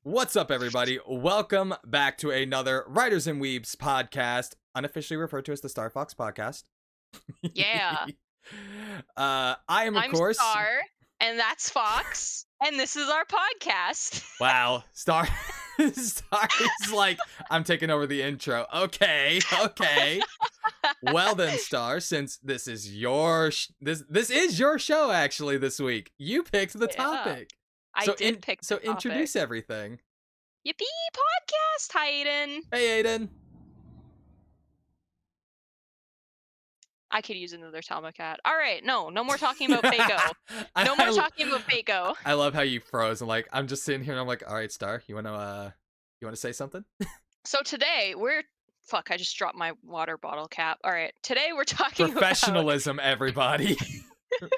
What's up, everybody? Welcome back to another Writers and Weebs podcast, unofficially referred to as the Star Fox podcast. Yeah. I am, of I'm course, Star, and that's Fox, and this is our podcast. wow, Star. Star is like, I'm taking over the intro. Okay. Well then, Star, since this is your this is your show actually this week. You picked the Yeah, topic, I did pick the so topic. introduce everything. Yippee podcast! Hi, Aiden. Hey, Aiden. I could use another Cat. All right, no more talking about Fako. No more I, talking about Fako. I love how you froze and like I'm just sitting here and I'm like, all right, Star, you wanna say something? So today fuck. I just dropped my water bottle cap. All right, today we're talking about. Professionalism, everybody.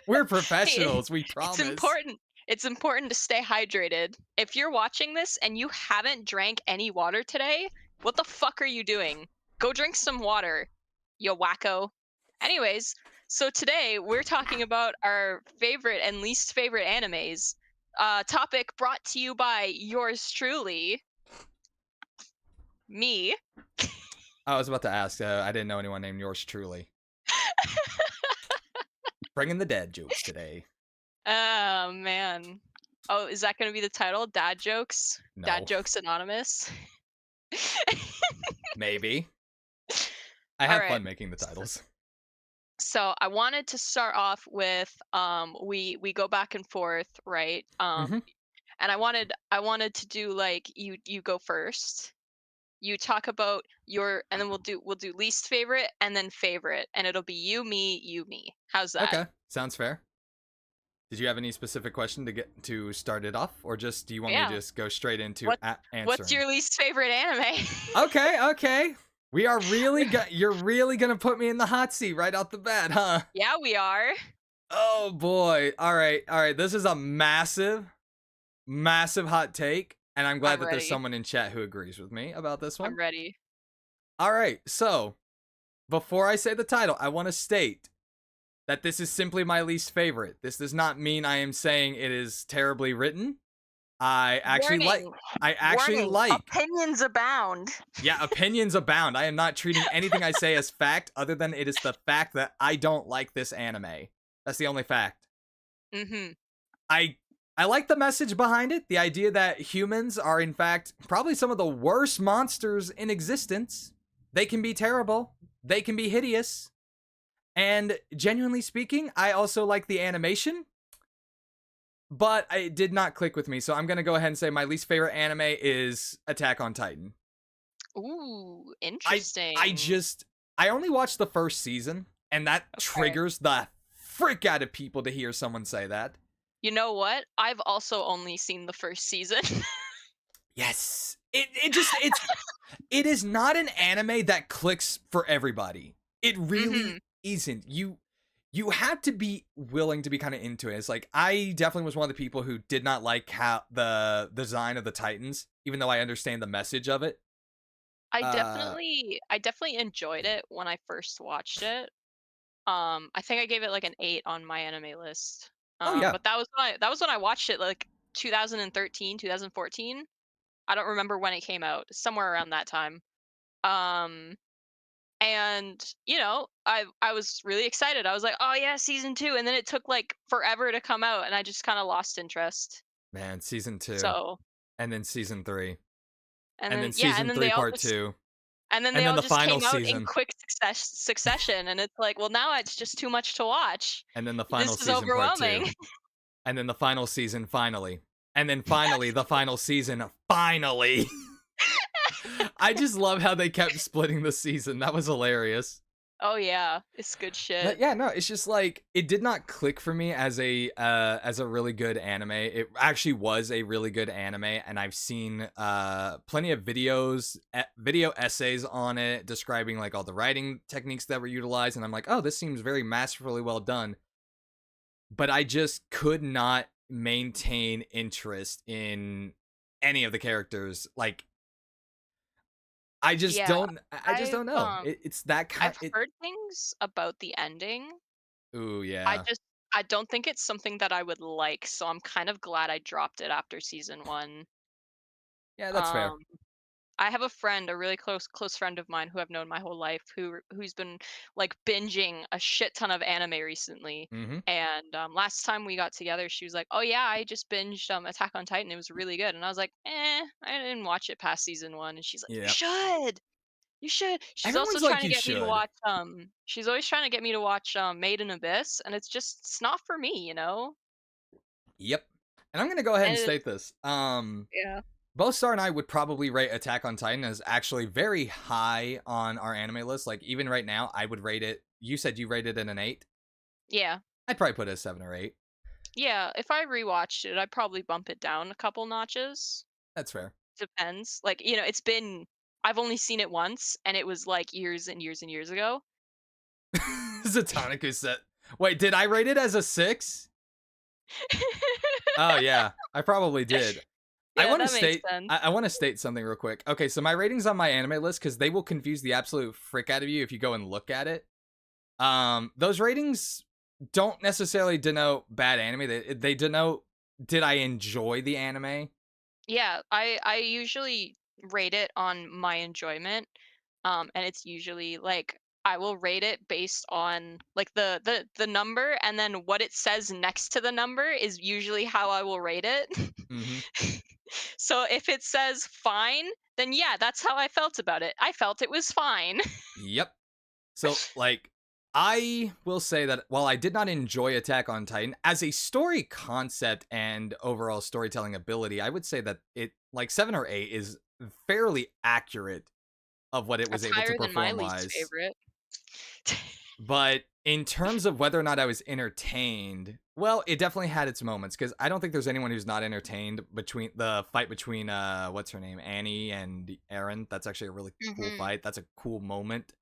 We're Hey, professionals, we it's promise. important. It's important to stay hydrated. If you're watching this and you haven't drank any water today, what the fuck are you doing? Go drink some water, you wacko. Anyways, so today we're talking about our favorite and least favorite animes. Topic brought to you by yours truly, me. I was about to ask. I didn't know anyone named yours truly. Bringing the dad jokes today. Oh man. Oh, is that going to be the title? Dad jokes? No. Dad jokes anonymous? Maybe. I have fun making the titles. So I wanted to start off with we go back and forth, right? Mhm. And I wanted to do like you go first. You talk about your and then we'll do least favorite and then favorite, and it'll be you, me. How's that? Okay, sounds fair. Did you have any specific question to get to start it off, or just do you want me to Yeah. just go straight into What what's answering? your least favorite anime? Okay. We are really you're really gonna put me in the hot seat right out the bat, huh? Yeah, we are. Oh boy. All right. This is a massive hot take, and I'm glad I'm that there's ready. someone in chat who agrees with me about this I'm one. ready. All right. So, before I say the title, I want to state that this is simply my least favorite. This does not mean I am saying it is terribly written. I actually like Warning. I actually Warning. like Opinions abound. Yeah, opinions abound. I am not treating anything I say as fact other than it is the fact that I don't like this anime. That's the only fact. Mhm. I I like the message behind it, the idea that humans are in fact probably some of the worst monsters in existence. They can be terrible, they can be hideous, and genuinely speaking, I also like the animation, but it did not click with me. So I'm going to go ahead and say my least favorite anime is Attack on Titan. Ooh, I I interesting. just I only watched the first season, and that Okay. triggers the frick out of people to hear someone say that. You know what? I've also only seen the first season. Yes. It is not an anime that clicks for everybody. It Mhm. really isn't. You have to be willing to be kind of into it. It's like I definitely was one of the people who did not like how the design of the Titans, even though I understand the message of it. Uh I definitely enjoyed it when I first watched it. I think I gave it like an 8 on my anime list. oh yeah. But that was when I watched it like 2013, 2014. I don't remember when it came out. Somewhere around that time. Um and I was really excited. I was like, "Oh yeah, season 2." And then it took like forever to come out and I just kind of lost interest. Man, season 2 So, and then season 3 and and then then yeah, and season then 3 they all part just 2 and then and they then all the just final came out in season quick succession, and it's like, well, now it's just too much to watch. and then the This final is season part 2 overwhelming. and then the final season finally. And then finally the final season finally. I just love how they kept splitting the season. That was hilarious. Oh yeah, it's good But shit. yeah, no, it's just like it did not click for me as a really good anime. It actually was a really good anime, and I've seen plenty of video essays on it describing like all the writing techniques that were utilized, and I'm like, oh, this seems very masterfully well done. But I just could not maintain interest in any of the characters. Like Yeah, I just I've don't know. It's that kind I've it heard things about the ending. ooh I yeah. just I don't think it's something that I would like, so I'm kind of glad I dropped it after season 1. Yeah, that's fair. Um, I have a friend, a really close friend of mine who I've known my whole life, who's been like binging a shit ton of anime recently. Mm-hmm. And last time we got together, she was like, "Oh yeah, I just binged Attack on Titan. It was really good." And I was like, I didn't watch it past season one." And she's like, "You Yeah. should, you should." She's also Everyone's trying like, to you get me to should. watch. She's always trying to get me to watch Made in Abyss, and it's not for me, you know. Yep. And I'm gonna go ahead And and it, state this. yeah, Both Star and I would probably rate Attack on Titan as actually very high on our anime list. Like even right now, I would rate it. You said you rated it an 8. yeah. I'd probably put it a 7 or 8. Yeah, if I rewatched it, I'd probably bump it down a couple notches. That's fair. Depends. Like, you know, I've only seen it once and it was like years and years and years ago. Zatoniku said, "Wait, did I rate it as a 6?" Oh yeah, I probably did. I Yeah, want to that makes state. sense. I want to state something real quick. Okay, so my ratings on my anime list, because they will confuse the absolute frick out of you if you go and look at it. Those ratings don't necessarily denote bad anime. They denote, did I enjoy the anime? Yeah, I usually rate it on my enjoyment. And it's usually like I will rate it based on like the number, and then what it says next to the number is usually how I will rate it. Mm-hmm. So if it says fine, then yeah, that's how I felt about it. I felt it was fine. Yep. So, like, I will say that while I did not enjoy Attack on Titan, as a story concept and overall storytelling ability, I would say that it, like, 7 or 8 is fairly accurate of what it was That's able to higher than my perform least wise. favorite. But in terms of whether or not I was entertained, well, it definitely had its moments because I don't think there's anyone who's not entertained between the fight between what's her name, Annie and Aaron. That's actually a really cool Mhm. fight. That's a cool moment.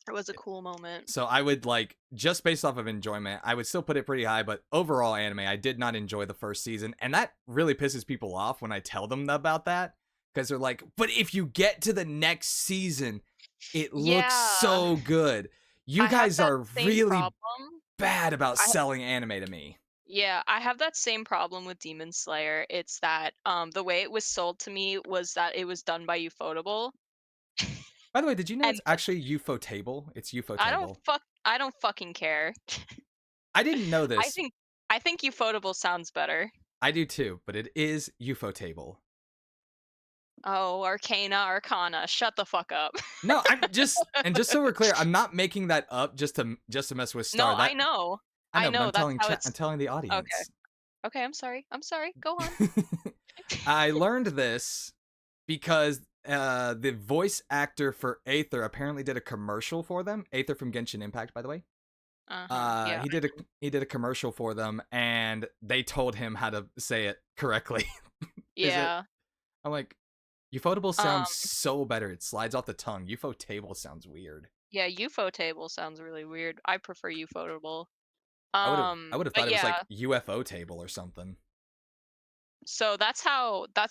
It was a cool moment. So I would like, just based off of enjoyment, I would still put it pretty high, but overall anime, I did not enjoy the first season, and that really pisses people off when I tell them about that because they're like, "But if you get to the next season, it looks Yeah, so good." You I have guys that are same really problem. bad about I selling anime to me. Yeah, I have that same problem with Demon Slayer. It's that the way it was sold to me was that it was done by Ufotable. By the way, did you know it's And actually UFO table? It's UFO table. I don't fucking care. I didn't know I this. think I think Ufotable sounds better. I do too, but it is UFO table. Oh, Arcana, shut the fuck up. No, I'm just, and just so we're clear, I'm not making that up just to mess with No, Star. That I I know, but know, I'm that's telling how chat. I'm it's telling the okay. audience. Okay, I'm sorry. I'm sorry. Go on. I learned this because the voice actor for Aether apparently did a commercial for them. Aether from Genshin Impact, by the way. Uh-huh. Yeah. He did a commercial for them, and they told him how to say it correctly. Is it? Yeah. I'm like, Ufotable Um sounds so better. It slides off the tongue. UFO table sounds weird. yeah, Ufotable sounds really weird. I prefer Ufotable. I would have thought But it was yeah, like UFO table or something. so that's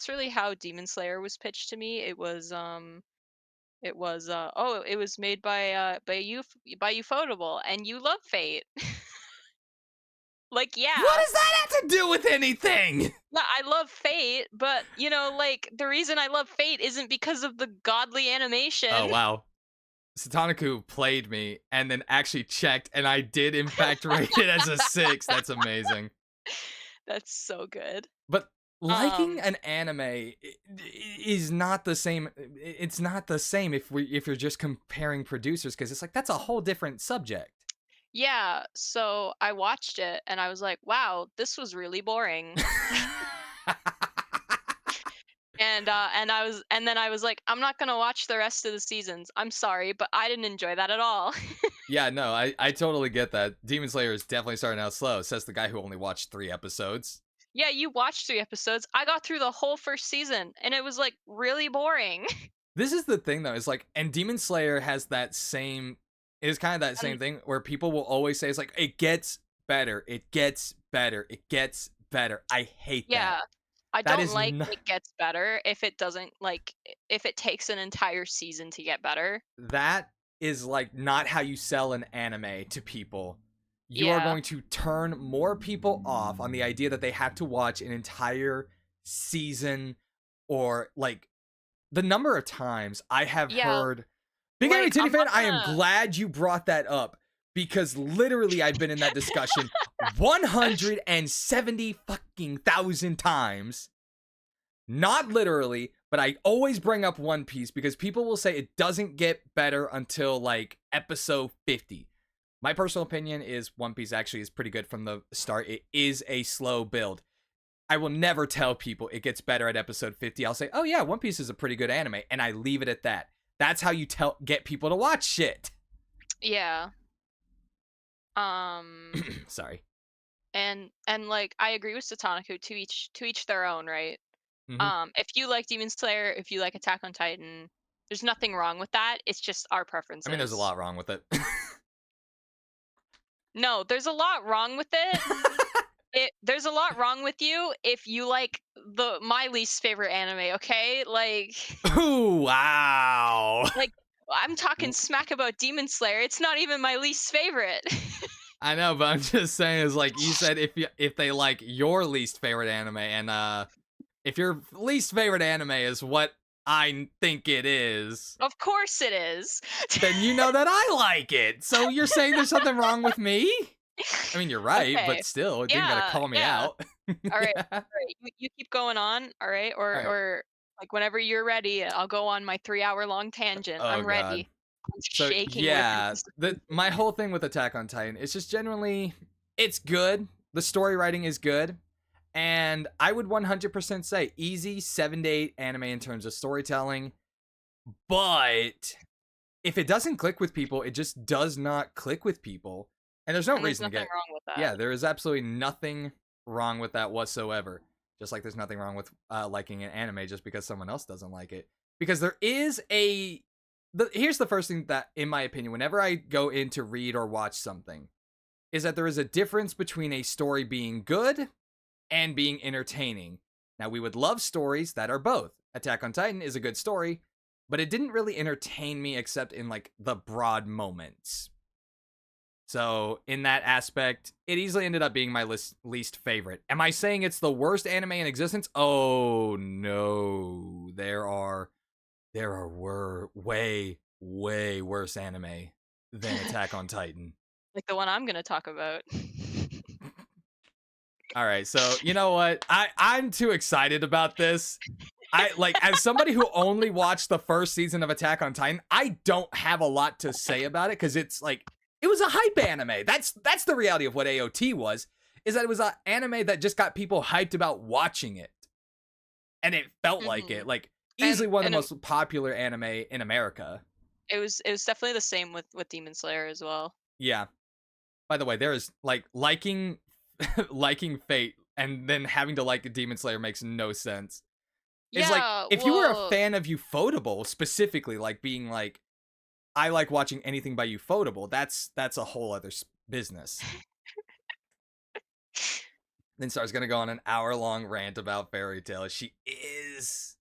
really how Demon Slayer was pitched to me. It was made by Ufotable, and you love Fate. Like, What yeah. does that have to do with anything? Yeah, I love Fate, but you know, like the reason I love Fate isn't because of the godly Oh animation. wow. Satanaku played me and then actually checked, and I did in fact rate it as a 6. That's amazing. That's so good. But liking Um, an anime is not the same. It's not the same if you're just comparing producers, because it's like that's a whole different subject. yeah, so I watched it and I was like, "Wow, this was really boring." And then I was like, "I'm not gonna watch the rest of the seasons. I'm sorry, but I didn't enjoy that at all." Yeah, no, I totally get that. Demon Slayer is definitely starting out slow, says the guy who only watched 3 episodes. Yeah, you watched 3 episodes. I got through the whole first season and it was like really boring. This is the thing though, is like, and Demon Slayer has that same, is kind of that And same thing where people will always say it's like it gets better, it gets better, it gets better. I hate that. yeah, I That don't is like not, it gets better if it doesn't like if it takes an entire season to get better. that is like not how you sell an anime to people. You are Yeah. going to turn more people off on the idea that they have to watch an entire season or like the number of times I have Yeah, heard Big Anime like, Titty I'm Fan, not I am gonna glad you brought that up because literally I've been in that discussion 170 fucking thousand times. Not literally, but I always bring up One Piece because people will say it doesn't get better until like episode 50. My personal opinion is One Piece actually is pretty good from the start. It is a slow build. I will never tell people it gets better at episode 50. I'll say, "Oh yeah, One Piece is a pretty good anime," and I leave it at that. That's how you get people to watch shit. yeah. Um, Sorry. and like I agree with Satanaku, to each their own, right? Hmm. If you like Demon Slayer, if you like Attack on Titan, there's nothing wrong with that. It's just our I mean, there's a preferences. lot wrong with it. No, there's a lot wrong with it. There's a lot wrong with you if you like the my least favorite anime, okay? Ooh, wow. Like I'm talking smack about Demon Slayer. It's not even my least favorite. I know, but I'm just saying, is like you said, if they like your least favorite anime, and if your least favorite anime is what I think it is, Of course it is. then you know that I like it. So you're saying there's something wrong with me? I mean, you're right, but Okay. still, it didn't gotta Yeah, call me yeah. out. All right. Yeah. All right. You keep going on, all right? All right. Or like whenever you're ready, I'll go on my 3-hour long tangent. Oh I'm god. ready. I'm So shaking with yeah, my anticipation. whole thing with Attack on Titan, it's just generally, it's good. The story writing is good. And I would 100% say easy 7 to 8 anime in terms of storytelling. But if it doesn't click with people, it just does not click with people. And there's no And there's reason to nothing get. wrong with that. Yeah, there is absolutely nothing wrong with that whatsoever. Just like there's nothing wrong with liking an anime just because someone else doesn't like it. Because there is here's the first thing that, in my opinion, whenever I go in to read or watch something, is that there is a difference between a story being good and being entertaining. Now, we would love stories that are both. Attack on Titan is a good story, but it didn't really entertain me except in like the broad moments. So, in that aspect, it easily ended up being my least favorite. Am I saying it's the worst anime in existence? Oh no. There are way worse anime than Attack on Titan. Like the one I'm gonna talk about. All right, so you know what? I'm too excited about this. I like, as somebody who only watched the first season of Attack on Titan, I don't have a lot to say about it because it's like it was a hype anime. That's the reality of what AOT was, is that it was an anime that just got people hyped about watching it. And it felt like Hmm. it. Like easily one of the And most popular anime in America. it was definitely the same with Demon Slayer as well. Yeah. By the way, there is like liking liking Fate and then having to like Demon Slayer makes no sense. Is like Yeah, if you were a well, fan of Ufotable specifically, like being like, I like watching anything by Ufotable, that's a whole other business. Then Star's gonna go on an hour-long rant about Fairy Tail. She is.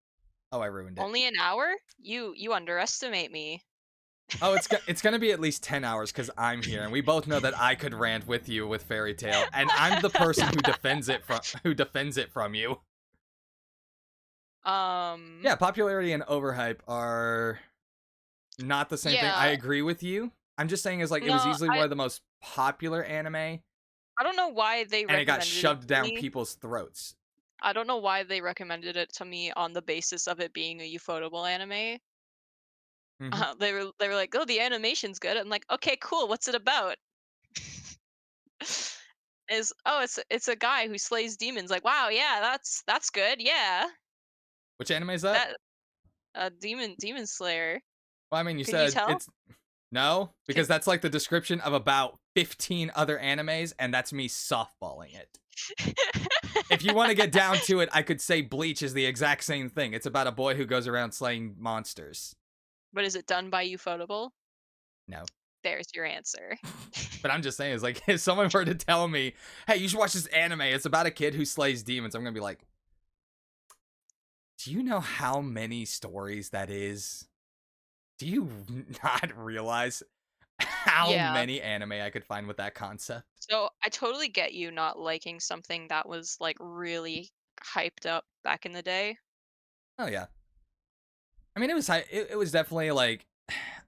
Oh, I ruined it. only an hour? You underestimate me. Oh, it's gonna be at least 10 hours because I'm here, and we both know that I could rant with you with Fairy Tail, and I'm the person who defends it from you. Um, Yeah, popularity and overhype are not the same thing. I yeah, agree with you. I'm just saying is like it was no, easily one of the most popular anime, I don't know why they and it got recommended it shoved to down me. people's throats. I don't know why they recommended it to me on the basis of it being a Ufotable anime. Hmm. They were like, "Oh, the animation's good." I'm like, "Okay, cool. What's it about?" It's a guy who slays demons. Like, wow, yeah, that's good. Yeah, Which anime is that? that demon slayer. Well, I mean, you Could you said tell? it's no, Could... because that's like the description of about 15 other animes, and that's me softballing it. If you want to get down to it, I could say Bleach is the exact same thing. It's about a boy who goes around slaying monsters. But is it done by Ufotable? No. There's your answer. But I'm just saying, it's like if someone were to tell me, hey, you should watch this anime, it's about a kid who slays demons, I'm gonna be like, do you know how many stories that is? Do you not realize how Yeah. many anime I could find with that concept? So I totally get you not liking something that was like really hyped up back in the day. Oh yeah. I mean, it was definitely like,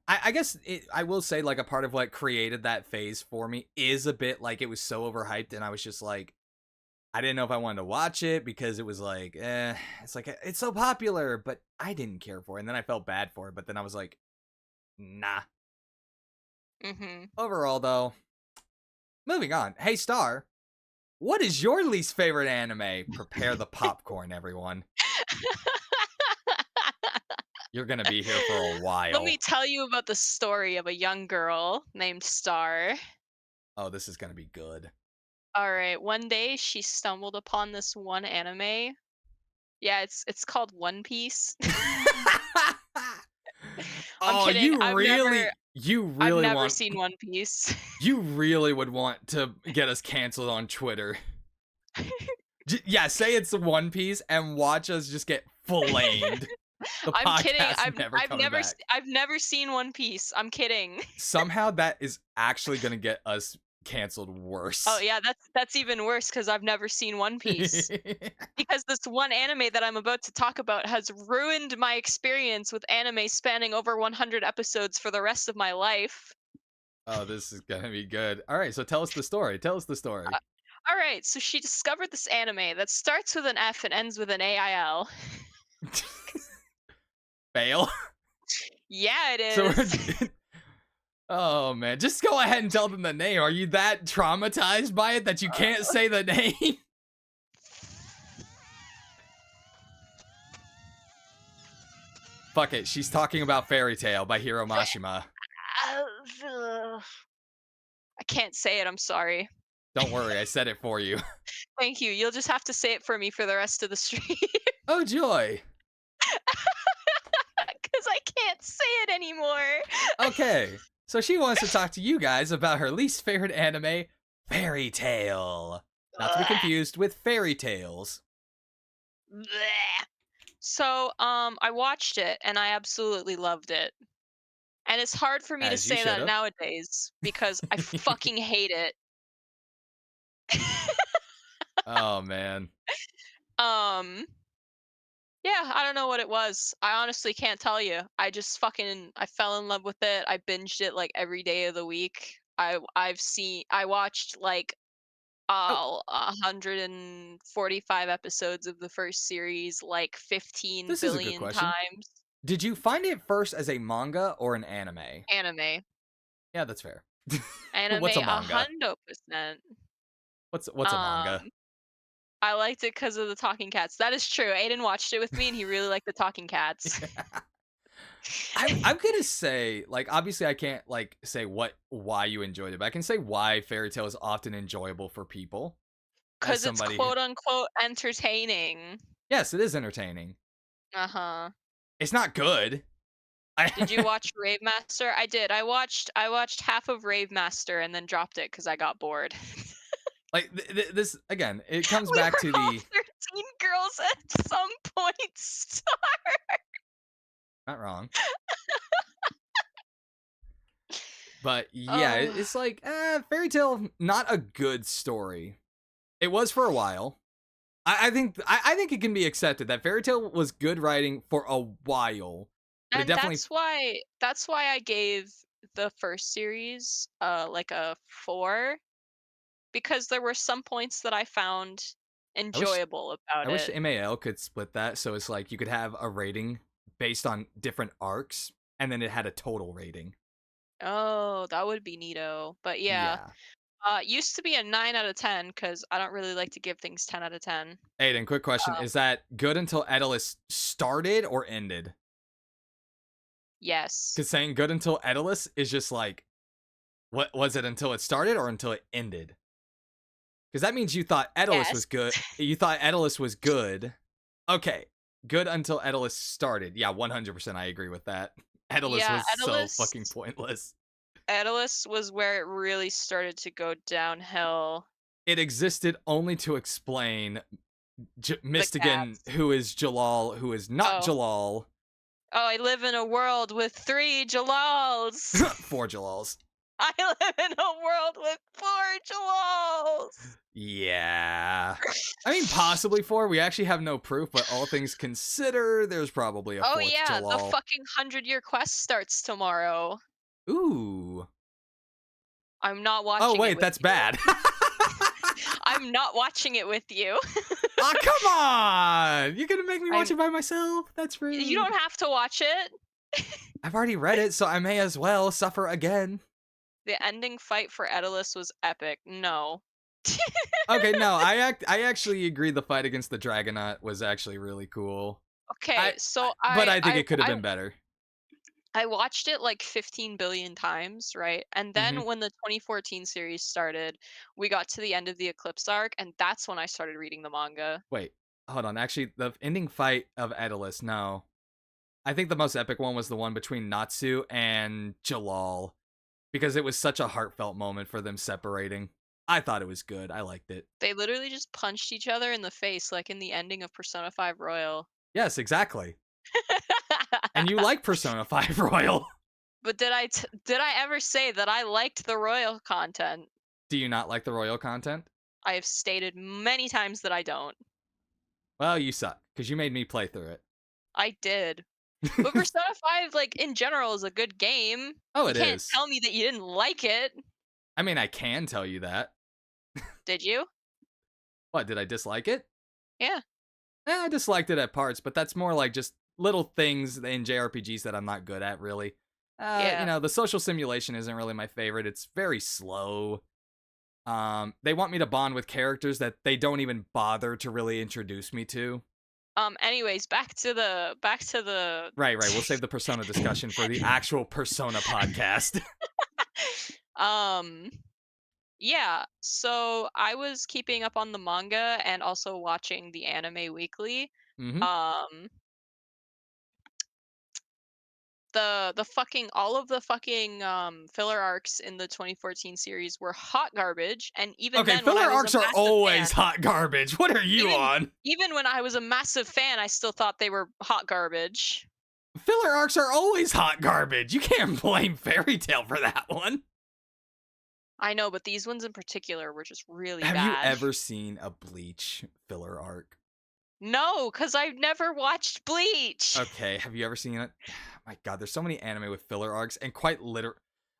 I guess I will say like a part of what created that phase for me is a bit like it was so overhyped, and I was just like, I didn't know if I wanted to watch it because it was like, it's like it's so popular, but I didn't care for it, and then I felt bad for it, but then I was like, nah. Mhm. Overall, though, moving on. Hey, Star, what is your least favorite anime? Prepare the popcorn, everyone. You're gonna be here for a Let me while. tell you about the story of a young girl named Star. Oh, this is gonna be good. All right, one day she stumbled upon this one anime. Yeah, it's called One Piece. I'm Oh, kidding. I've never seen One Piece. you really would want to get us canceled on Twitter. Yeah, say it's One Piece and watch us just get flamed. The I'm kidding. podcast never coming back. I've never seen One Piece. I'm kidding. Somehow that is actually gonna get us canceled Oh worse. yeah, that's even worse because I've never seen One Piece. Because this one anime that I'm about to talk about has ruined my experience with anime spanning over 100 episodes for the rest of my life. Oh, this is gonna be good. All right, so tell us the story. Tell us the story. Uh, all right, so she discovered this anime that starts with an F and ends with an AIL. Fail. Yeah, it So we're. is. Oh man, just go ahead and tell them the name. Are you that traumatized by it that you can't say the name? Fuck it. She's talking about Fairy Tale by Hiro Mashima. I can't say it. I'm sorry. Don't worry, I said it for you. Thank you. You'll just have to say it for me for the rest of the stream Oh joy. because I can't say it anymore. Okay. So she wants to talk to you guys about her least favorite anime, Fairy Tale. Not to be confused with Fairy Tales. So, I watched it and I absolutely loved it. And it's hard for me to As you say should that have. nowadays because I fucking hate it. Oh man. um, yeah, I don't know what it was. I honestly can't tell you. I fell in love with it. I binged it like every day of the week. I watched like Oh, 145 episodes of the first series like 15 this is a good billion question. times. Did you find it first as a manga or an anime? Anime. Yeah, that's fair. What's Anime a a manga? hundo percent. What's a manga? Um, I liked it because of the talking cats. That is true. Aiden watched it with me, and he really liked the talking cats. I'm gonna say, like, obviously I can't like say why you enjoyed it, but I can say why Fairy Tale is often enjoyable for people. As Because it's somebody, quote unquote entertaining. yes, it is entertaining. Uh-huh. It's not good. I Did you watch Rave Master? I did. I watched half of Rave Master and then dropped it because I got bored. like this again. It comes We back were to all the 13 girls at some point. not wrong, but yeah, Oh, it's like Fairy Tale, not a good story. It was for a while. I think it can be accepted that Fairy Tale was good writing for a while, but it and definitely. that's why I gave the first series like a 4 because there were some points that I found I wish enjoyable about I wish it. MAL could split that so it's like you could have a rating based on different arcs, and then it had a total rating. Oh, that would be neato. But yeah, Yeah. used to be a 9 out of 10 because I don't really like to give things 10 out of 10. Aiden, quick question: Uh, is that good until Edalus started or ended? yes, Because saying good until Edalus is just like, what was it until it started or until it ended? Because that means you thought Edalus yes, was good. You thought Edalus was good. Okay, good until Edalus started. Yeah, 100%. I agree with that. Edalus yeah. was so fucking pointless. Edalus was where it really started to go downhill. It existed only to explain The Mystigan, cats. who is Jalal, who is not Oh, Jalal, oh, I live in a world with 3 Jalals. for Jalals. I live in a world with 4 Jalals. Yeah. I mean, possibly 4. We actually have no proof, but all things considered, there's probably a Oh 4th yeah, the Jalal. fucking 100-year quest starts tomorrow. Ooh. I'm not Oh, watching it wait, with that's you. bad. I'm not watching it with you. Aw, come on! You're gonna make me watch I'm it by myself? That's You rude. don't have to watch it. I've already read it, so I may as well suffer again. The ending fight for Daedalus was epic. No. Okay, no, I actually agree the fight against the Dragonaut was actually really cool. Okay, I so but I I think I it could have I been better. I watched it like 15 billion times, right? And Mhm. then when the 2014 series started, we got to the end of the Eclipse arc, and that's when I started reading the manga. Wait, hold on. Actually, the ending fight of Daedalus, no. I think the most epic one was the one between Natsu and Jalal because it was such a heartfelt moment for them separating. I thought it was good. I liked it. They literally just punched each other in the face, like in the ending of Persona 5 Royal. Yes, exactly. And you like Persona 5 Royal. But did I ever say that I liked the Royal content? Do you not like the Royal content? I have stated many times that I don't. Well, you suck because you made me play through I did. But it. Persona 5, like, in general, is a good game. Oh, You it can't is. tell me that you didn't like it. I mean, I can tell you that. Did you? What, did I dislike it? Yeah. I disliked it at parts, but that's more like just little things in JRPGs that I'm not good at, really. Yeah. The social simulation isn't really my favorite. It's very slow. They want me to bond with characters that they don't even bother to really introduce me to. Anyways, back to the Right, right. We'll save the Persona discussion for the actual Persona podcast. um yeah, so I was keeping up on the manga and also watching the anime weekly. hmm Um the fucking all of the fucking filler arcs in the 2014 series were hot garbage, and even Okay, then when I filler was a arcs are massive always fan, hot garbage. What are you even on? even when I was a massive fan, I still thought they were hot garbage. Filler arcs are always hot garbage. You can't blame Fairy Tail for that one. I know, but these ones in particular were just really Have you bad. ever seen a Bleach filler arc? No, because I've never watched Bleach. Okay, have you ever seen it? My god, there's so many anime with filler arcs and quite literal.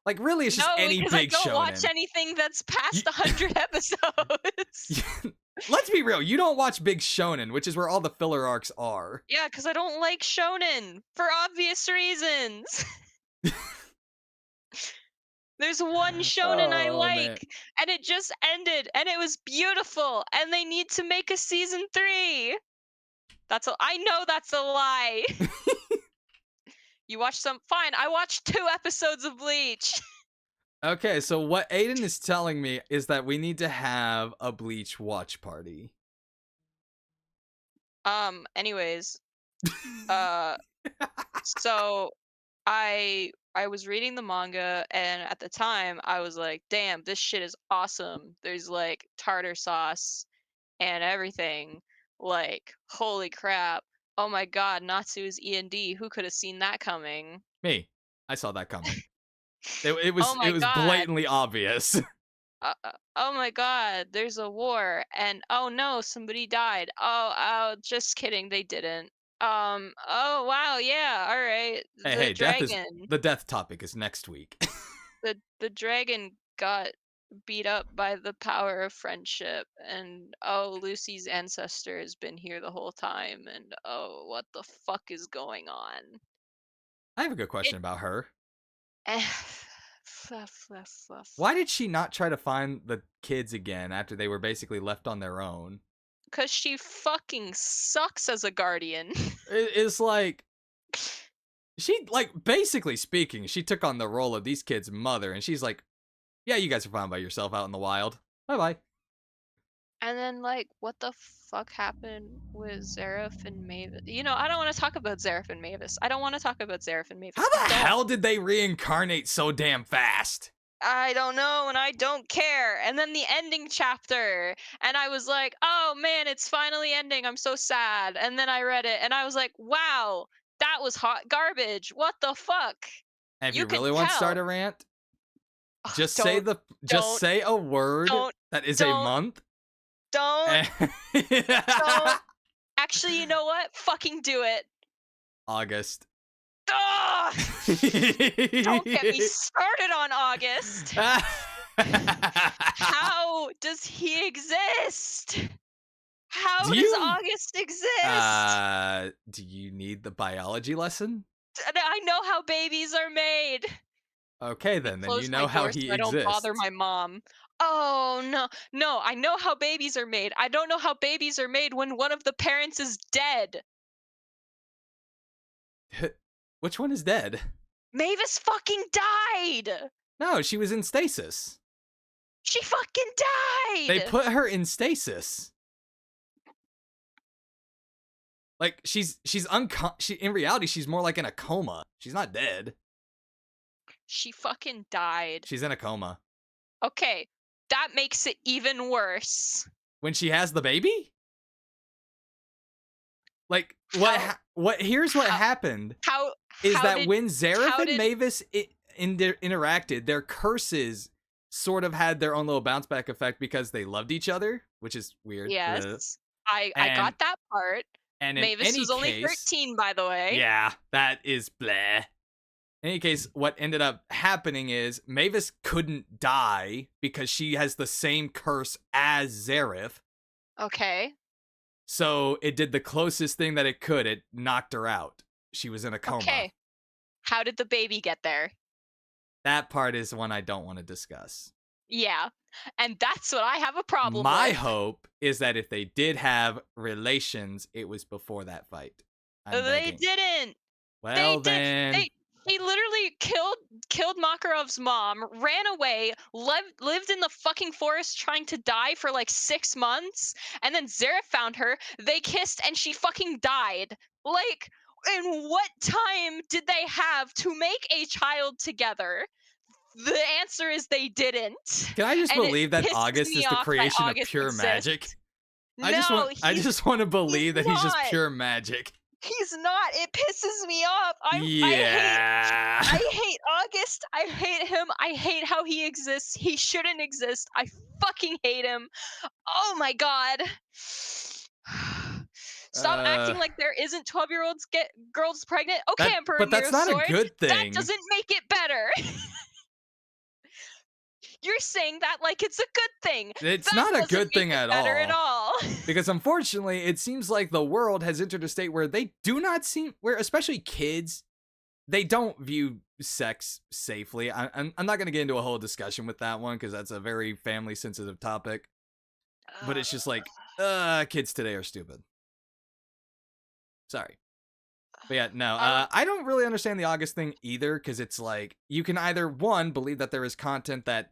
Like really it's just No, any because I big don't watch shonen. anything that's You, past 100 episodes. let's be real, you don't watch big shonen, which is where all the filler arcs are. Yeah, because I don't like shonen for obvious reasons. There's one shonen I Oh man. like, and it just ended, and it was beautiful, and they need to make a season 3. I know that's a lie. You watched some fine, I watched 2 episodes of Bleach. Okay, so what Aiden is telling me is that we need to have a Bleach watch party. Anyways, uh so I was reading the manga, and at the time I was like, "Damn, this shit is awesome." There's like tartar sauce and everything. Like, holy crap. Oh my god, Natsu's E&D. Who could have seen that coming? Me. I saw that coming. It Oh was my god. blatantly obvious. Oh my god, there's a war, and oh no, somebody died. Oh, just kidding, they didn't. Oh wow, yeah, all right. Hey, The hey, dragon. the death topic is next week. The dragon got beat up by the power of friendship, and oh, Lucy's ancestor has been here the whole time, and oh, what the fuck is going on? I have a good question It about her. fluff, fluff, fluff. Why did she not try to find the kids again after they were basically left on their own? Cause she fucking sucks as a guardian. It's like she like basically speaking, she took on the role of these kids' mother, and she's like, "Yeah, you guys are fine by yourself out in the wild. Bye bye." And then, like, what the fuck happened with Zareth and Mavis? You know, I don't want to talk about Zareth and Mavis. I don't want to talk about Zareth and How Mavis. I the don't. hell did they reincarnate so damn fast? I don't know, and I don't care. And then the ending chapter, and I was like, oh man, it's finally ending. I'm so sad. And then I read it, and I was like, wow, that was hot garbage. What the fuck? And if You you can really want to start tell. a rant, Ugh, don't, just say a word don't, that is a don't. month. Don't, And- don't. Actually, you know what? Fucking do it. August. Ugh! Don't get me started on August. How does he exist? Do How does you August exist? do you need the biology lesson? I know how babies are made. Okay, Let me then you close my know how door so he I don't bother exists. my mom. Oh, no. No, I know how babies are made. I don't know how babies are made when one of the parents is dead. Which one is dead? Mavis fucking died. No, she was in stasis. She fucking They died. put her in stasis. Like she in reality she's more like in a coma. She's not dead. She fucking died. She's in a coma. Okay, that makes it even worse. When she has the baby? Like How what here's what how happened is how that did when Zareth how and did Mavis interacted, their curses sort of had their own little bounce back effect because they loved each other, which is weird. Ugh. Yes, I And got that part. in Mavis any was only case, 13, by the way. yeah, that is bleh. In any case, what ended up happening is Mavis couldn't die because she has the same curse as Zareth. Okay. So it did the closest thing that it could. It knocked her out. She was in a coma. Okay. How did the baby get there? That part is one I don't want to discuss. Yeah. And that's what I have a problem My with. hope is that if they did have relations, it was before that fight. I'm They begging. didn't. They Well, did. then. They he literally killed Makarov's mom, ran away, lived in the fucking forest trying to die for like 6 months, and then Zareth found her. They kissed, and she fucking died. Like, in what time did they have to make a child together? The answer is they didn't, Can I just and it believe that pisses August me is the off that creation of August pure magic? exists. No, I just want to he's believe that he's just not. pure magic. He's not. It pisses me off. Yeah. I hate August. I hate him. I hate how he exists. He shouldn't exist. I fucking hate him. Oh my god. Stop uh acting like there isn't 12-year-olds get girls pregnant. Okay, that Emperor but that's Nero not a Sword. good That thing. doesn't make it better. You're saying that like it's a good thing. It's That not a doesn't good make thing it at better at all. all. Because unfortunately, it seems like the world has entered a state where they do not seem where especially kids they don't view sex safely. I'm not going to get into a whole discussion with that one because that's a very family sensitive topic. But it's just like, kids today are stupid. Sorry. But yeah, no, I don't. I don't really understand the August thing either because it's like you can either one believe that there is content that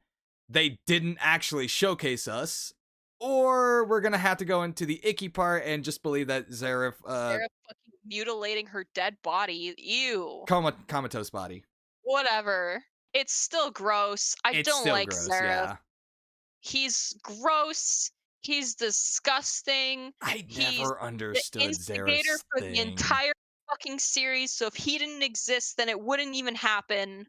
they didn't actually showcase us, or we're gonna have to go into the icky part and just believe that Zareth, Sarah fucking mutilating her dead body. Ew. comatose body. Whatever. It's still gross. I It's don't still like gross. Zareth. Yeah, He's gross. He's disgusting. I He's never the understood instigator Zareth's for the thing. entire fucking series. So if he didn't exist, then it wouldn't even happen.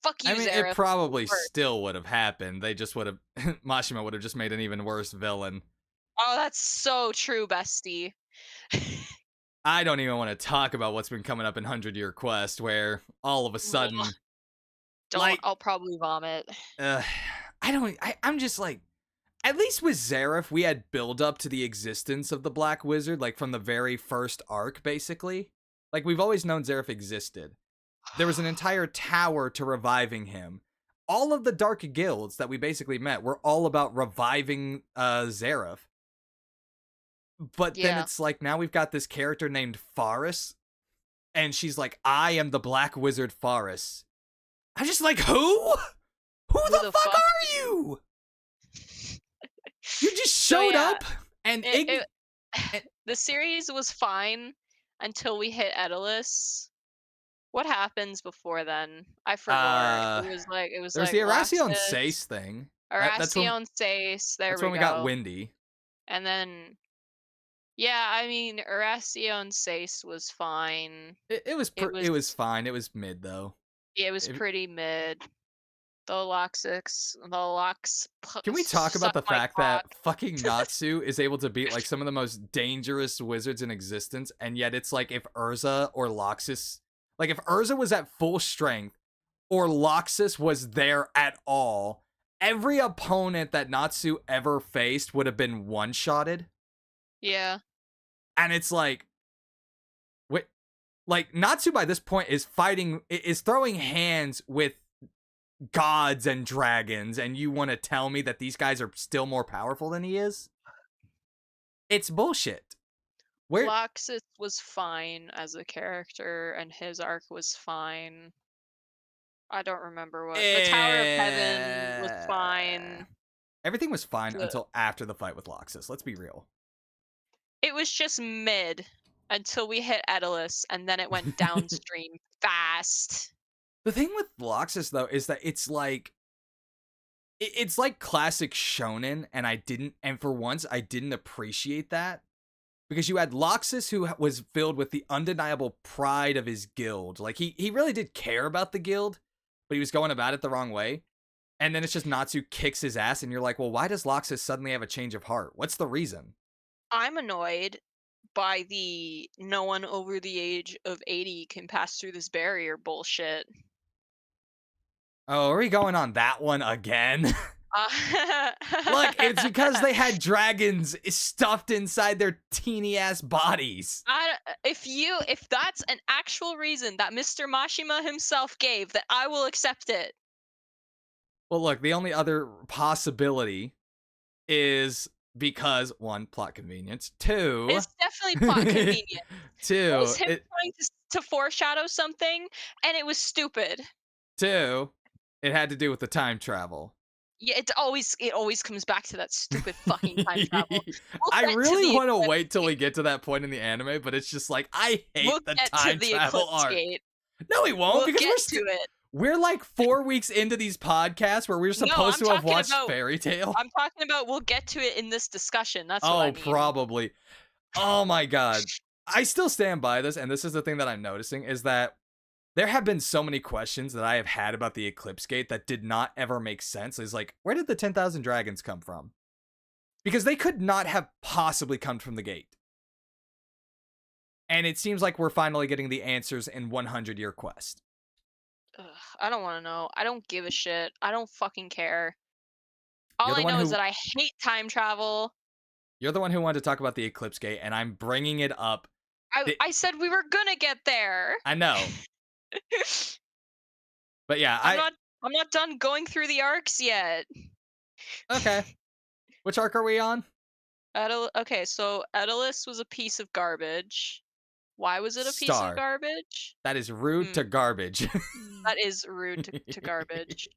Fuck I you, mean, it Zareth. probably Worse. still would have happened. They just would have Mashima would have just made an even worse villain. Oh, that's so true, bestie. I don't even want to talk about what's been coming up in 100 Year Quest, where all of a Ugh, sudden, don't. like, I'll probably vomit. uh, I'm just like, at least with Zareth, we had build up to the existence of the Black Wizard, like from the very first arc, basically. Like, we've always known Zareth existed. There was an entire tower to reviving him. All of the Dark Guilds that we basically met were all about reviving Zareth. But then Yeah. it's like, now we've got this character named Faris, and she's like, I am the Black Wizard Faris. I'm just like, who? Who Who the the fuck fuck? are you? You just So showed yeah, up and it the series was fine until we hit Edalus. What happens before then? I forgot. uh It was there's the like Erasion Laxus, Sace thing. That's when Arasion Sace. There that's when we we got go. Windy. And then yeah, I mean Arasion Sace was fine. It was It was it was fine. It was mid though. it was If pretty mid. The Lox Can we talk about suck the my fact cock. that fucking Natsu is able to beat like some of the most dangerous wizards in existence, and yet it's like if Urza or Loxus, like if Urza was at full strength or Loxus was there at all, every opponent that Natsu ever faced would have been one-shotted. Yeah. And it's like, wait, like Natsu by this point is throwing hands with gods and dragons, and you want to tell me that these guys are still more powerful than he is? It's bullshit. Where Loxus was fine as a character, and his arc was fine. I don't remember what the Tower of Heaven was eh, fine. everything was fine The until after the fight with Loxus. Let's be real. It was just mid until we hit Edalus, and then it went downstream fast. The thing with Loxus though is that it's like classic shonen, and for once I didn't appreciate that. Because you had Loxus, who was filled with the undeniable pride of his guild. Like, he really did care about the guild, but he was going about it the wrong way. And then it's just Natsu kicks his ass, and you're like, well, why does Loxus suddenly have a change of heart? What's the reason? I'm annoyed by the no one over the age of 80 can pass through this barrier bullshit. Oh, are we going on that one again? Uh, Look, it's because they had dragons stuffed inside their teeny ass bodies. if that's an actual reason that Mr. Mashima himself gave, that I will accept it. Well, look, the only other possibility is because one, plot convenience. Two, It's definitely plot convenient. It two, was him trying to foreshadow something, and it was stupid. two, it had to do with the time travel. Yeah, it always comes back to that stupid fucking time travel. We'll I get to really the want to eclipse wait till gate. we get to that point in the anime, but it's just like I We'll hate the get to time the travel eclipse arc. gate. No, we won't We'll because get to it. we're like 4 weeks into these podcasts where we're No, supposed I'm to have talking watched about Fairy Tail. I'm talking about we'll get to it in this discussion. That's what I Oh, mean. probably. Oh my god. I still stand by this, and this is the thing that I'm noticing, is that there have been so many questions that I have had about the Eclipse Gate that did not ever make sense. Is like, where did the 10,000 dragons come from? Because they could not have possibly come from the gate. And it seems like we're finally getting the answers in 100 Year Quest. Ugh, I don't want to know. I don't give a shit. I don't fucking care. All You're the I one know is who that I hate time travel. you're the one who wanted to talk about the Eclipse Gate, and I'm bringing it up. I said we were gonna get there. I know, but yeah, I'm not done going through the arcs yet. okay. Which arc are we on? Okay, so Edalus was a piece of garbage. Why was it a piece of Star. garbage? That is rude Hmm, to garbage. that is rude to garbage.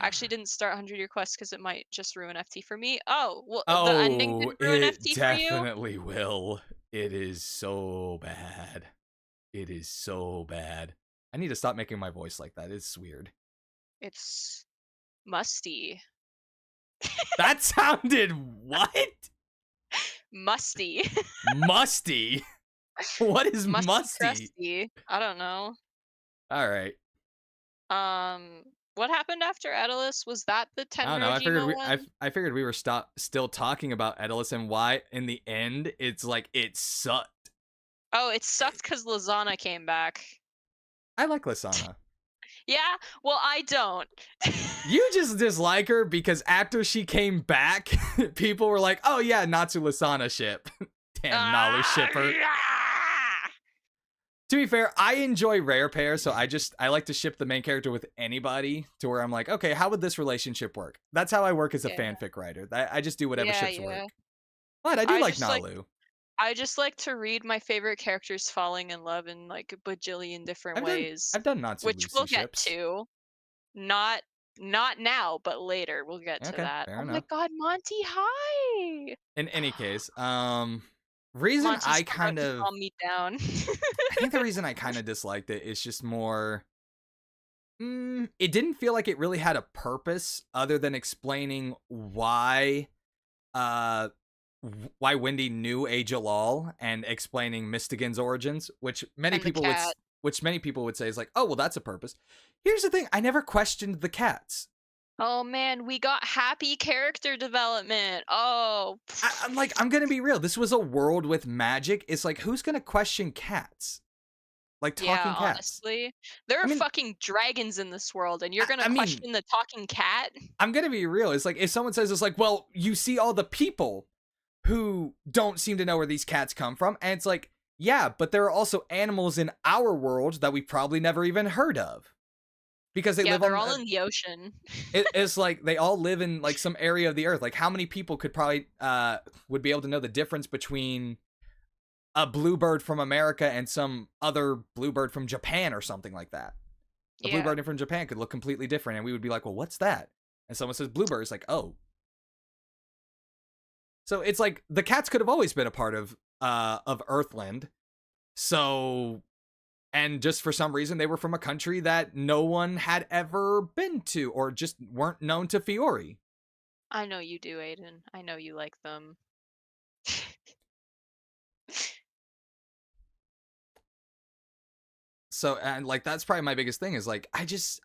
I actually didn't start 100-Year Quest because it might just ruin FT for me. Oh, well, the ending Oh, didn't ruin it FT for you? definitely will. It is so bad. It is so bad. I need to stop making my voice like that. It's weird. It's musty. That sounded what? Musty. Musty. What is Musty musty? crusty. I don't know. All right. What happened after Edalus? Was that the I don't know. Tenrojima one? I figured we were still talking about Edalus, and why in the end it's like it sucked. Oh, it sucked because Lizana came back. I like Lisana. Yeah? Well, I don't. You just dislike her because after she came back, people were like, "Oh yeah, Natsu Lisana ship." Damn, Nalu shipper. Yeah! To be fair, I enjoy rare pairs, so I like to ship the main character with anybody to where I'm like, okay, how would this relationship work? That's how I work as a Yeah, fanfic writer. I just do whatever yeah, ships yeah. work. But I do I like just like Nalu. I just like to read my favorite characters falling in love in like a bajillion different ways, I've done Natsu which Lucy we'll get ships. to. Not not now, but later we'll get to Okay, that. fair Oh my enough. god, Monty, hi. In any case, reason Monty, I stop about kind to of calm me down. I think the reason I kind of disliked it is just more it didn't feel like it really had a purpose other than explaining uh why Wendy knew A Jalal and explaining Mystigan's origins, which many And the people would cat. which many people would say is like, oh, well, that's a purpose. Here's the thing: I never questioned the cats. Oh man, we got happy character development. Oh, I'm like, I'm gonna be real. This was a world with magic. It's like, who's gonna question cats? Like yeah, talking cats. honestly. There I are mean, fucking dragons in this world, and you're gonna I mean, question the talking cat? I'm gonna be real. It's like if someone says it's like, well, you see all the people who don't seem to know where these cats come from, and it's like, yeah, but there are also animals in our world that we probably never even heard of because they Yeah, live they're on. all in the ocean. It's like they all live in like some area of the earth. Like how many people could probably would be able to know the difference between a bluebird from America and some other bluebird from Japan or something like that? A Yeah. bluebird from Japan could look completely different, and we would be like, well, what's that? And someone says bluebird, it's like, oh. So it's like the cats could have always been a part of Earthland. So, and just for some reason they were from a country that no one had ever been to or just weren't known to Fiori. I know you do, Aiden. I know you like them. So, and like that's probably my biggest thing is like I guess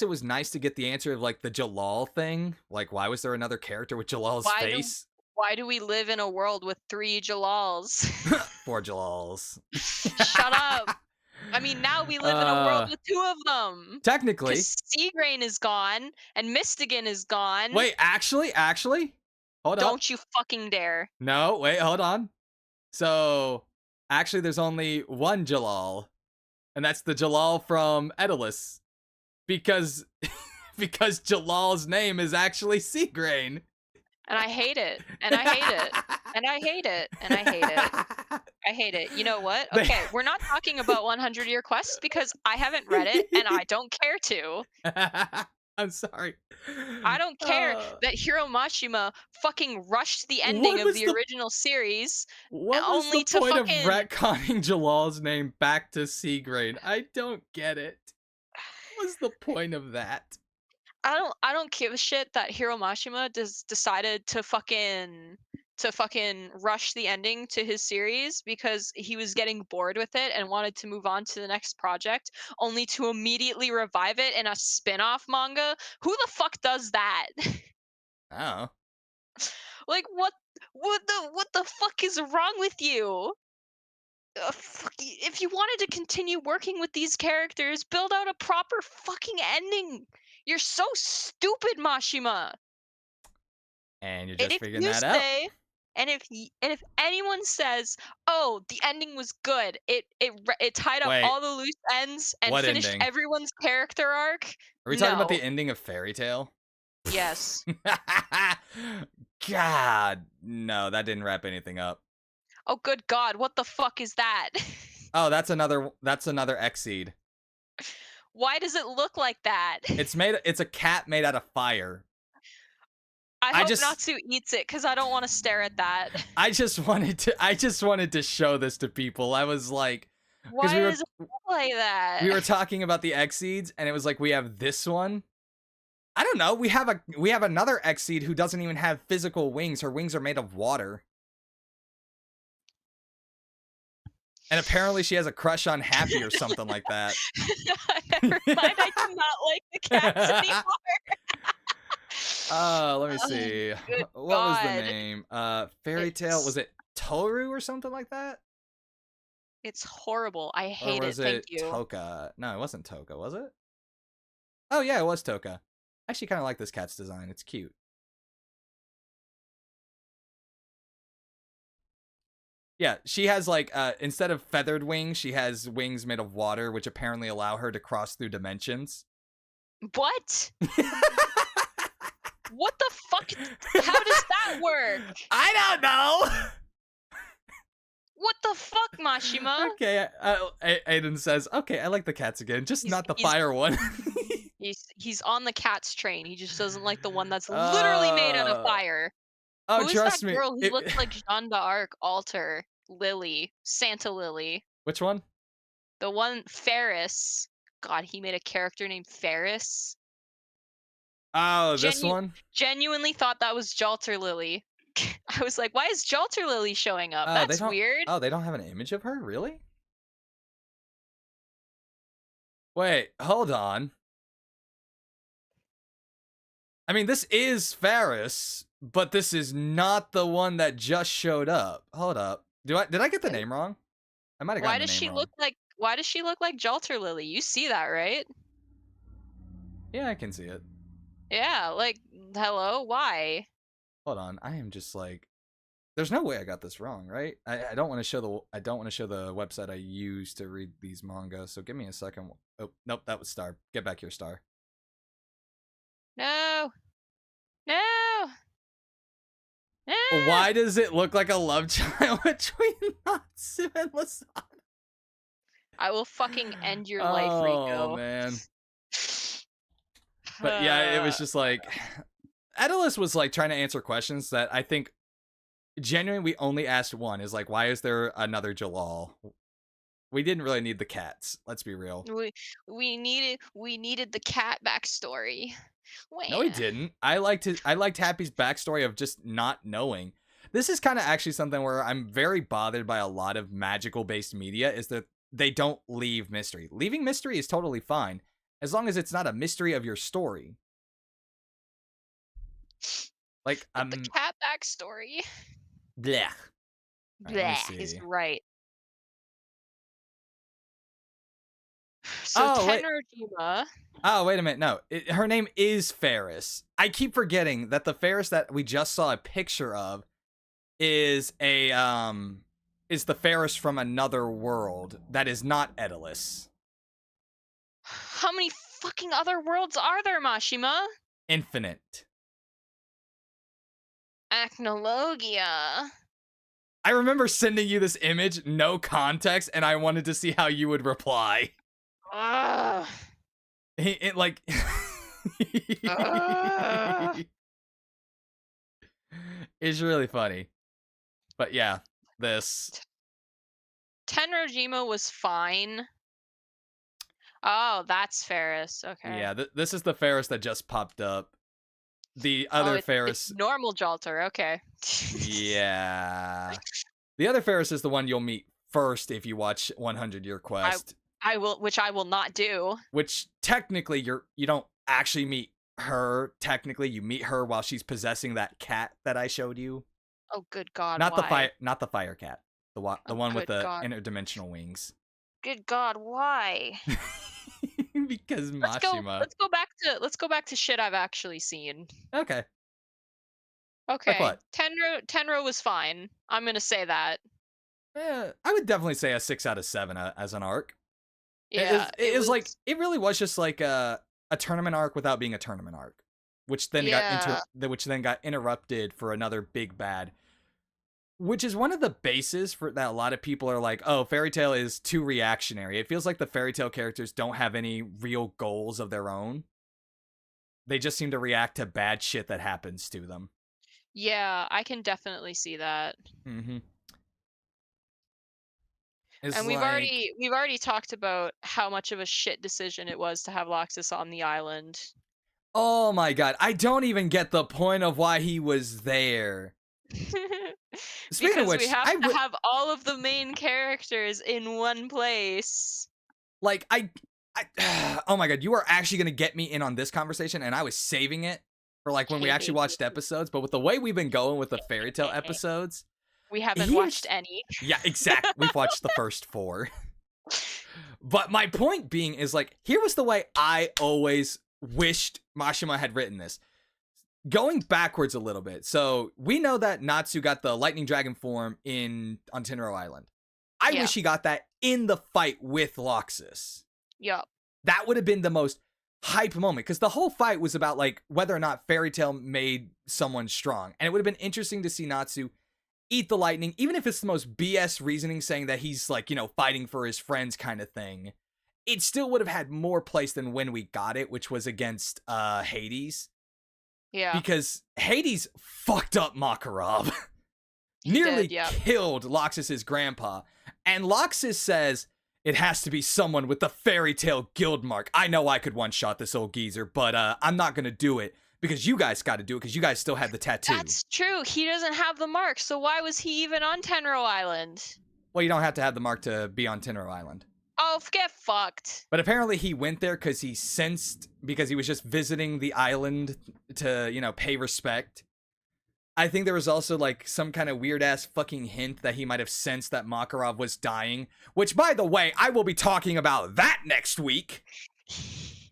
it was nice to get the answer of like the Jalal thing. Like why was there another character with Jalal's Why do face? why do we live in a world with 3 Jalals? Four Jalals. Shut up. I mean, now we live in a world uh with 2 of them. Technically. Because Seagrain is gone and Mystigan is gone. Wait, actually? Hold up. Don't you fucking dare. No, wait, hold on. So, actually there's only one Jalal, and that's the Jalal from Edalus. Because because Jalal's name is actually Seagrain. And I hate it. And I hate it. And I hate it. And I hate it. I hate it. You know what? They- Okay, we're not talking about 100 Year Quest because I haven't read it and I don't care to. I'm sorry. I don't care Uh, that Hiro Mashima fucking rushed the ending what of was the the original series what was the only to point of fucking retconning Jalal's name back to Seagrain? I don't get it. What was the point of that? I don't give a shit that Hiro Mashima decided to fucking rush the ending to his series because he was getting bored with it and wanted to move on to the next project only to immediately revive it in a spin-off manga. Who the fuck does that? Oh. Like what the fuck is wrong with you? If you wanted to continue working with these characters, build out a proper fucking ending. You're so stupid, Mashima. And you're And just if figuring you that out? say, and if anyone says, "Oh, the ending was good. It tied up Wait, all the loose ends and what finished ending? everyone's character arc," Are we talking about the no. ending of Fairy Tale? Yes. God, no, that didn't wrap anything up. Oh, good God, what the fuck is that? Oh, that's another Exceed. Why does it look like that? It's a cat made out of fire. I I hope just Natsu eats it because I don't want to stare at that. I just wanted to show this to people. I was like, because Why does it look like that? we were talking about the Exceeds, and it was like we have this one. I don't know. We have another Exceed who doesn't even have physical wings. Her wings are made of water. And apparently she has a crush on Happy or something like that. Never mind, I do not like the cats anymore. Let me Oh, see. good What was the God. name? Fairy Tale. Was It's it Toru or something like that? it's horrible. I Or hate it. was Thank it you. Toka? No, it wasn't Toka, was it? Oh yeah, it was Toka. I actually kind of like this cat's design. It's cute. Yeah, she has like instead of feathered wings, she has wings made of water, which apparently allow her to cross through dimensions. What? What the fuck? How does that work? I don't know. What the fuck, Mashima? Okay, Aiden says, "Okay, I like the cats again, just He's not the he's fire one." he's on the cat's train. He just doesn't like the one that's literally made out of uh, fire. oh, Who is that trust me. girl who looks like Jeanne d'Arc alter Lily, Santa Lily? Which one? The one Ferris. God, he made a character named Ferris. Oh, this Genu- one. Genuinely thought that was Jalter Lily. I was like, why is Jalter Lily showing up? They That's don't. weird. Oh, they don't have an image of her, really? Wait, hold on. I mean, this is Ferris, but this is not the one that just showed up. Hold up. Did I get the name wrong? I might have gotten the name wrong. Why does she look like Jalter Lily? You see that, right? Yeah, I can see it. Yeah, like hello, why? Hold on. I am just like there's no way I got this wrong, right? I don't want to show the website I use to read these manga. So give me a second. Oh, nope, that was Star. Get back here, Star. No. No. Ah! Why does it look like a love child between Natsu and Lasana? I will fucking end your life, Oh Rico. man. But yeah, it was just like Edalus was like trying to answer questions that I think genuinely we only asked one is like, why is there another Jalal? We didn't really need the cats. Let's be real. We needed the cat backstory. No, he Wah. didn't. I liked Happy's backstory of just not knowing. This is kind of actually something where I'm very bothered by a lot of magical based media is that they don't leave mystery. Leaving mystery is totally fine as long as it's not a mystery of your story. Like But the cat backstory, blech. All right, let me bleh, is see. right. So Oh wait. Tenrojima, Oh wait a minute. No, her name is Ferris. I keep forgetting that the Ferris that we just saw a picture of is is the Ferris from another world that is not Edalus. how many fucking other worlds are there, Mashima? Infinite. Acnologia. I remember sending you this image, no context, and I wanted to see how you would reply. Ugh. It like Ugh. it's really funny. But yeah, this. Tenrojima was fine. Oh, that's Ferris. Okay. Yeah, this is the Ferris that just popped up. The Oh, other it's Ferris. normal Jalter. Okay. Yeah. The other Ferris is the one you'll meet first if you watch 100 Year I Quest, I will, which I will not do. which technically you don't actually meet her. Technically, you meet her while she's possessing that cat that I showed you. Oh, good God, Not the why? fire cat. The Oh, one with good the God. interdimensional wings. Good God, why? Because Let's go. Mashima. Let's go back to shit I've actually seen. Okay. Like Okay, what? Tenro was fine. I'm gonna say that. I would definitely say a 6 out of 7 as an arc. Yeah, it Like was. it really was just like a tournament arc without being a tournament arc, which then Yeah, got interrupted for another big bad, which is one of the bases for that a lot of people are like, oh, Fairy Tail is too reactionary. It feels like the Fairy Tail characters don't have any real goals of their own. They just seem to react to bad shit that happens to them. yeah, I can definitely see that. Mm-hmm. It's And we've like, already we've already talked about how much of a shit decision it was to have Loxus on the island. oh my god, I don't even get the point of why he was there. Speaking of Because we which, have to have all of the main characters in one place. like oh my god, you are actually gonna get me in on this conversation, and I was saving it for like when we actually watched episodes. But with the way we've been going with the Fairy Tail episodes, We haven't watched here's any. yeah, exactly. We've watched the first 4. But my point being is like, here was the way I always wished Mashima had written this. Going backwards a little bit. So we know that Natsu got the lightning dragon form on Tenro Island. I Yeah. wish he got that in the fight with Loxus. Yup. That would have been the most hype moment because the whole fight was about like whether or not Fairy Tail made someone strong. And it would have been interesting to see Natsu eat the lightning, even if it's the most BS reasoning saying that he's like, fighting for his friends kind of thing. It still would have had more place than when we got it, which was against Hades. Yeah. Because Hades fucked up Makarov. He Nearly did, yeah. killed Loxus's grandpa. And Loxus says, it has to be someone with the Fairy Tail guild mark. I know I could one-shot this old geezer, but I'm not going to do it because you guys got to do it because you guys still have the tattoo. That's true. He doesn't have the mark, so why was he even on Tenro Island? Well, you don't have to have the mark to be on Tenro Island. Oh, get fucked. But apparently he went there because he sensed, because he was just visiting the island to, pay respect. I think there was also like some kind of weird ass fucking hint that he might have sensed that Makarov was dying, which, by the way, I will be talking about that next week.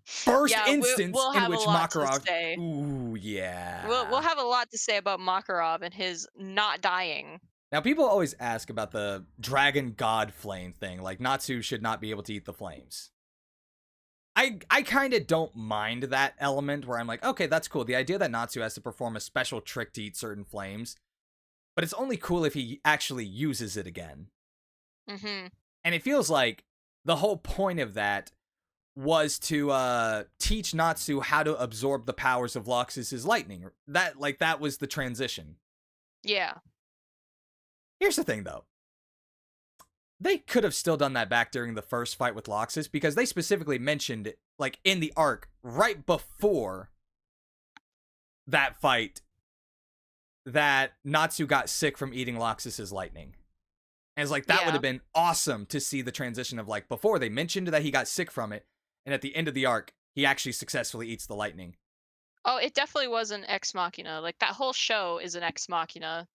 First Yeah, instance we'll in have a which lot to Makarov. say. Ooh, We'll yeah. have a lot to say about Makarov and his not dying. Now, people always ask about the dragon god flame thing, like Natsu should not be able to eat the flames. I kind of don't mind that element where I'm like, okay, that's cool. The idea that Natsu has to perform a special trick to eat certain flames, but it's only cool if he actually uses it again. Mm-hmm. And it feels like the whole point of that was to teach Natsu how to absorb the powers of Loxus's lightning. That was the transition. Yeah. Here's the thing though. They could have still done that back during the first fight with Loxus because they specifically mentioned, like, in the arc right before that fight, that Natsu got sick from eating Loxus's lightning. And it's like, that would Yeah. have been awesome to see the transition of, like, before they mentioned that he got sick from it, and at the end of the arc, he actually successfully eats the lightning. Oh, it definitely was an ex machina. Like that whole show is an ex machina.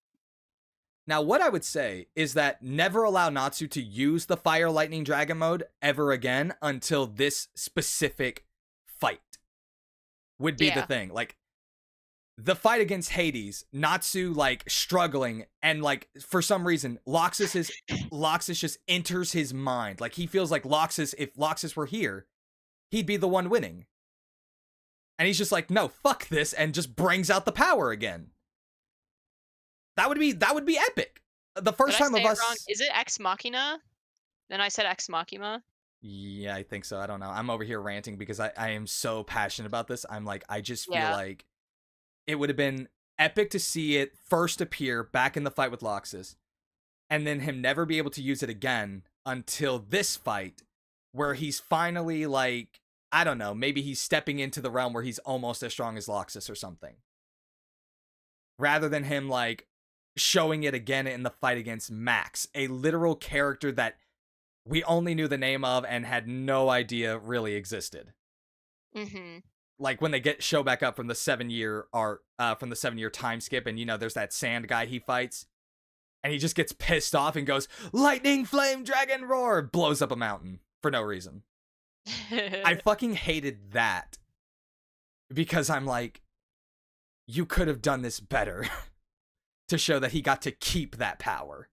Now, what I would say is that never allow Natsu to use the Fire Lightning Dragon mode ever again until this specific fight would be the Yeah. thing. Like, the fight against Hades, Natsu, like, struggling, and, like, for some reason, Loxus just enters his mind. Like, he feels like if Loxus were here, he'd be the one winning. And he's just like, no, fuck this, and just brings out the power again. That would be epic. The Did first I time say of it wrong? us. Is it ex machina? Then I said ex machina. Yeah, I think so. I don't know. I'm over here ranting because I am so passionate about this. I'm like, I just feel Yeah. like it would have been epic to see it first appear back in the fight with Loxus, and then him never be able to use it again until this fight, where he's finally, like, I don't know, maybe he's stepping into the realm where he's almost as strong as Loxus or something. Rather than him, like, showing it again in the fight against Max, a literal character that we only knew the name of and had no idea really existed. Mm-hmm. Like when they show back up from the 7-year art, from the 7-year time skip, and there's that sand guy he fights, and he just gets pissed off and goes, "Lightning, flame, dragon, roar!" Blows up a mountain for no reason. I fucking hated that because I'm like, you could have done this better to show that he got to keep that power.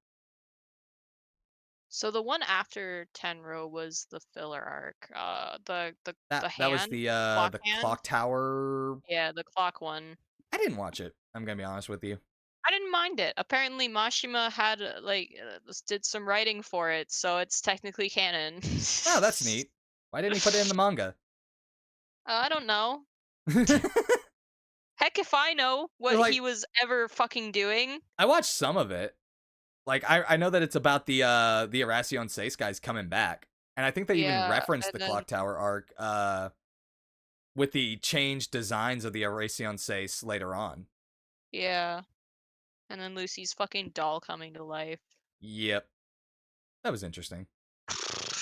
So the one after Tenro was the filler arc. The That was hand, clock the hand. clock tower. Yeah, the clock one. I didn't watch it. I'm gonna be honest with you. I didn't mind it. Apparently, Mashima had did some writing for it, so it's technically canon. Oh, that's neat. Why didn't he put it in the manga? I don't know. Heck if I know what he Like, was ever fucking doing. I watched some of it. Like, I know that it's about the Erasion Seis guys coming back, and I think they even Yeah, referenced and the then clock tower arc with the changed designs of the Erasion Seis later on. yeah, and then Lucy's fucking doll coming to life. Yep, that was interesting.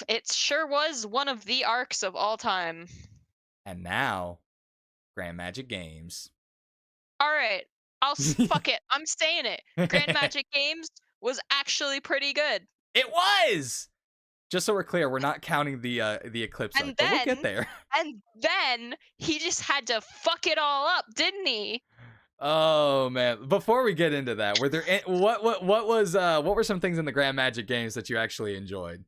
It sure was one of the arcs of all time. And now, Grand Magic Games. All right, fuck it. I'm saying it. Grand Magic Games was actually pretty good. It was. Just so we're clear, we're not counting the Eclipse arc, And but we'll get then there. and then he just had to fuck it all up, didn't he? Oh man! Before we get into that, were there what were some things in the Grand Magic Games that you actually enjoyed?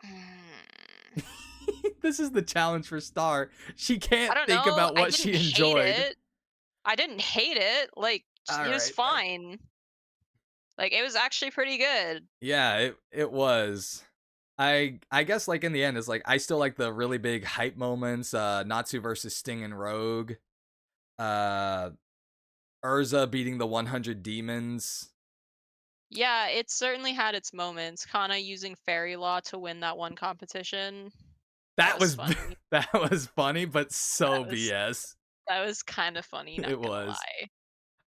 Mm, This is the challenge for Star. She I can't don't think know. about I what didn't she hate enjoyed. it. I didn't hate it. Like All it was right. fine. Like it was actually pretty good. Yeah, it was. I guess, like, in the end, it's like I still like the really big hype moments. Natsu versus Sting and Rogue. Uh, Urza beating the 100 demons. Yeah, it certainly had its moments. Kana using fairy law to win that one competition. That That was was funny. that was funny, but so That was BS. that was kind of funny, It not gonna was. lie.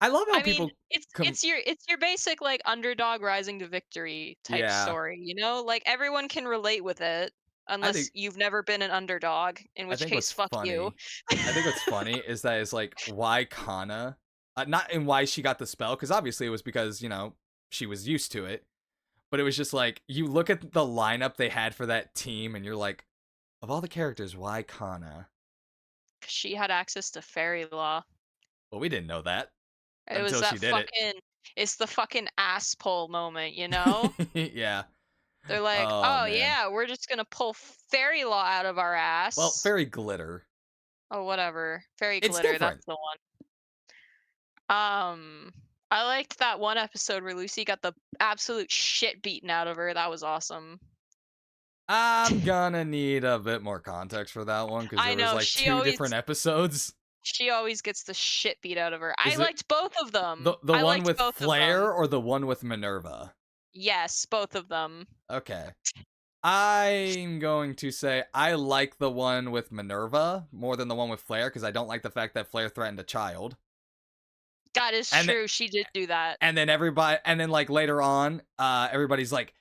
I love how I mean, people it's com it's your basic, like, underdog rising to victory type yeah. story, you know? Like, everyone can relate with it, I unless think you've never been an underdog, in I which think case, what's fuck you. funny I think what's funny is that it's like why Kana, not in why she got the spell, because obviously it was because, she was used to it. But it was just like you look at the lineup they had for that team, and you're like, of all the characters, why Kana? 'Cause she had access to fairy law. Well, we didn't know that It was until she that did it. fucking it's the fucking ass pull moment, you know? Yeah. They're like, Oh "Oh, man. yeah, we're just gonna pull fairy law out of our Well, ass." fairy glitter. Oh, whatever. Fairy It's glitter, different. that's the one. Um, I liked that one episode where Lucy got the absolute shit beaten out of her, that was awesome. I'm gonna need a bit more context for that one because I there was know, like two different episodes. she always gets the shit beat out of her. I Is it liked both of the them. the I one liked with both of them. Flare or the one with Minerva? Yes, both of them. Okay. I'm going to say I like the one with Minerva more than the one with Flare because I don't like the fact that Flare threatened a child. That is And th- true, she did do that. and then everybody and then like later on, everybody's like,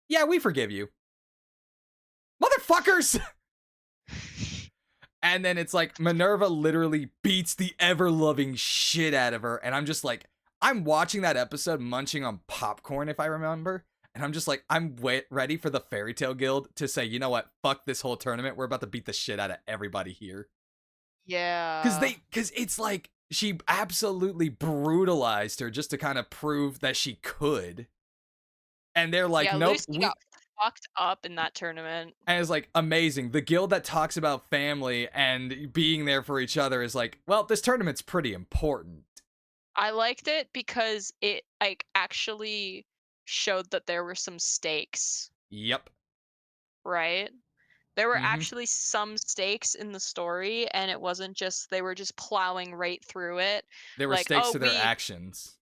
"Yeah, we forgive you." Motherfuckers. And then it's like Minerva literally beats the ever-loving shit out of her and I'm just like I'm watching that episode munching on popcorn if I remember. And I'm just like, ready for the Fairy Tale Guild to say, you know what? Fuck this whole tournament. We're about to beat the shit out of everybody here. Yeah. Cause it's like she absolutely brutalized her just to kind of prove that she could. And they're like, Yeah, nope, Lucy got fucked up in that tournament. and it's like amazing. The guild that talks about family and being there for each other is like, well, this tournament's pretty important. I liked it because it, like, actually showed that there were some stakes, Yep. right? There were Mm-hmm. actually some stakes in the story, and it wasn't just they were just plowing right through it. There were Like, stakes "Oh, to their we." actions.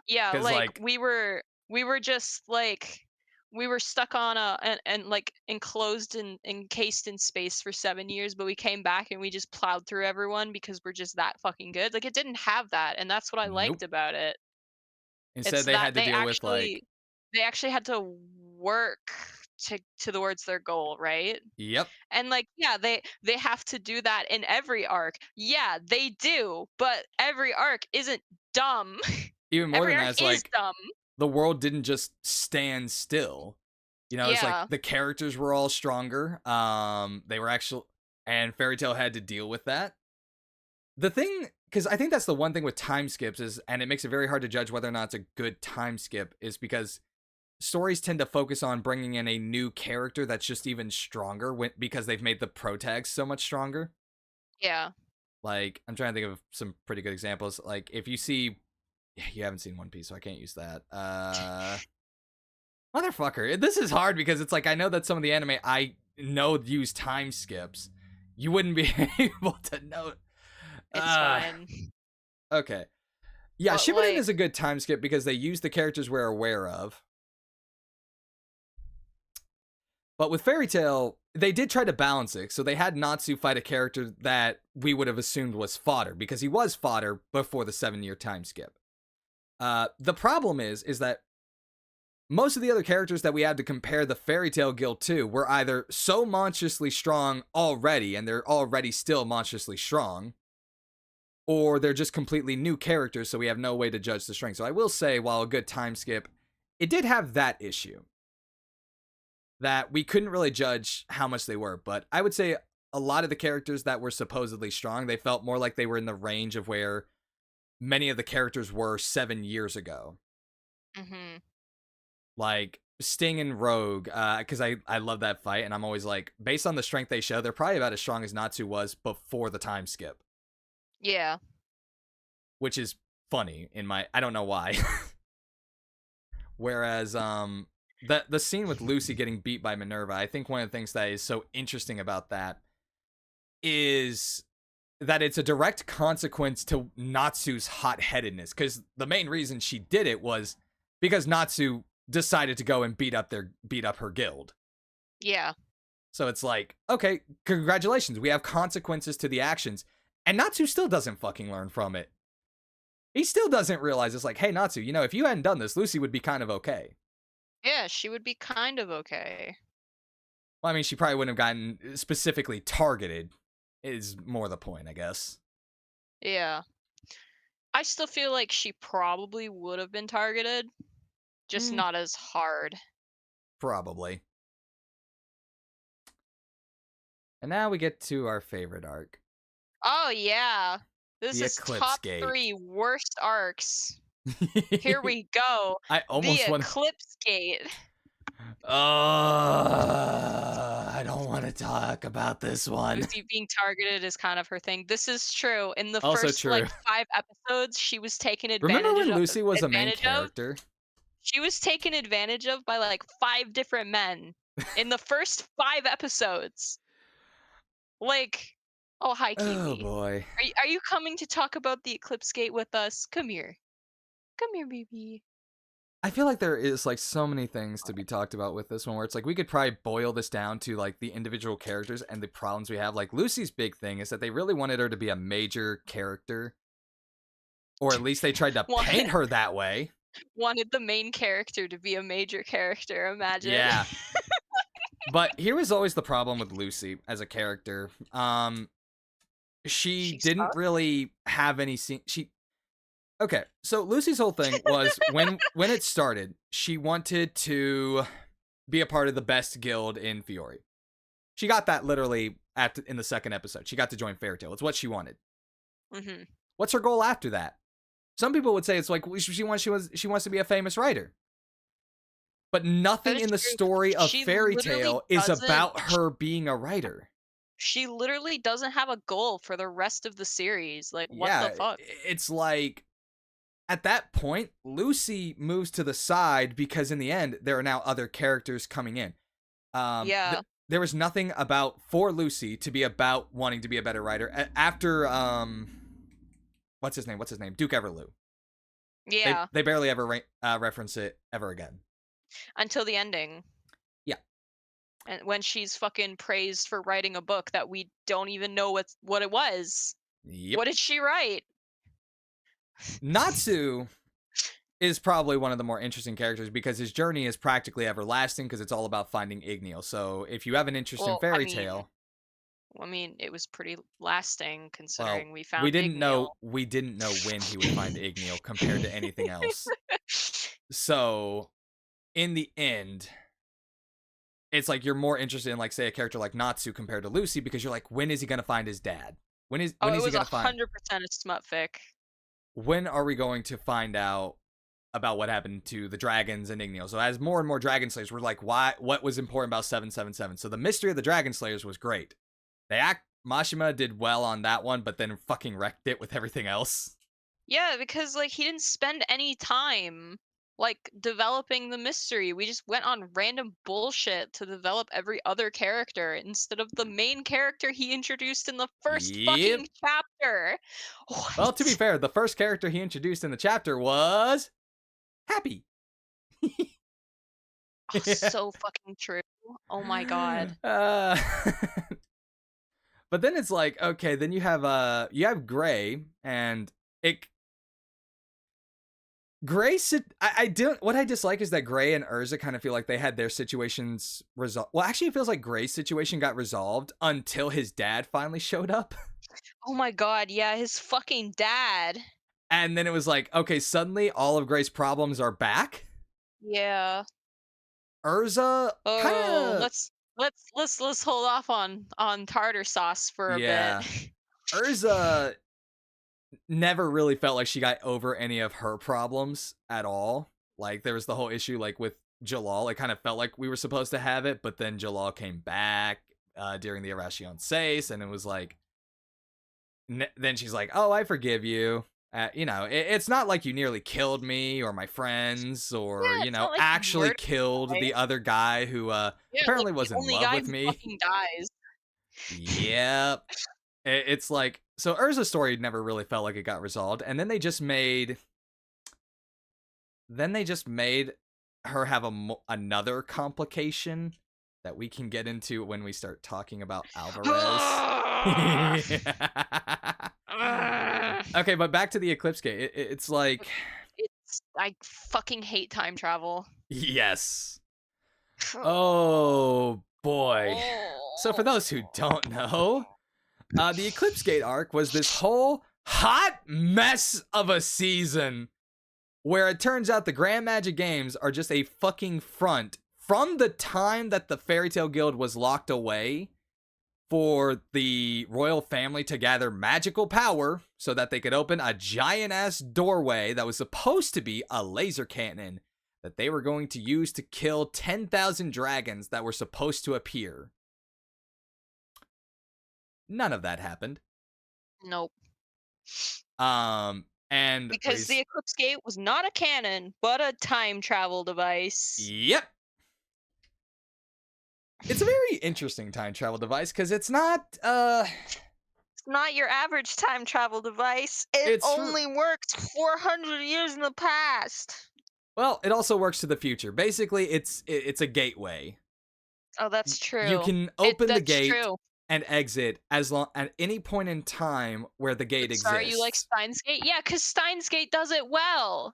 Yeah, Cause like, like, we were just, like, we were stuck on a and, like, enclosed and encased in space for 7 years, but we came back and we just plowed through everyone because we're just that fucking good. Like, it didn't have that, and that's what I liked nope. about it. Instead It's they that had to deal with like, they actually had to work towards their goal, right? yep. And, like, yeah, they have to do that in every arc. Yeah, they do, but every arc isn't dumb. Even more Every than arc that, it's is like dumb. the world didn't just stand still. It's like Yeah. the characters were all stronger. They were actual, and Fairy Tale had to deal with that. The thing, because I think that's the one thing with time skips is, and it makes it very hard to judge whether or not it's a good time skip, is because stories tend to focus on bringing in a new character that's just even stronger because they've made the pro tags so much stronger. Yeah. Like, I'm trying to think of some pretty good examples. Like, if you see, you haven't seen One Piece, so I can't use that. Motherfucker, this is hard because it's like I know that some of the anime I know use time skips. You wouldn't be able to know. It's Uh, fine. okay. Yeah, But, Shippuden like, is a good time skip because they use the characters we're aware of. But with Fairy Tail, they did try to balance it. So they had Natsu fight a character that we would have assumed was fodder because he was fodder before the 7-year time skip. The problem is that most of the other characters that we had to compare the Fairy Tail Guild to were either so monstrously strong already, and they're already still monstrously strong, or they're just completely new characters, so we have no way to judge the strength. So I will say, while a good time skip, it did have that issue that we couldn't really judge how much they were. But I would say a lot of the characters that were supposedly strong, they felt more like they were in the range of where many of the characters were 7 years ago. mhm. Like Sting and Rogue, because I love that fight, and I'm always like, based on the strength they show, they're probably about as strong as Natsu was before the time skip, Yeah. which is funny in my, I don't know why. Whereas the scene with Lucy getting beat by Minerva, I think one of the things that is so interesting about that is that it's a direct consequence to Natsu's hot-headedness, because the main reason she did it was because Natsu decided to go and beat up her guild. Yeah. So it's like, okay, congratulations, we have consequences to the actions, and Natsu still doesn't fucking learn from it. He still doesn't realize it's like, hey, Natsu, you know, if you hadn't done this, Lucy would be kind of okay. Yeah, she would be kind of okay. Well, I mean, she probably wouldn't have gotten specifically targeted, is more the point, I guess. Yeah. I still feel like she probably would have been targeted, just Mm, not as hard. probably. And now we get to our favorite arc, Oh yeah. This the is Eclipse top Gate. 3 worst arcs. Here we go. I The almost want to. Eclipse Gate. I don't want to talk about this one. Lucy being targeted is kind of her thing. This is true. In the Also first true. like 5 episodes, she was taken Remember advantage when of Lucy was a main advantage of. character? She was taken advantage of by like 5 different men in the first 5 episodes. Like, oh hi Oh Kiwi. boy. Are you coming to talk about the Eclipse Gate with us? Come here. Come here, baby. I feel like there is like so many things to be talked about with this one where it's like we could probably boil this down to like the individual characters and the problems we have. Like Lucy's big thing is that they really wanted her to be a major character, or at least they tried to paint Wanted her that way. wanted the main character to be a major character, imagine. Yeah. But here was always the problem with Lucy as a character. She She didn't sucks. really have any scene. Okay, so Lucy's whole thing was when it started, she wanted to be a part of the best guild in Fiore. She got that literally in the second episode. She got to join Fairytale. It's what she wanted. Mhm. What's her goal after that? Some people would say it's like she wants to be a famous writer. But That nothing is in the true. story of She literally Fairytale is doesn't about her being a writer. she literally doesn't have a goal for the rest of the series. Like, what the Yeah, fuck? it's like at that point, Lucy moves to the side because in the end, there are now other characters coming in. Yeah. There was nothing about for Lucy to be about wanting to be a better writer after what's his name? Duke Everloo. Yeah. They barely ever reference it ever again. Until the ending. Yeah. And when she's fucking praised for writing a book that we don't even know what it was. Yep. What did she write? Natsu is probably one of the more interesting characters because his journey is practically everlasting because it's all about finding Igneel. So if you have an interest in Well, Fairy Tale, it was pretty lasting well, considering we found Igneel. we didn't know when he would find Igneel compared to anything else. So in the end, it's like you're more interested in like say a character like Natsu compared to Lucy because you're like, when is he gonna find his dad? When is Oh, it he was gonna find? 100% a smut fic. When are we going to find out about what happened to the dragons and Igneel? So as more and more Dragon Slayers, we're like, why? What was important about 777? So the mystery of the Dragon Slayers was great. Mashima did well on that one, but then fucking wrecked it with everything else. Yeah, because like he didn't spend any time like developing the mystery. We just went on random bullshit to develop every other character instead of the main character he introduced in the first Yep. fucking chapter. Well, to be What? fair, the first character he introduced in the chapter was Happy. Oh, so fucking true. Oh my god. uh, but then it's like, okay, then you have Gray and it I don't. What I dislike is that Gray and Urza kind of feel like they had their situations resolved. Well, actually, it feels like Gray's situation got resolved until his dad finally showed up, Oh my god, yeah, his fucking dad. and then it was like, okay, suddenly all of Gray's problems are back. Yeah. Urza kind Oh, of, let's hold off on tartar sauce for a bit. yeah. Urza never really felt like she got over any of her problems at all. Like there was the whole issue like with Jalal. It kind of felt like we were supposed to have it, but then Jalal came back during the Arasion Seis, and it was like, then she's like, "Oh, I forgive you." It's not like you nearly killed me or my friends, or Yeah, it's not like you actually murdered killed the guy. the other guy who Yeah, like apparently the was in only love guy with who me. fucking dies. Yep. It's like, so Urza's story never really felt like it got resolved, and then they just made her have another complication that we can get into when we start talking about Alvarez. Okay, but back to the Eclipse Gate. It's like, I fucking hate time travel. yes. Oh boy. So for those who don't know, the Eclipse Gate arc was this whole hot mess of a season where it turns out the Grand Magic Games are just a fucking front from the time that the Fairy Tale Guild was locked away for the royal family to gather magical power so that they could open a giant ass doorway that was supposed to be a laser cannon that they were going to use to kill 10,000 dragons that were supposed to appear. None of that happened. Nope. And Because the Eclipse Gate was not a cannon, but a time travel device. yep. It's a very interesting time travel device because it's not It's not your average time travel device. It it's only works 400 years in the past. well, it also works to the future. Basically, it's a gateway. Oh, that's You true. can open the That's gate true. and exit as long at any point in time where the gate But sorry, you like exists. Steins Gate? Yeah, because Steins Gate does it well.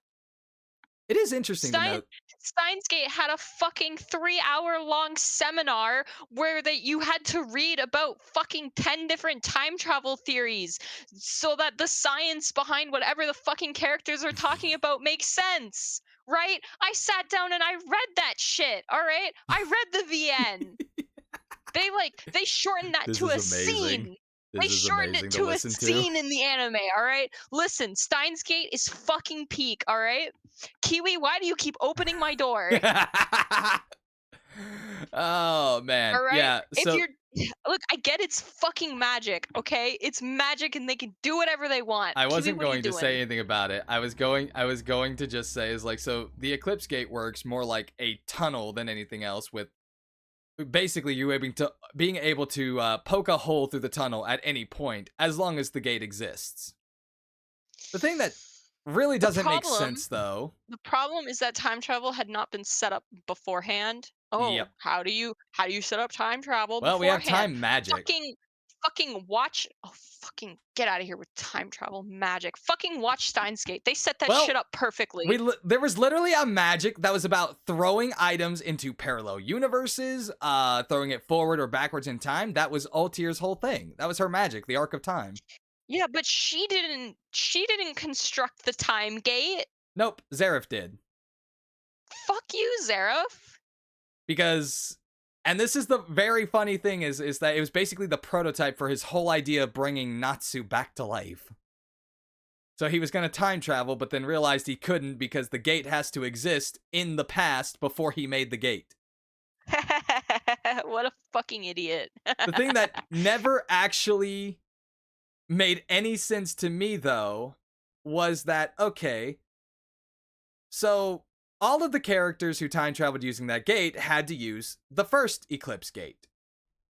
It is interesting to Stein note. Steins Gate had a fucking 3-hour long seminar where you had to read about fucking 10 different time travel theories so that the science behind whatever the fucking characters are talking about makes sense. Right? I sat down and I read that shit, all right? I read the VN. They shortened that This to is a amazing. scene. They This is shortened it amazing to to a listen to. scene in the anime, all right? Listen, Steins Gate is fucking peak, all right? Kiwi, why do you keep opening my door? Oh man. All right? Yeah, If so you're Look, I get it's fucking magic, okay? It's magic and they can do whatever they want. I Kiwi, wasn't what are you going to say doing? anything about it. I was going to just say is like, so the Eclipse Gate works more like a tunnel than anything else, with basically you being able to poke a hole through the tunnel at any point as long as the gate exists. The thing that really The doesn't make problem sense though. The problem is that time travel had not been set up beforehand. Oh, Yep. how do you set up time travel Well, we have beforehand? time magic. Fucking fucking watch fucking get out of here with time travel magic. Fucking watch Steins Gate. They set that shit Well, up perfectly. there was literally a magic that was about throwing items into parallel universes, throwing it forward or backwards in time. That was Altier's whole thing. That was her magic, the arc of time. Yeah, but she didn't construct the time gate. Nope, Zareth did. Fuck you, Zareth. Because and this is the very funny thing is that it was basically the prototype for his whole idea of bringing Natsu back to life. So he was going to time travel, but then realized he couldn't because the gate has to exist in the past before he made the gate. What a fucking idiot. The thing that never actually made any sense to me, though, was that, okay, so all of the characters who time traveled using that gate had to use the first Eclipse Gate.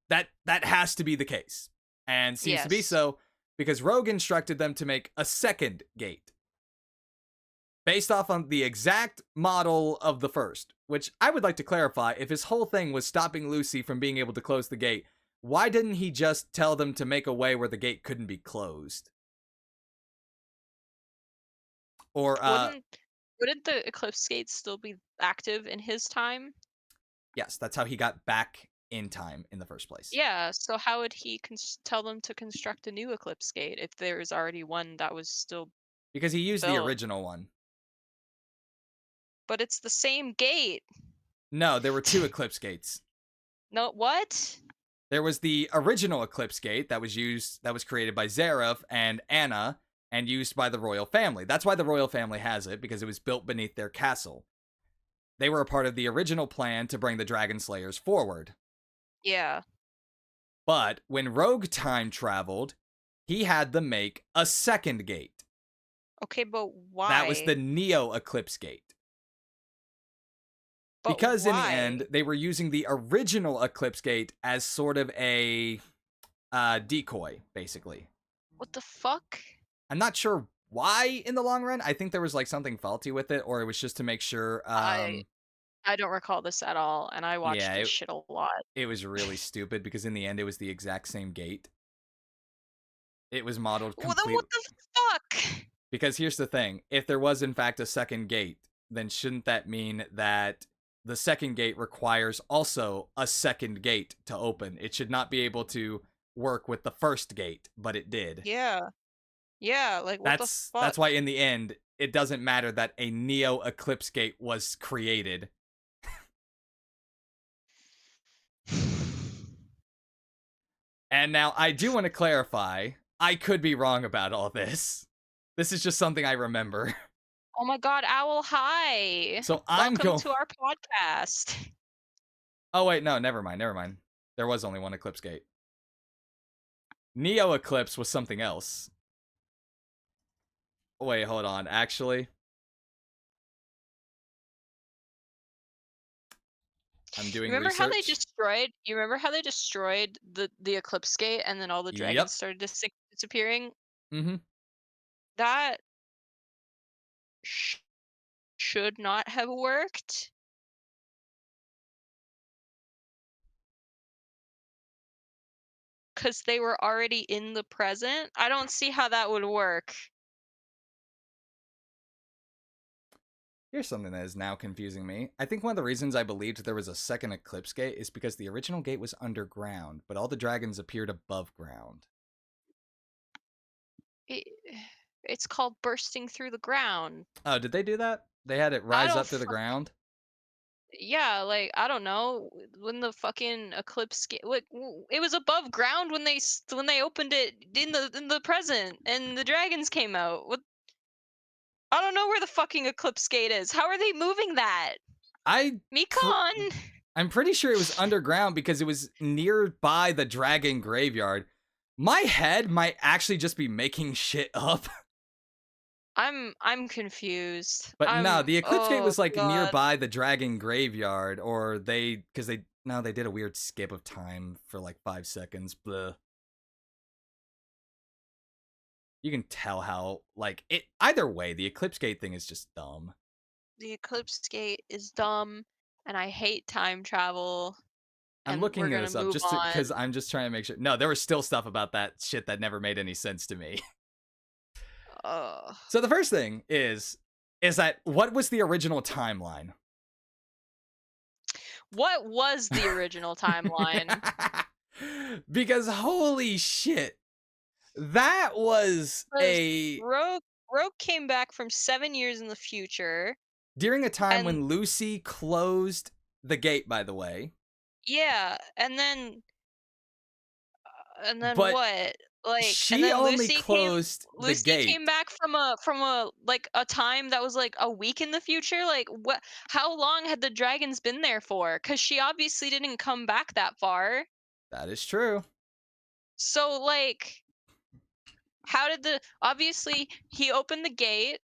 That has to be the case. And seems to be Yes. so because Rogue instructed them to make a second gate based off on the exact model of the first, which I would like to clarify. If his whole thing was stopping Lucy from being able to close the gate, why didn't he just tell them to make a way where the gate couldn't be closed? Or Wouldn't the Eclipse Gate still be active in his time? yes, that's how he got back in time in the first place. Yeah, so how would he tell them to construct a new Eclipse Gate if there's already one that was still Because he used the built? original one. But it's the same gate. No, there were two Eclipse Gates. No, what? There was the original Eclipse Gate that was created by Zareth and Anna and used by the royal family. That's why the royal family has it, because it was built beneath their castle. They were a part of the original plan to bring the Dragon Slayers forward. Yeah. But when Rogue time traveled, he had them make a second gate. Okay, but That was the why? Neo Eclipse Gate. But Because in the why? end, they were using the original Eclipse Gate as sort of a decoy, basically. What the fuck? I'm not sure why in the long run. I think there was like something faulty with it, or it was just to make sure. I I don't recall this at all, and I watched Yeah, this shit a lot. it was really stupid because in the end, it was the exact same gate. It was modeled Well, then complete. what the fuck? Because here's the thing. If there was, in fact, a second gate, then shouldn't that mean that the second gate requires also a second gate to open? It should not be able to work with the first gate, but it did. Yeah. Yeah, like what the That's fuck? why in the end, it doesn't matter that a Neo Eclipse gate was created. And now I do want to clarify, I could be wrong about all this. This is just something I remember. Oh my god, Owl, hi. So I'm Welcome going. to our podcast. Oh wait, no, never mind, never mind. There was only one Eclipse gate. Neo Eclipse was something else. Wait, hold on. Actually, I'm doing research. You remember how they destroyed the Eclipse Gate and then all the dragons Yep. started disappearing? Mm-hmm. That sh- should not have worked. Because they were already in the present. I don't see how that would work. Here's something that is now confusing me. I think one of the reasons I believed there was a second Eclipse gate is because the original gate was underground, but all the dragons appeared above ground. It, it's called bursting through the ground. Oh, did they do that? They had it I rise don't up through the ground? Yeah, like I don't know when the fucking eclipse like it was above ground when when they opened it in the present and the dragons came out. What I don't know where the fucking eclipse gate is. How are they moving that? I Mikon. I'm pretty sure it was underground because it was nearby the dragon graveyard. My head might actually just be making shit up. I'm confused. But no, the Eclipse Gate Oh was like god. nearby the dragon graveyard, or they did a weird skip of time for like 5 seconds. Blah. You can tell how like it. Either way, the Eclipse Gate thing is just dumb. The eclipse gate is dumb and I hate time travel I'm and we're looking going to this up move just on. because I'm just trying to make sure. No, there was still stuff about that shit that never made any sense to me. Ugh. So the first thing is that what was the original timeline? What was the original timeline? Because holy shit, that was Because a Rogue came back from 7 years in the future, during a time and when Lucy closed the gate, by the way. yeah, and then But what? Like, and she then only closed the Lucy came gate. back from a like a time that was like a week in the future. Like, what? How long had the dragons been there for? Because she obviously didn't come back that far. That is true. So like, how did the obviously he opened the gate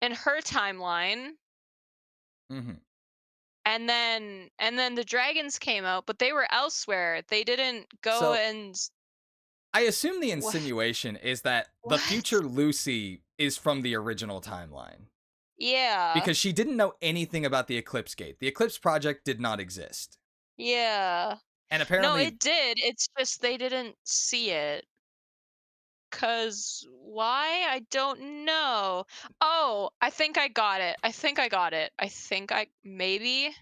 in her timeline Hmm. and then the dragons came out, but they were elsewhere. They didn't go So and I assume the what? insinuation is that the What? future Lucy is from the original timeline. Yeah. Because she didn't know anything about the Eclipse Gate. The Eclipse Project did not exist. Yeah. And No, apparently, it did. It's just they didn't see it. 'Cause why? I don't know. Oh, I think I got it. I think I got it. I think I maybe.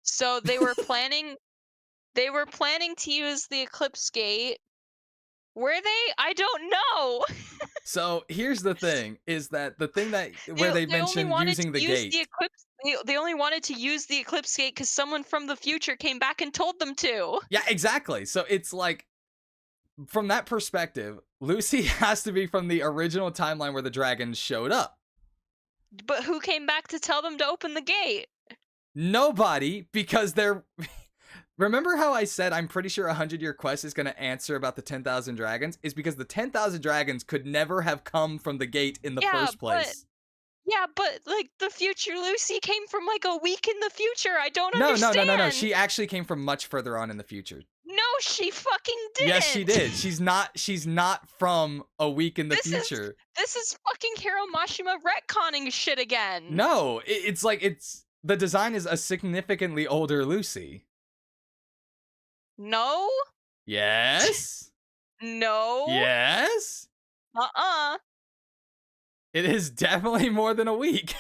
So they were planning to use the Eclipse Gate. Were they? I don't know. so here's the thing is that the thing that where they They only mentioned wanted to using the use the gate. Eclipse they only wanted to use the Eclipse Gate because someone from the future came back and told them to. Yeah, exactly. So it's like from that perspective, Lucy has to be from the original timeline where the dragons showed up. But who came back to tell them to open the gate? Nobody, because they're. Remember how I said I'm pretty sure 100-Year Quest is going to answer about the 10,000 dragons? Is because the 10,000 dragons could never have come from the gate in the Yeah, first place. but like the future Lucy came from like a week in the future. I don't No, no, no, no, no. understand. She actually came from much further on in the future. No, she fucking Yes, she didn't. did. She's not from a week in the This is future. this is fucking Hiro Mashima retconning shit again. No, it's like it's the design is a significantly older Lucy. No? Yes. No. Yes. Uh-uh. It is definitely more than a week.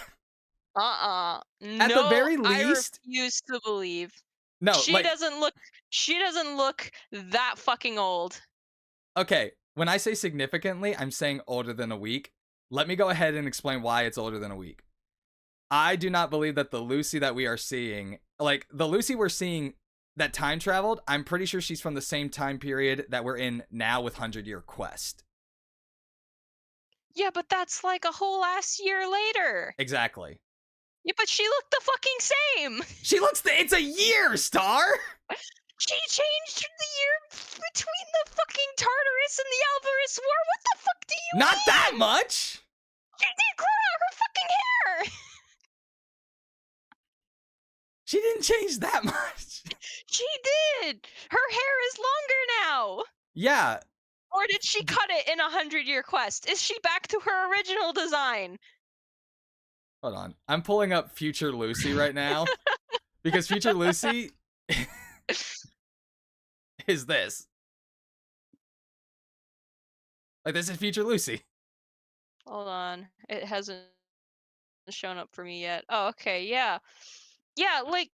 Uh-uh. At the No, very I least, refuse to believe. no, She like, doesn't look she doesn't look that fucking old. okay, when I say significantly, I'm saying older than a week. Let me go ahead and explain why it's older than a week. I do not believe that the Lucy that we are seeing, like the Lucy we're seeing that time traveled, I'm pretty sure she's from the same time period that we're in now with 100 Year Quest. Yeah, but that's like a whole ass year later. Exactly. Yeah, but she looked the fucking same. She looks, it's a year, Star! She changed the year between the fucking Tartarus and the Alvarez War. What the fuck do you Not that mean? much! She did grow out her fucking hair. She didn't change that much. She did. Her hair is longer now. Yeah. Or did she cut it in 100 Year Quest? Is she back to her original design? Hold on. I'm pulling up Future Lucy right now because Future Lucy is this. Like, this is Future Lucy. Hold on. It hasn't shown up for me yet. Oh, okay. Yeah. Yeah, like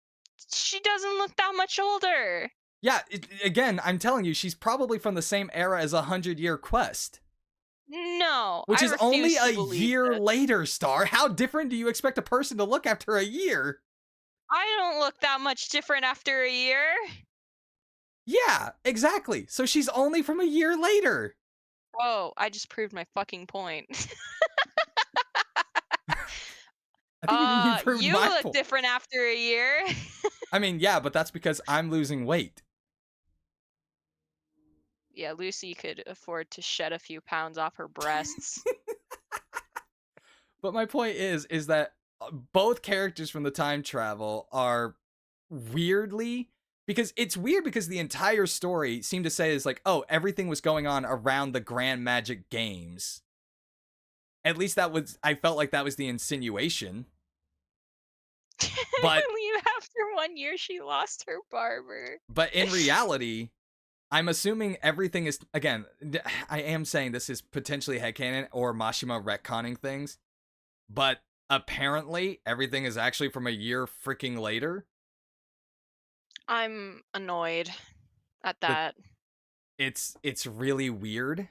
she doesn't look that much older. Yeah, again, I'm telling you, she's probably from the same era as 100 Year Quest, No, which I is only refuse a to believe year this. later, Star. How different do you expect a person to look after a year? I don't look that much different after a year. Yeah, exactly. So she's only from a year later. Oh, I just proved my fucking point. I think you proved You my look point. different after a year. I mean, yeah, but that's because I'm losing weight. Yeah, Lucy could afford to shed a few pounds off her breasts. But my point is that both characters from the time travel are weirdly, because it's weird because the entire story seemed to say is like, oh, everything was going on around the Grand Magic Games. At least that was, I felt like that was the insinuation. But After 1 year, she lost her barber. in reality, I'm assuming everything is, again, I am saying this is potentially headcanon or Mashima retconning things, but apparently everything is actually from a year freaking later. I'm annoyed at That that. it's really weird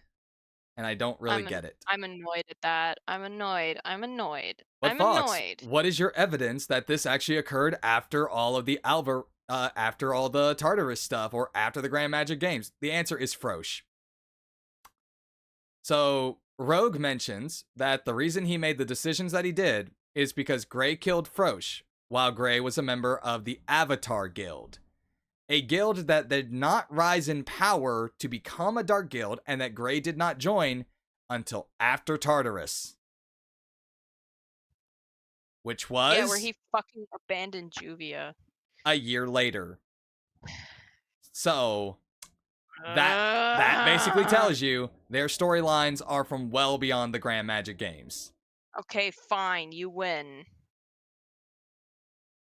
and I don't really get it. I'm annoyed at that. I'm annoyed. I'm annoyed. But I'm Fox, annoyed. what is your evidence that this actually occurred after all of the after all the Tartarus stuff or after the Grand Magic Games? The answer is Frosh. So Rogue mentions that the reason he made the decisions that he did is because Gray killed Frosh while Gray was a member of the Avatar Guild, a guild that did not rise in power to become a Dark Guild and that Gray did not join until after Tartarus, which Yeah, where was he fucking abandoned Juvia. a year later. So that basically Ugh. tells you their storylines are from well beyond the Grand Magic Games. Okay, fine, you win.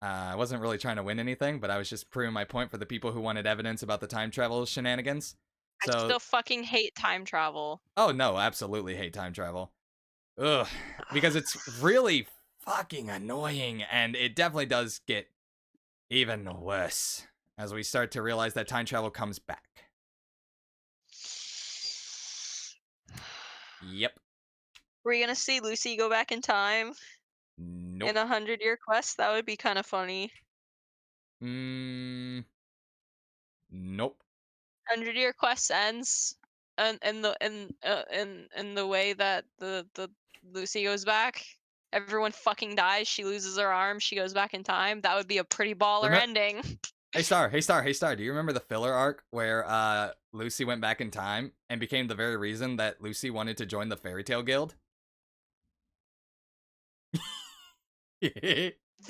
I wasn't really trying to win anything, but I was just proving my point for the people who wanted evidence about the time travel shenanigans. I So, still fucking hate time travel. oh no, absolutely hate time travel. Ugh, because it's really fucking annoying, and it definitely does get even worse as we start to realize that time travel comes back. Yep. Were you gonna see Lucy go back in time in Nope. 100 Year Quest? That would be kind of funny. Mm, nope. 100 Year Quest ends, and in the way that the Lucy goes back. Everyone fucking dies. She loses her arm. She goes back in time. That would be a pretty baller Remember, ending. hey Star, hey Star, hey Star. Do you remember the filler arc where Lucy went back in time and became the very reason that Lucy wanted to join the Fairy Tale Guild?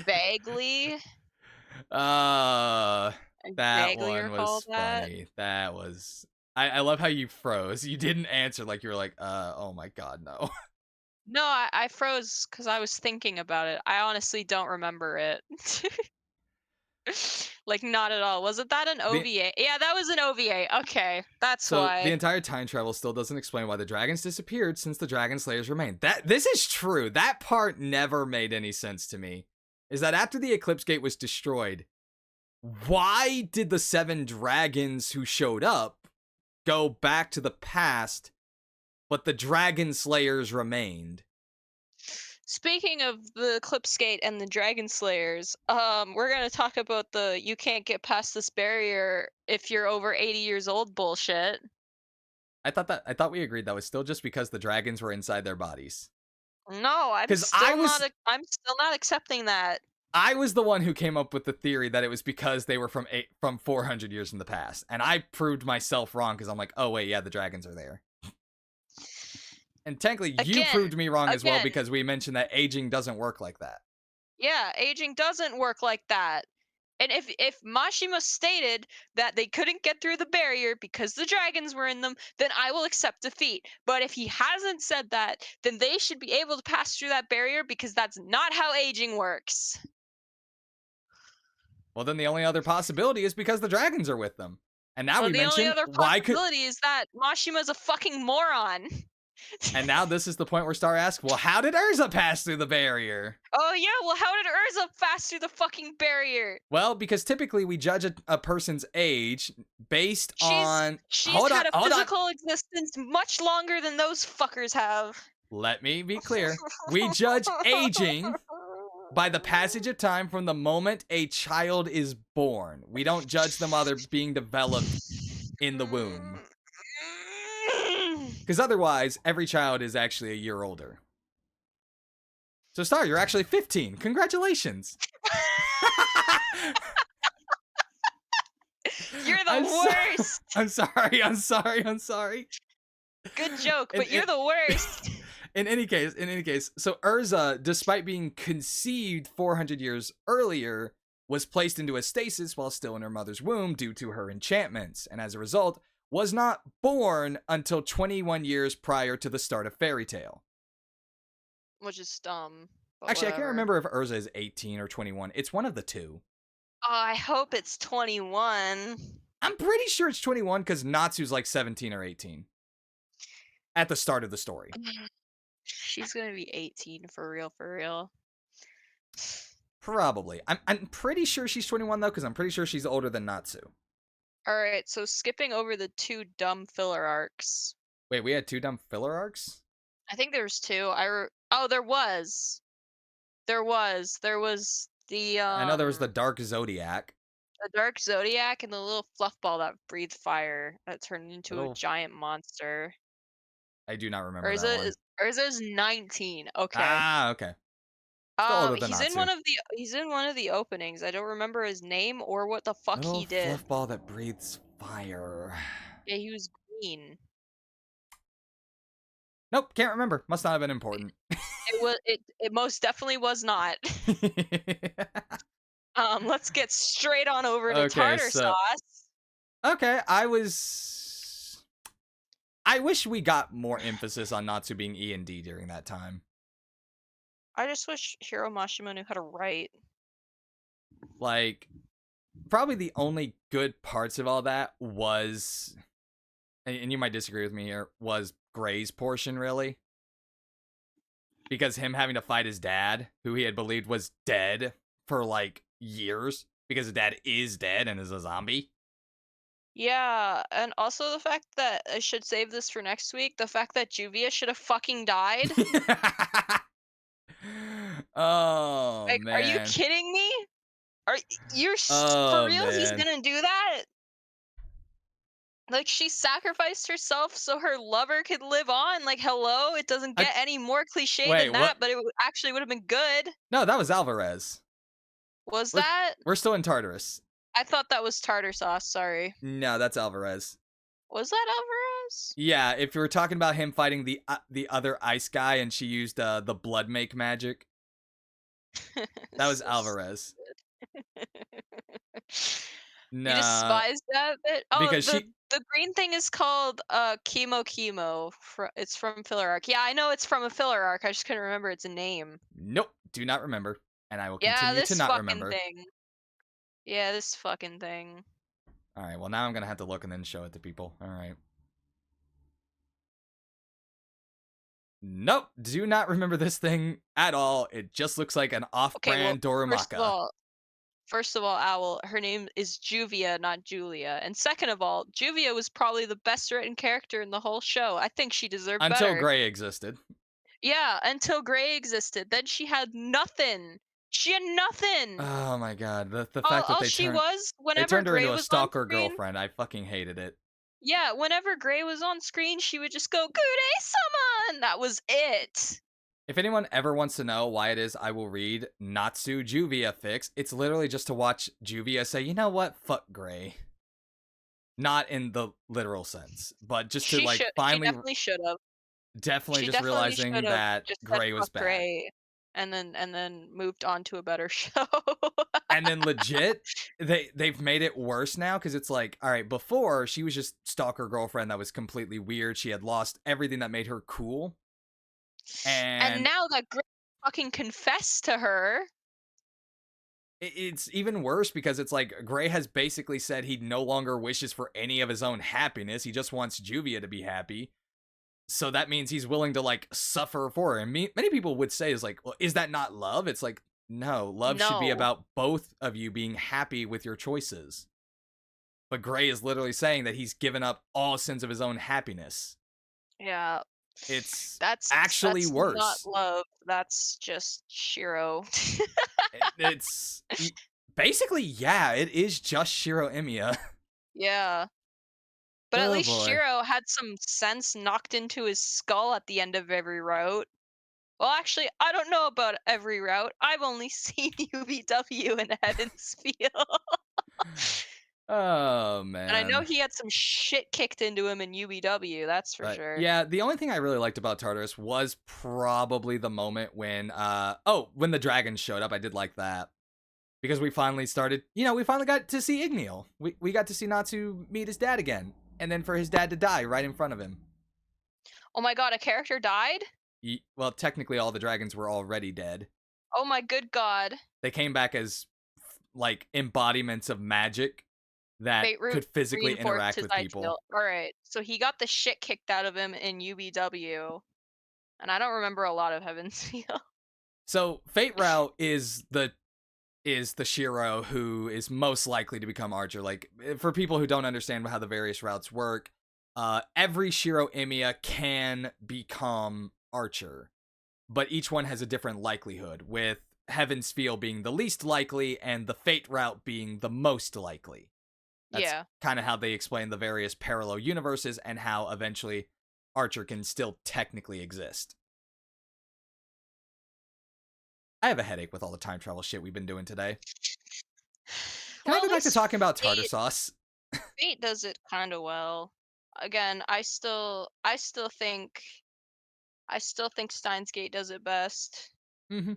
Vaguely, uh I that vaguely one recall was that. funny. That was, I love how you froze. You didn't answer, like you were like, oh my god, no. No, I froze because I was thinking about it. I honestly don't remember it. Like, not at all. Wasn't that an The OVA? Yeah, that was an OVA. Okay, that's So the why. entire time travel still doesn't explain why the dragons disappeared since the dragon slayers remain. This is true. That part never made any sense to me. Is that after the Eclipse Gate was destroyed, why did the 7 dragons who showed up go back to the past, but the dragon slayers remained? Speaking of the Eclipse Gate and the Dragon Slayers, we're gonna talk about the you can't get past this barrier if you're over 80 years old bullshit. I thought we agreed that was still just because the dragons were inside their bodies. No, Cuz I was I'm still not accepting that. I was the one who came up with the theory that it was because they were from 400 years in the past, and I proved myself wrong because I'm like, oh wait, yeah, the dragons are there. And technically, you Again, proved me wrong as well again. because we mentioned that aging doesn't work like that. Yeah, aging doesn't work like that. And if Mashima stated that they couldn't get through the barrier because the dragons were in them, then I will accept defeat. But if he hasn't said that, then they should be able to pass through that barrier because that's not how aging works. Well, then the only other possibility is because the dragons are with them. And now Well, we the only mention other why could. possibility is that Mashima's a fucking moron. And now this is the point where Star asks, well, how did Urza pass through the barrier? Oh yeah, well how did Urza pass through the fucking barrier? Well, because typically we judge a person's age based She's on. she's Hold on, had a hold on. physical existence much longer than those fuckers have. Let me be clear. We judge aging by the passage of time from the moment a child is born. We don't judge them while they're being developed in the womb. Because otherwise, every child is actually a year older. So, Star, you're actually 15. Congratulations. You're the worst. I'm sorry. I'm sorry. I'm sorry. Good joke, In, but you're in, the worst. in any case, so Urza, despite being conceived 400 years earlier, was placed into a stasis while still in her mother's womb due to her enchantments, and as a result, was not born until 21 years prior to the start of Fairy Tail. Which is dumb, but Actually, I can't whatever. remember if Urza is 18 or 21. It's one of the two. Oh, I hope it's 21. I'm pretty sure it's 21 because Natsu's like 17 or 18 at the start of the story. She's gonna be 18 for real, for real. Probably. I'm pretty sure she's 21 though, because I'm pretty sure she's older than Natsu. Alright, so skipping over the 2 dumb filler arcs. Wait, we had 2 dumb filler arcs? I think there's 2. Oh, there was. There was I know there was the Dark Zodiac. the Dark Zodiac and the little fluff ball that breathed fire that turned into a Little. giant monster. I do not remember that Urza one. is Urza's 19. Okay. Ah, okay. Still older than He's in Natsu. one of the openings. I don't remember his name or what the fuck Little he did. fluff ball that breathes fire. Yeah, he was green. Nope, can't remember. Must not have been important. It most definitely was not. Let's get straight on over to Okay, tartar so sauce. okay, I wish we got more emphasis on Natsu being E and D during that time. I just wish Hiro Mashima knew how to write. Like, probably the only good parts of all that was, and you might disagree with me here, was Gray's portion, really. Because him having to fight his dad, who he had believed was dead for like years, because his dad is dead and is a zombie. Yeah, and also the fact that I should save this for next week, the fact that Juvia should have fucking died. Oh Like, are you man. kidding me? Are for Oh real? He's man. gonna do that? Like, she sacrificed herself so her lover could live on. Like, hello, it doesn't I, get any more cliche wait, than what? that, but actually would have been good. No, that was Alvarez. Was We're that? we're still in Tartarus. I thought that was tartar sauce. Sorry. No, that's Alvarez. Was that Alvarez? Yeah, if you were talking about him fighting the other ice guy and she used the blood make magic, that was So Alvarez. You Nah, despise that bit? Oh, because she. the green thing is called Chemo. It's from filler arc. Yeah, I know it's from a filler arc. I just couldn't remember its name. Nope, do not remember, and I will Yeah, continue to this not fucking remember. thing. Yeah, this fucking thing. All right, well, now I'm going to have to look and then show it to people. All right. Nope, do not remember this thing at all. It just looks like an Okay, well, off-brand first of Dorumaka. all, first of all, Owl, her name is Juvia, not Julia. And second of all, Juvia was probably the best written character in the whole show. I think she deserved Until better. Gray existed. Yeah, until Gray existed. Then she had nothing. She had nothing. Oh my god, the All, fact that all she was, they whenever turned her Gray into a was on stalker screen, girlfriend. I fucking hated it. yeah, whenever Gray was on screen, she would just go, Gure-sama! That was it. If anyone ever wants to know why it is I will read Natsu Juvia fix, it's literally just to watch Juvia say, you know what, fuck Gray. Not in the literal sense, but just to She like should. She finally, definitely should have. definitely She just definitely should realizing have that just said Gray was fuck bad. Gray, and then moved on to a better show. And then legit, they've made it worse now because it's like, all right, before she was just stalker girlfriend that was completely weird. She had lost everything that made her cool. And And now that Gray fucking confessed to her, it's even worse because it's like Gray has basically said he no longer wishes for any of his own happiness. He just wants Juvia to be happy. So that means he's willing to like suffer for her. And many people would say is like, well, is that not love? It's like, no, love should be no. about both of you being happy with your choices. But Gray is literally saying that he's given up all sense of his own happiness. Yeah. It's That's actually that's not worse. love. That's just Shiro. It's basically, yeah, it is just Shiro Emiya. Yeah. But at Oh least boy. Shiro had some sense knocked into his skull at the end of every route. Well, actually, I don't know about every route. I've only seen UBW in Heaven's Feel. Oh And I know man. he had some shit kicked into him in UBW, that's for But sure. yeah, the only thing I really liked about Tartarus was probably the moment when when the dragons showed up. I did like that. Because we finally started, we finally got to see Igneal. We got to see Natsu meet his dad again. And then for his dad to die right in front of him. Oh my god, a character died? Well, technically all the dragons were already dead. Oh my good god. They came back as like embodiments of magic that Fate Root could physically reinforced interact his with people. ideal. Alright, so he got the shit kicked out of him in UBW. And I don't remember a lot of Heaven's Feel. So Fate Route is the Shiro who is most likely to become Archer. Like for people who don't understand how the various routes work, every Shiro Emiya can become Archer, but each one has a different likelihood, with Heaven's Feel being the least likely and the Fate route being the most likely. That's Yeah. kind of how they explain the various parallel universes and how eventually Archer can still technically exist. I have a headache with all the time travel shit we've been doing today. Can I Well, go at back to least talking about tartar Fate sauce? Fate does it kind of well. Again, I still think Steins Gate does it best. Hmm.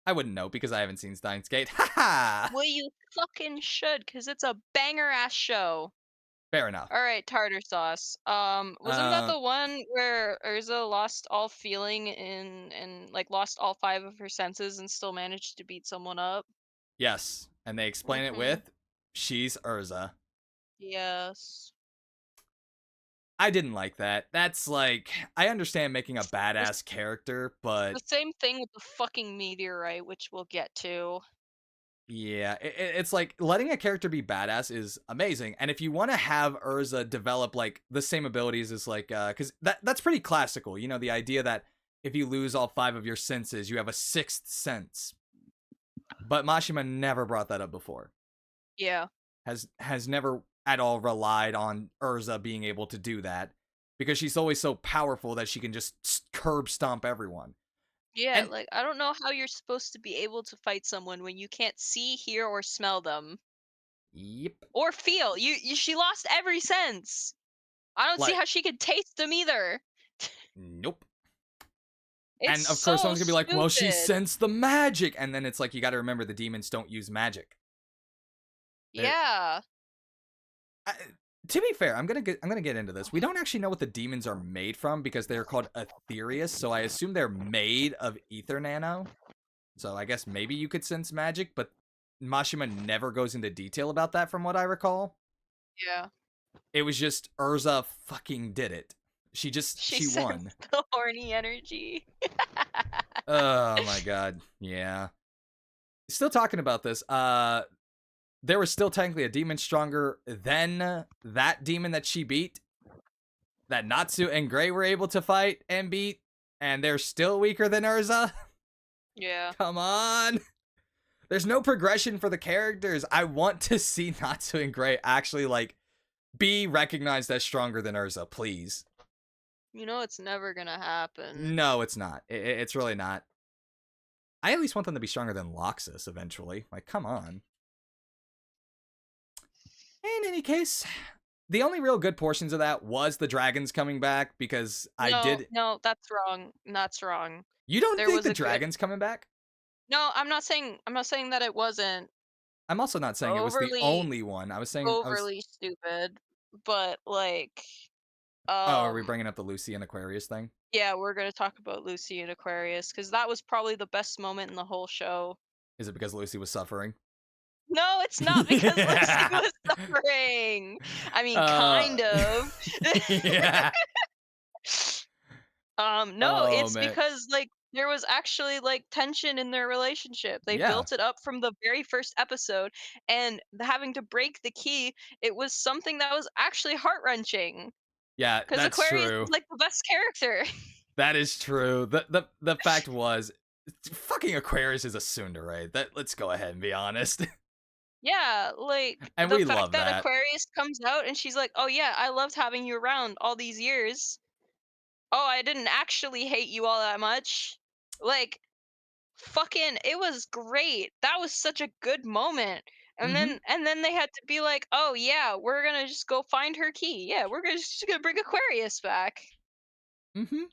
I wouldn't know because I haven't seen Steins Gate. Ha ha! Well, you fucking should, cause it's a banger ass show. Fair enough. All right, tartar sauce. Wasn't that Uh, the one where Urza lost all feeling and like lost all five of her senses and still managed to beat someone up? yes. And they explain it Mm-hmm. with, she's Urza. Yes. I didn't like that. That's like, I understand making a The, badass character, the but same thing with the fucking meteorite, which we'll get to. yeah, it's like letting a character be badass is amazing. And if you want to have Urza develop like the same abilities as like, because that's pretty classical. You know, the idea that if you lose all five of your senses, you have a sixth sense. But Mashima never brought that up before. Yeah. Has never at all relied on Urza being able to do that because she's always so powerful that she can just curb stomp everyone. Yeah, And like I don't know how you're supposed to be able to fight someone when you can't see, hear, or smell them. yep, Or feel. She lost every sense. I don't see like how she could taste them either. nope. It's And of course, so someone's gonna be like, "Well, she stupid. sensed the magic," and then it's like you got to remember the demons don't use magic. They're, Yeah. uh, to be fair, I'm gonna get into this. We don't actually know what the demons are made from because they're called Aetherius, so I assume they're made of ether nano. So I guess maybe you could sense magic, but Mashima never goes into detail about that from what I recall. Yeah. It was just Urza fucking did it. She She sent won. the horny energy. Oh my god. Yeah. Still talking about this. There was still technically a demon stronger than that demon that she beat. That Natsu and Gray were able to fight and beat, and they're still weaker than Urza. Yeah. Come on. There's no progression for the characters. I want to see Natsu and Gray actually like be recognized as stronger than Urza, please. You know it's never gonna happen. No, it's not. It's really not. I at least want them to be stronger than Loxus eventually. Like, come on. In any case, the only real good portions of that was the dragons coming back because I No, did. no, that's wrong. That's wrong. You don't There think was the a good. dragons coming back? No, I'm not saying that it wasn't I'm also not saying it was the overly only one. I was saying I was. overly stupid, but like Oh, are we um bringing up the Lucy and Aquarius thing? yeah, we're going to talk about Lucy and Aquarius cuz that was probably the best moment in the whole show. Is it because Lucy was suffering? No, it's not because Lucy Yeah. was suffering. I mean, Uh, kind of. yeah. No, Oh it's man. because like there was actually like tension in their relationship. They Yeah. built it up from the very first episode, and having to break the key, it was something that was actually heart-wrenching. Yeah, Because that's Aquarius is true. like the best character. That is true. The fact was, fucking Aquarius is a tsundere. That let's go ahead and be honest. Yeah, like And the we fact love that that. Aquarius comes out and she's like, "Oh yeah, I loved having you around all these years. Oh, I didn't actually hate you all that much." Like, fucking it was great. That was such a good moment. And Mm-hmm. then they had to be like, "Oh yeah, we're going to just go find her key. Yeah, we're just going to bring Aquarius back." Mm-hmm.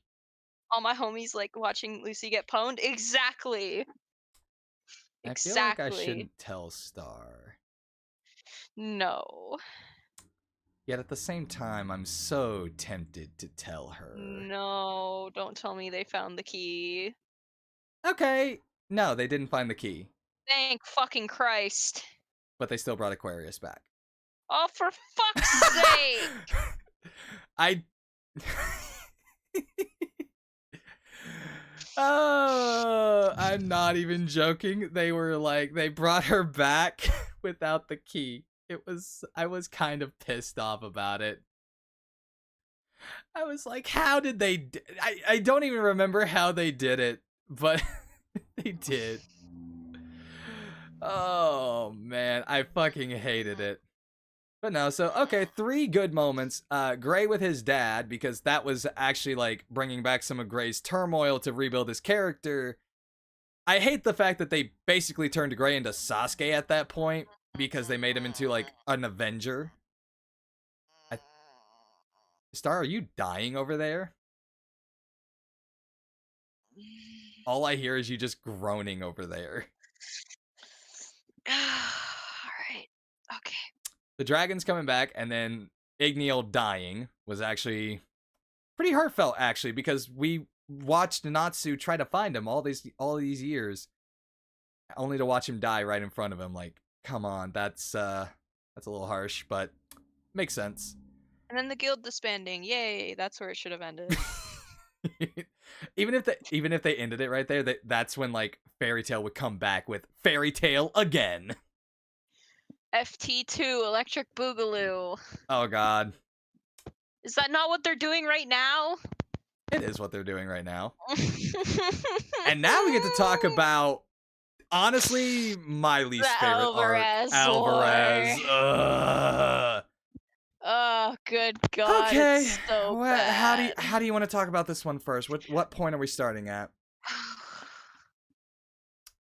All my homies like watching Lucy get pwned. Exactly. I feel like I Exactly. shouldn't tell Star. No. Yet at the same time, I'm so tempted to tell her. No, don't tell me they found the key. Okay. No, they didn't find the key, Thank fucking Christ. but they still brought Aquarius back. Oh, for fuck's sake. I. Oh, I'm not even joking. They were like, they brought her back without the key. I was kind of pissed off about it. I was like, how did they? I don't even remember how they did it, but they did. Oh man, I fucking hated it. But no, so okay, 3 good moments. Gray with his dad, because that was actually like bringing back some of Gray's turmoil to rebuild his character. I hate the fact that they basically turned Gray into Sasuke at that point because they made him into like an Avenger. I, Star, are you dying over there? All I hear is you just groaning over there. Alright. Okay. The dragon's coming back, and then Igneal dying was actually pretty heartfelt, actually, because we watched Natsu try to find him all these years, only to watch him die right in front of him. Like, come on, that's a little harsh, but makes sense. And then the guild disbanding. Yay, that's where it should have ended. Even if they ended it right there, that's when like Fairy Tail would come back with Fairy Tail again. FT2 Electric Boogaloo. Oh god. Is that not what they're doing right now? It is what they're doing right now. And now we get to talk about, honestly, my least the favorite arc, Alvarez Alvarez. War. Ugh. Oh, good God! Okay. It's so How bad. do you want to talk about this one first? What point are we starting at?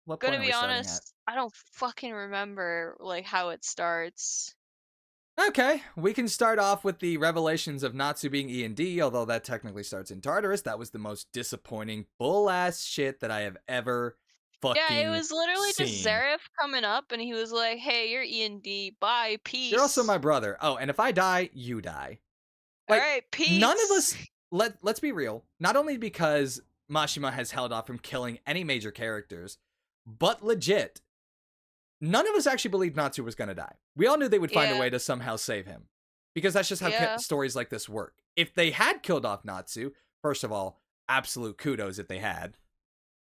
What point Gonna are be we starting at? honest, I don't fucking remember like how it starts. Okay, we can start off with the revelations of Natsu being E&D, although that technically starts in Tartarus. That was the most disappointing bull-ass shit that I have ever Yeah, it fucking was literally just seen. Zareth coming up, and he was like, "Hey, you're E&D. Bye, You're also peace. my brother. Oh, and if I die, you die. All Like, right, none of peace." us, let's be real, not only because Mashima has held off from killing any major characters, but legit, none of us actually believed Natsu was gonna die. We all knew they would find a Yeah, way to somehow save him, because that's just how yeah, stories like this work. If they had killed off Natsu, first of all, absolute kudos if they had.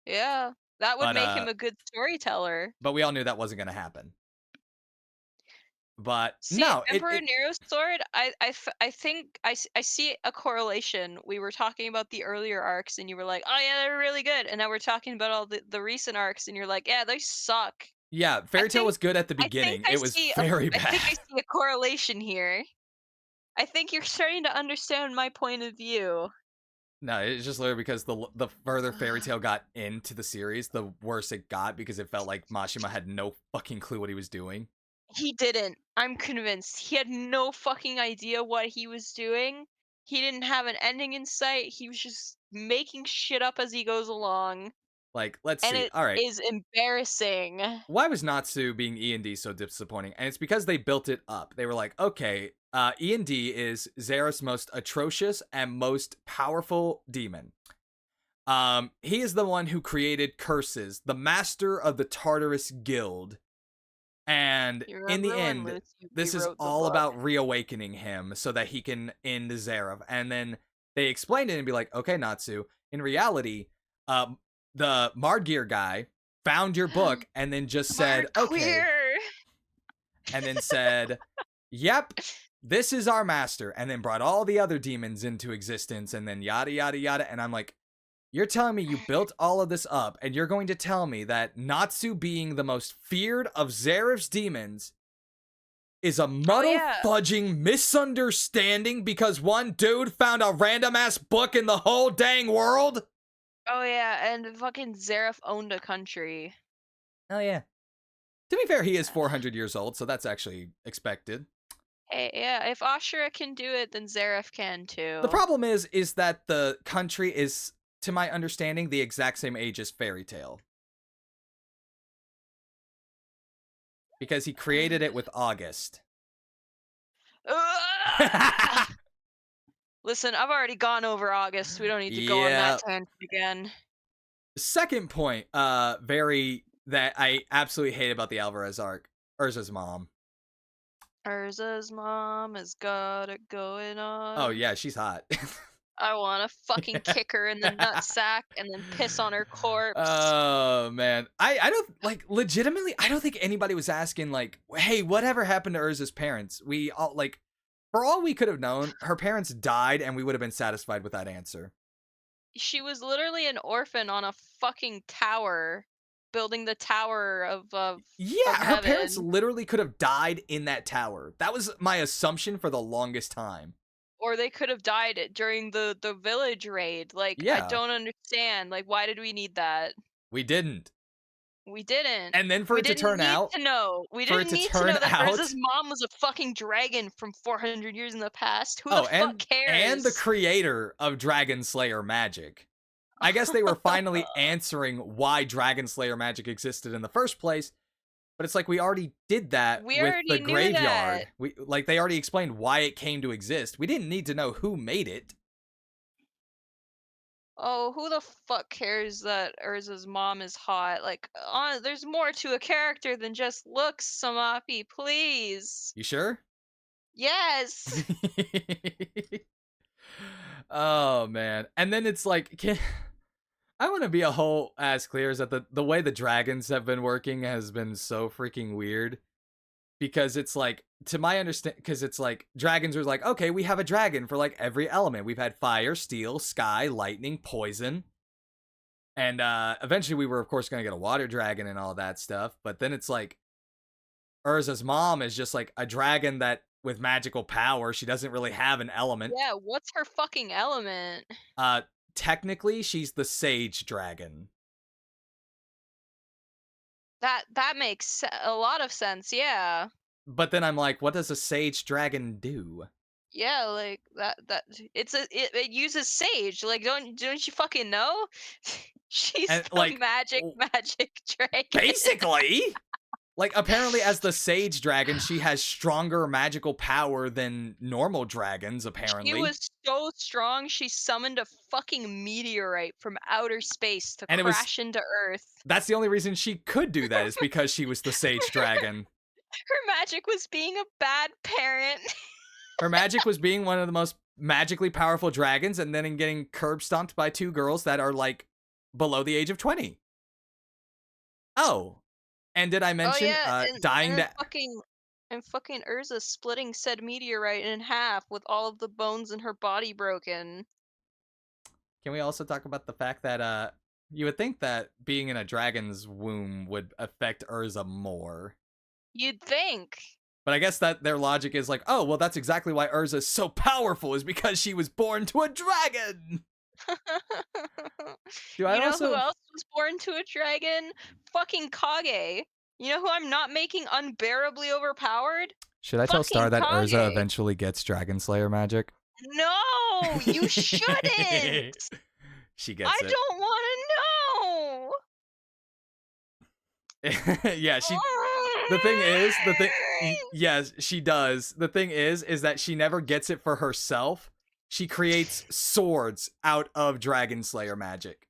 yeah. That would But make him a good storyteller. we all knew that wasn't gonna happen. But See, no, Emperor Nero's sword, I think I see a correlation. We were talking about the earlier arcs, and you were like, "Oh yeah, they're really good," and now we're talking about all the recent arcs, and you're like, "Yeah, they suck." yeah, I Fairy Tail think was good at the I think beginning. I It was see a very I think I bad. see a correlation here. I think you're starting to understand my point of view. No, it's just literally because the further Fairy Tail got into the series, the worse it got because it felt like Mashima had no fucking clue what he was doing. He didn't. I'm convinced. He had no fucking idea what he was doing. He didn't have an ending in sight. He was just making shit up as he goes along, Like, let's and see. it All right. is embarrassing. Why was Natsu being E&D so disappointing? And it's because they built it up. They were like, okay, E&D is Xerath's most atrocious and most powerful demon. He is the one who created curses, the master of the Tartarus Guild. And You in the remember when end, Lucy this is rewrote the all book? about reawakening him so that he can end Xerath. And then they explained it and be like, okay, Natsu, in reality, um, the Mardgear guy found your book and then just said, Mark okay, queer. and then said, yep, this is our master, and then brought all the other demons into existence, and then yada, yada, yada. And I'm like, you're telling me you built all of this up, and you're going to tell me that Natsu being the most feared of Xerath's demons is a Oh muddle yeah. fudging misunderstanding because one dude found a random ass book in the whole dang world? Oh yeah, and fucking Zareth owned a country. Oh, yeah. To be fair, he is 400 years old, so that's actually expected. Hey, yeah, if Ashura can do it, then Zareth can The too. problem is that the country is, to my understanding, the exact same age as Fairy Tail. Because he created it with August. Listen, I've already gone over August. We don't need to go on that Yeah. tangent again. Second point, very that I absolutely hate about the Alvarez arc. Urza's mom. Urza's mom has got it going Oh on. yeah, she's hot. I wanna fucking kick her in the nutsack and then piss on her corpse. Oh man, I don't like legitimately. I don't think anybody was asking like, hey, whatever happened to Urza's parents? We all like, for all we could have known, her parents died, and we would have been satisfied with that answer. She was literally an orphan on a fucking tower, building the tower of Yeah, her parents heaven. literally could have died in that tower. That was my assumption for the longest time. Or they could have died during the village raid. Like, I Yeah, don't understand. Like, why did we need that? we didn't. We didn't. And then for We it to didn't turn need out, to know. We for it didn't to need to turn know that Urza's out, mom was a fucking dragon from 400 years in the past. Who the oh, fuck and the cares? creator of Dragon Slayer magic. I guess they were finally answering why Dragon Slayer magic existed in the first place, but it's like we already did that We with the already knew that. graveyard. We like they already explained why it came to exist. We didn't need to know who made it. Oh, who the fuck cares that Urza's mom is hot? Like, there's more to a character than just looks, Samapi, please. You sure? Yes. Oh man. And then it's like I want to be a whole ass clear is that the way the dragons have been working has been so freaking weird because it's like to my understand because it's like dragons are like okay we have a dragon for like every element. We've had fire, steel, sky, lightning, poison, and eventually we were of course going to get a water dragon and all that stuff, but then it's like Urza's mom is just like a dragon that with magical power. She doesn't really have an element. Yeah, what's her fucking element? Uh Technically she's the sage dragon. That makes a lot of sense. Yeah. But then I'm like, what does a sage dragon do? Yeah, like it uses sage. Like don't you fucking know? She's And the like magic w- magic dragon. basically Like, apparently, as the Sage Dragon, she has stronger magical power than normal dragons, She apparently. was so strong, she summoned a fucking meteorite from outer space to And it was crash into Earth. that's the only reason she could do that is because she was the Sage Dragon. Her magic was being a bad parent. Her magic was being one of the most magically powerful dragons and then in getting curb stomped by two girls that are like below the age of 20. Oh, and did I Oh mention yeah, and dying then to fucking Urza splitting said meteorite in half with all of the bones in her body broken. Can we also talk about the fact that you would think that being in a dragon's womb would affect Urza more. You'd think. But I guess that their logic is like, oh, well, that's exactly why Urza is so powerful, is because she was born to a dragon. Do I You know who also? else was born to a dragon? Fucking Kage. You know who I'm not making unbearably overpowered? Should I tell Star Fucking that Urza Kage. eventually gets Dragon Slayer magic? No, you shouldn't. She I gets it. don't want to know. Yeah, she. The thing is, yes, she does. The thing is that she never gets it for herself. She creates swords out of Dragon Slayer magic.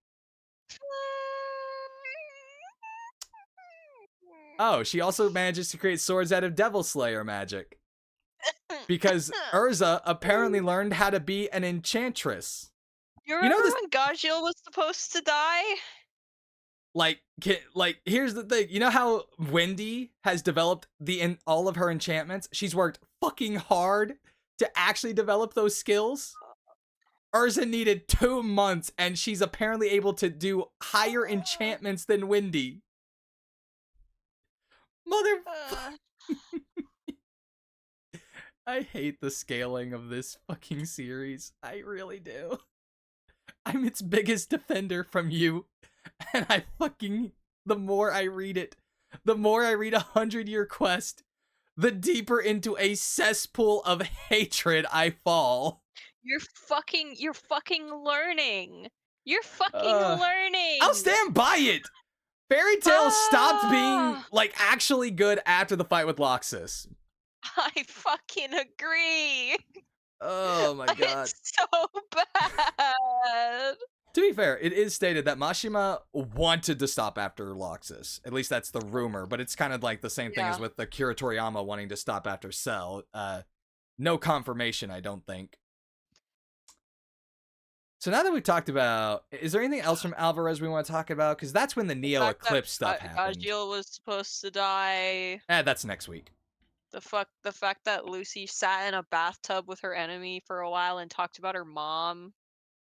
Oh, she also manages to create swords out of Devil Slayer magic. Because Urza apparently learned how to be an enchantress. You You know remember this, when Gajiel was supposed to die? like, here's the thing. You know how Wendy has developed all of her enchantments? She's worked fucking hard to actually develop those skills. Urza needed 2 months, and she's apparently able to do higher enchantments than Wendy. Mother. Uh, I hate the scaling of this fucking series. I really do. I'm its biggest defender from you, and I fucking. The more I read it, the more I read 100-Year Quest, the deeper into a cesspool of hatred I fall. you're fucking learning. You're fucking Uh, I'll learning. stand by it. Fairy Tail stopped being Ah, like actually good after the fight with Loxus. I fucking agree. Oh my god. It's so bad. To be fair, it is stated that Mashima wanted to stop after Loxus. At least that's the rumor, but it's kind of like the same thing as Yeah. with the Kira Toriyama wanting to stop after Cell. No confirmation, I don't think. So now that we've talked about, is there anything else from Alvarez we want to talk about? Because that's when the The Neo fact that Eclipse stuff happened. Gajiel was supposed to die. That's next week. The fact that Lucy sat in a bathtub with her enemy for a while and talked about her mom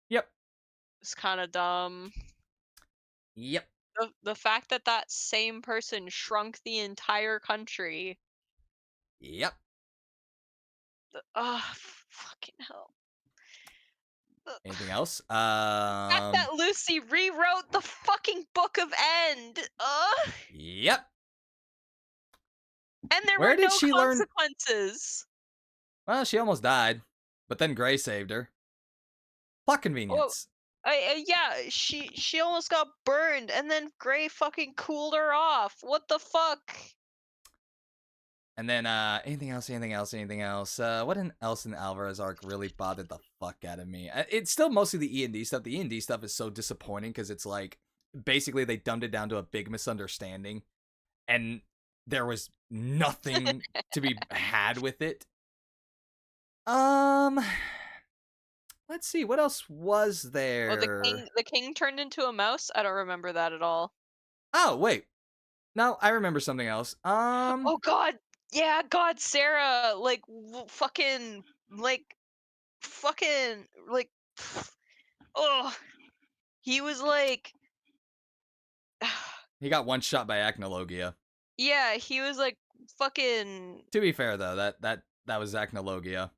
Yep. is kind of dumb. Yep. The fact that that same person shrunk the entire country. Yep. Fucking hell. Anything else? The fact that Lucy rewrote the fucking Book of End. Yep. And there Where were did no she learn? consequences. Well, she almost died, but then Gray saved her. Plot Oh, convenience. yeah, she almost got burned, and then Gray fucking cooled her off. What the fuck? And then anything else? What else in the Alvarez arc really bothered the fuck out of me? It's still mostly the E&D stuff. The E&D stuff is so disappointing because it's like basically they dumbed it down to a big misunderstanding, and there was nothing to be had with it. Let's see, what else was there? Oh, the king turned into a mouse? I don't remember that at all. Oh wait, no, I remember something else. Oh god. Yeah, god, Sarah, like fucking like oh, he was like He got one shot by Acnologia. yeah, he was like fucking To be fair though, that was Acnologia.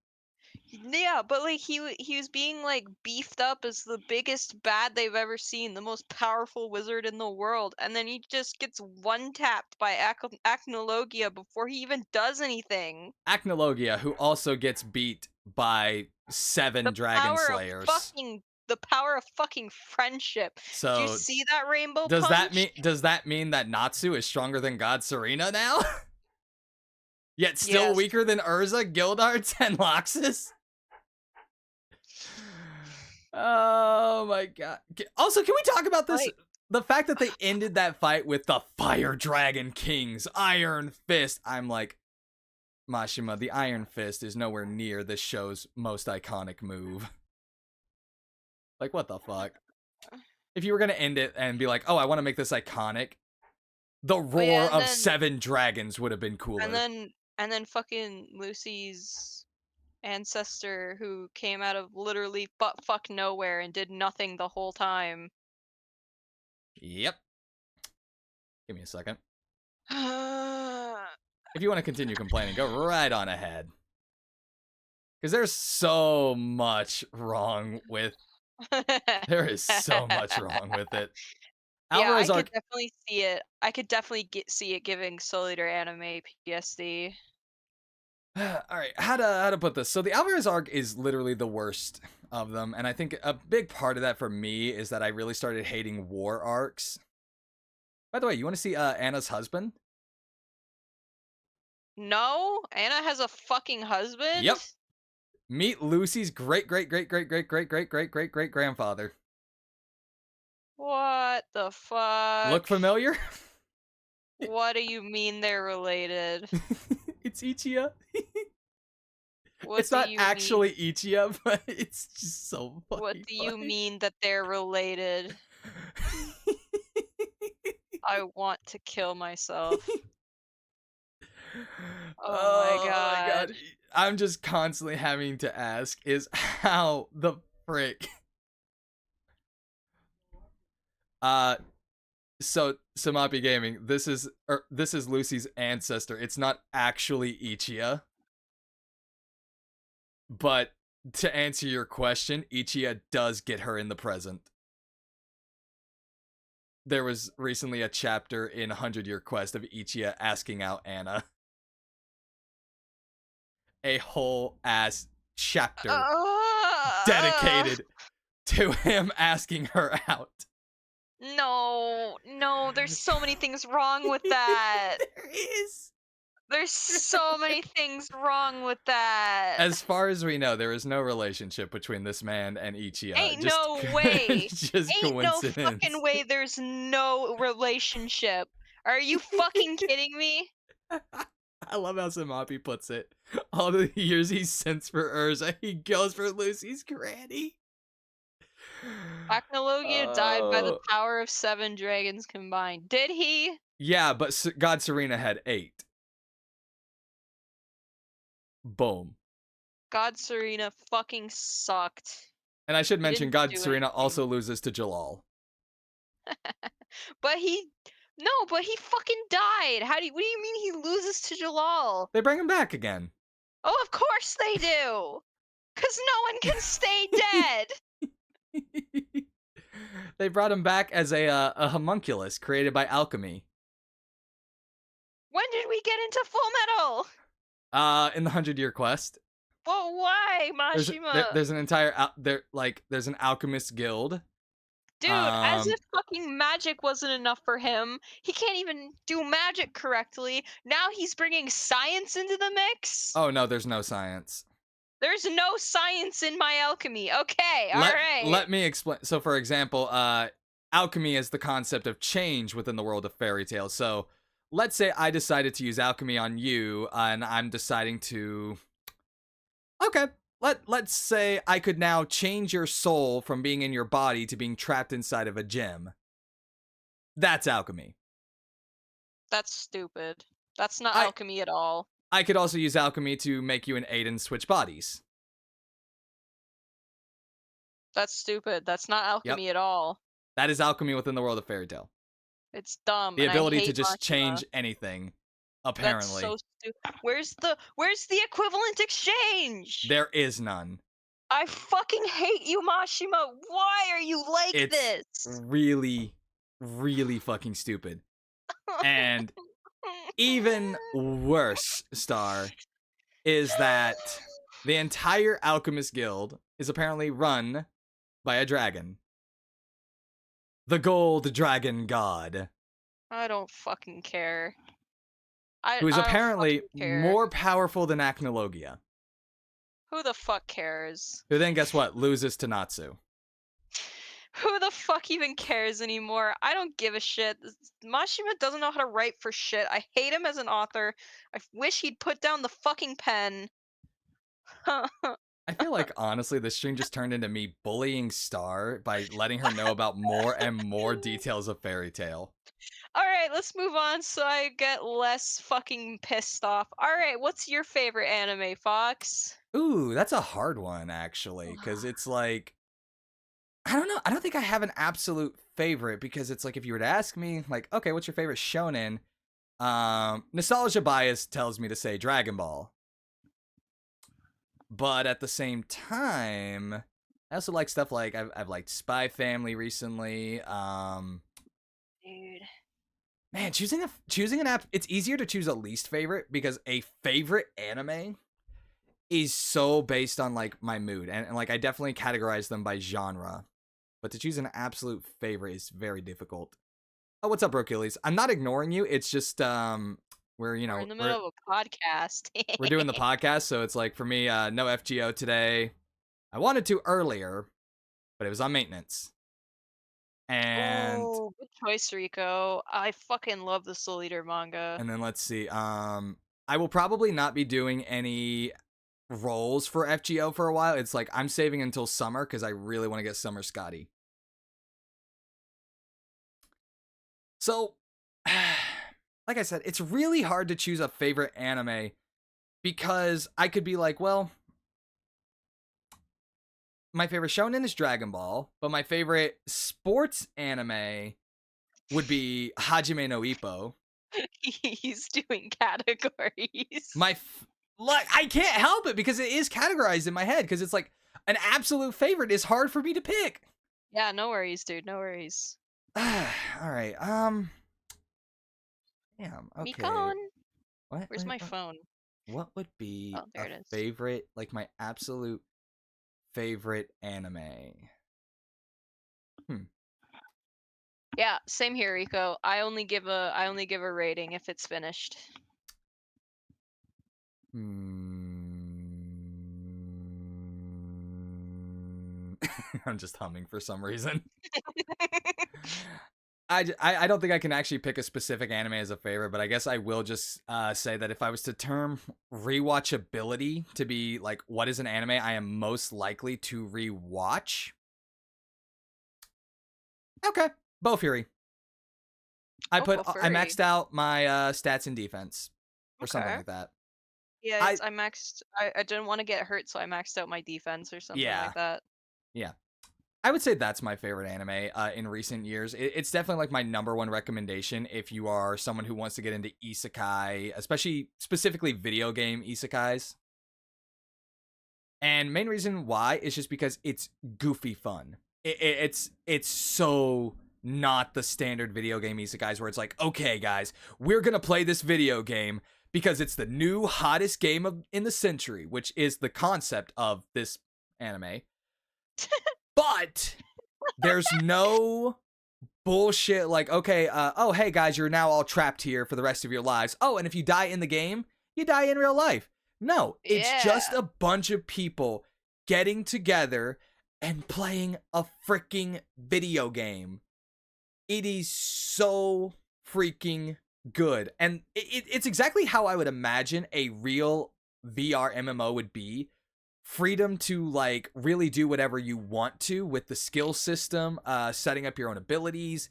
yeah, but like he was being like beefed up as the biggest bad they've ever seen, the most powerful wizard in the world, and then he just gets one tapped by Acnologia before he even does anything. Acnologia, who also gets beat by 7 The Dragon power of Slayers. fucking The power of fucking friendship. Did you So see that rainbow does that punch? mean that Natsu is stronger than God Serena now? Yet still Yes. weaker than Urza, Gildarts, and Loxus? Oh my god. Also, can we talk about this? Like, The fact that they ended that fight with the Fire Dragon King's Iron Fist. I'm like, Mashima, the Iron Fist is nowhere near this show's most iconic move. Like, what the fuck? If you were gonna end it and be like, oh, I want to make this iconic, the oh yeah, roar of 7 dragons would have been and cooler. then and then fucking Lucy's ancestor who came out of literally butt fuck nowhere and did nothing the whole time. Yep. Give me a second. If you want to continue complaining, go right on ahead. Because there's so much wrong with. There is so much wrong with it. Yeah, I Alvarez could arc. definitely see it. I could definitely see it giving Soul Eater anime PTSD. All right, how to put this? So the Alvarez arc is literally the worst of them, and I think a big part of that for me is that I really started hating war arcs. By the way, you want to see Anna's husband? No, Anna has a fucking husband? Yep. Meet Lucy's great great great great great great great great great great grandfather. What the Look fuck? familiar? What do you mean they're related? It's Ichiya. What It's do not you mean? actually Ichiya, but it's just so What fucking do you funny. mean that they're related? I want to kill myself. Oh my Oh my god. god. I'm just constantly having to ask is how the frick uh so Samapi Gaming, this is Lucy's ancestor. It's not actually Ichiya, but to answer your question, Ichiya does get her in the present. There was recently a chapter in 100 Year Quest of Ichiya asking out Anna. A whole ass chapter Uh, dedicated to him asking her out. no, no, there's so many things wrong with that. There is. There's so many things wrong with that. As far as we know, there is no relationship between this man and Ichiya. Ain't no way. Just Ain't no fucking coincidence. way there's no relationship. Are you fucking kidding me? I love how Samapi puts it. All the years he sends for Urza, he goes for Lucy's granny. Acnologia died by the Oh. power of 7 dragons combined. Did he? Yeah, but God Serena had 8. Boom. God Serena fucking sucked. And I should He mention, didn't God do Serena anything. also loses to Jalal. But he no, but he fucking died. What do you mean he loses to Jalal? They bring him back again. Oh, of course they do. Cuz no one can stay dead. They brought him back as a homunculus created by alchemy. When did we get into Full Metal? In the 100 Year Quest, Well, why, Mashima? there's an entire there's an alchemist guild. Dude, as if fucking magic wasn't enough for him. He can't even do magic correctly. Now he's bringing science into the mix? Oh no, there's no science. There's no science in my alchemy. Okay, alright. Let me explain. So, for example, alchemy is the concept of change within the world of fairy tales. So, let's say I decided to use alchemy on you, and I'm deciding to. Okay, let's say I could now change your soul from being in your body to being trapped inside of a gem. That's alchemy. That's stupid. That's not I alchemy at all. I could also use alchemy to make you and Aiden switch bodies. That's stupid. That's not Yep, alchemy at all. that is alchemy within the world of fairy tale. It's dumb, The and I ability to hate just Mashima. change anything, That's apparently. so stupid. Where's the equivalent exchange? There is none. I fucking hate you, Mashima. Why are you like It's this? really, really fucking stupid. And even worse, Star, is that the entire Alchemist Guild is apparently run by a dragon. The gold dragon god, I don't fucking care. who is I don't apparently fucking care. more powerful than Acnologia. Who the fuck cares? Who then, guess what, loses to Natsu. Who the fuck even cares anymore? I don't give a shit. Mashima doesn't know how to write for shit. I hate him as an author. I wish he'd put down the fucking pen. I feel like, honestly, this stream just turned into me bullying Star by letting her know about more and more details of Fairy Tail. Alright, let's move on so I get less fucking pissed off. Alright, what's your favorite anime, Fox? Ooh, that's a hard one, actually, because it's like, I don't know. I don't think I have an absolute favorite, because it's like, if you were to ask me, like, okay, what's your favorite shonen? Nostalgia bias tells me to say Dragon Ball. But at the same time, I also like stuff like, I've liked Spy Family recently. Dude. Man, choosing an app, it's easier to choose a least favorite, because a favorite anime is so based on like my mood, and like I definitely categorize them by genre. But to choose an absolute favorite is very difficult. Oh, what's up, Achilles? I'm not ignoring you. It's just we're We're in the middle of a podcast. we're doing the podcast, so it's like, for me, no FGO today. I wanted to earlier, but it was on maintenance. And Oh, good choice, Rico. I fucking love the Soul Eater manga. and then let's see. I will probably not be doing any roles for FGO for a while. It's like I'm saving until summer, because I really want to get Summer Scotty. So, like I said, it's really hard to choose a favorite anime, because I could be like, well, my favorite shonen is Dragon Ball, but my favorite sports anime would be Hajime no Ippo. He's doing categories. Like, I can't help it, because it is categorized in my head, because it's like an absolute favorite is hard for me to pick. Yeah, no worries, dude. No worries. All right. Damn. Okay. Mikon, What? where's my phone? What would be Oh, there a it is. favorite, like my absolute favorite anime? Yeah, same here, Rico. I only give a rating if it's finished. I'm just humming for some reason. I don't think I can actually pick a specific anime as a favorite, but I guess I will just say that if I was to term rewatchability to be like, what is an anime I am most likely to rewatch? Okay, Bow Fury. I maxed out my stats in defense or something Okay. like that. Yeah, I maxed. I didn't want to get hurt, so I maxed out my defense or something like that. Yeah. I would say that's my favorite anime in recent years. It's definitely like my number one recommendation if you are someone who wants to get into isekai, especially specifically video game isekais. And main reason why is just because it's goofy fun. It's so not the standard video game isekais where it's like, okay, guys, we're gonna play this video game because it's the new hottest game in the century, which is the concept of this anime. But there's no bullshit like, okay, oh, hey guys, you're now all trapped here for the rest of your lives. Oh, and if you die in the game, you die in real life. No, it's just a bunch of people getting together and playing a freaking video game. It is so freaking good. And it's exactly how I would imagine a real VR MMO would be. Freedom to like really do whatever you want to with the skill system, setting up your own abilities.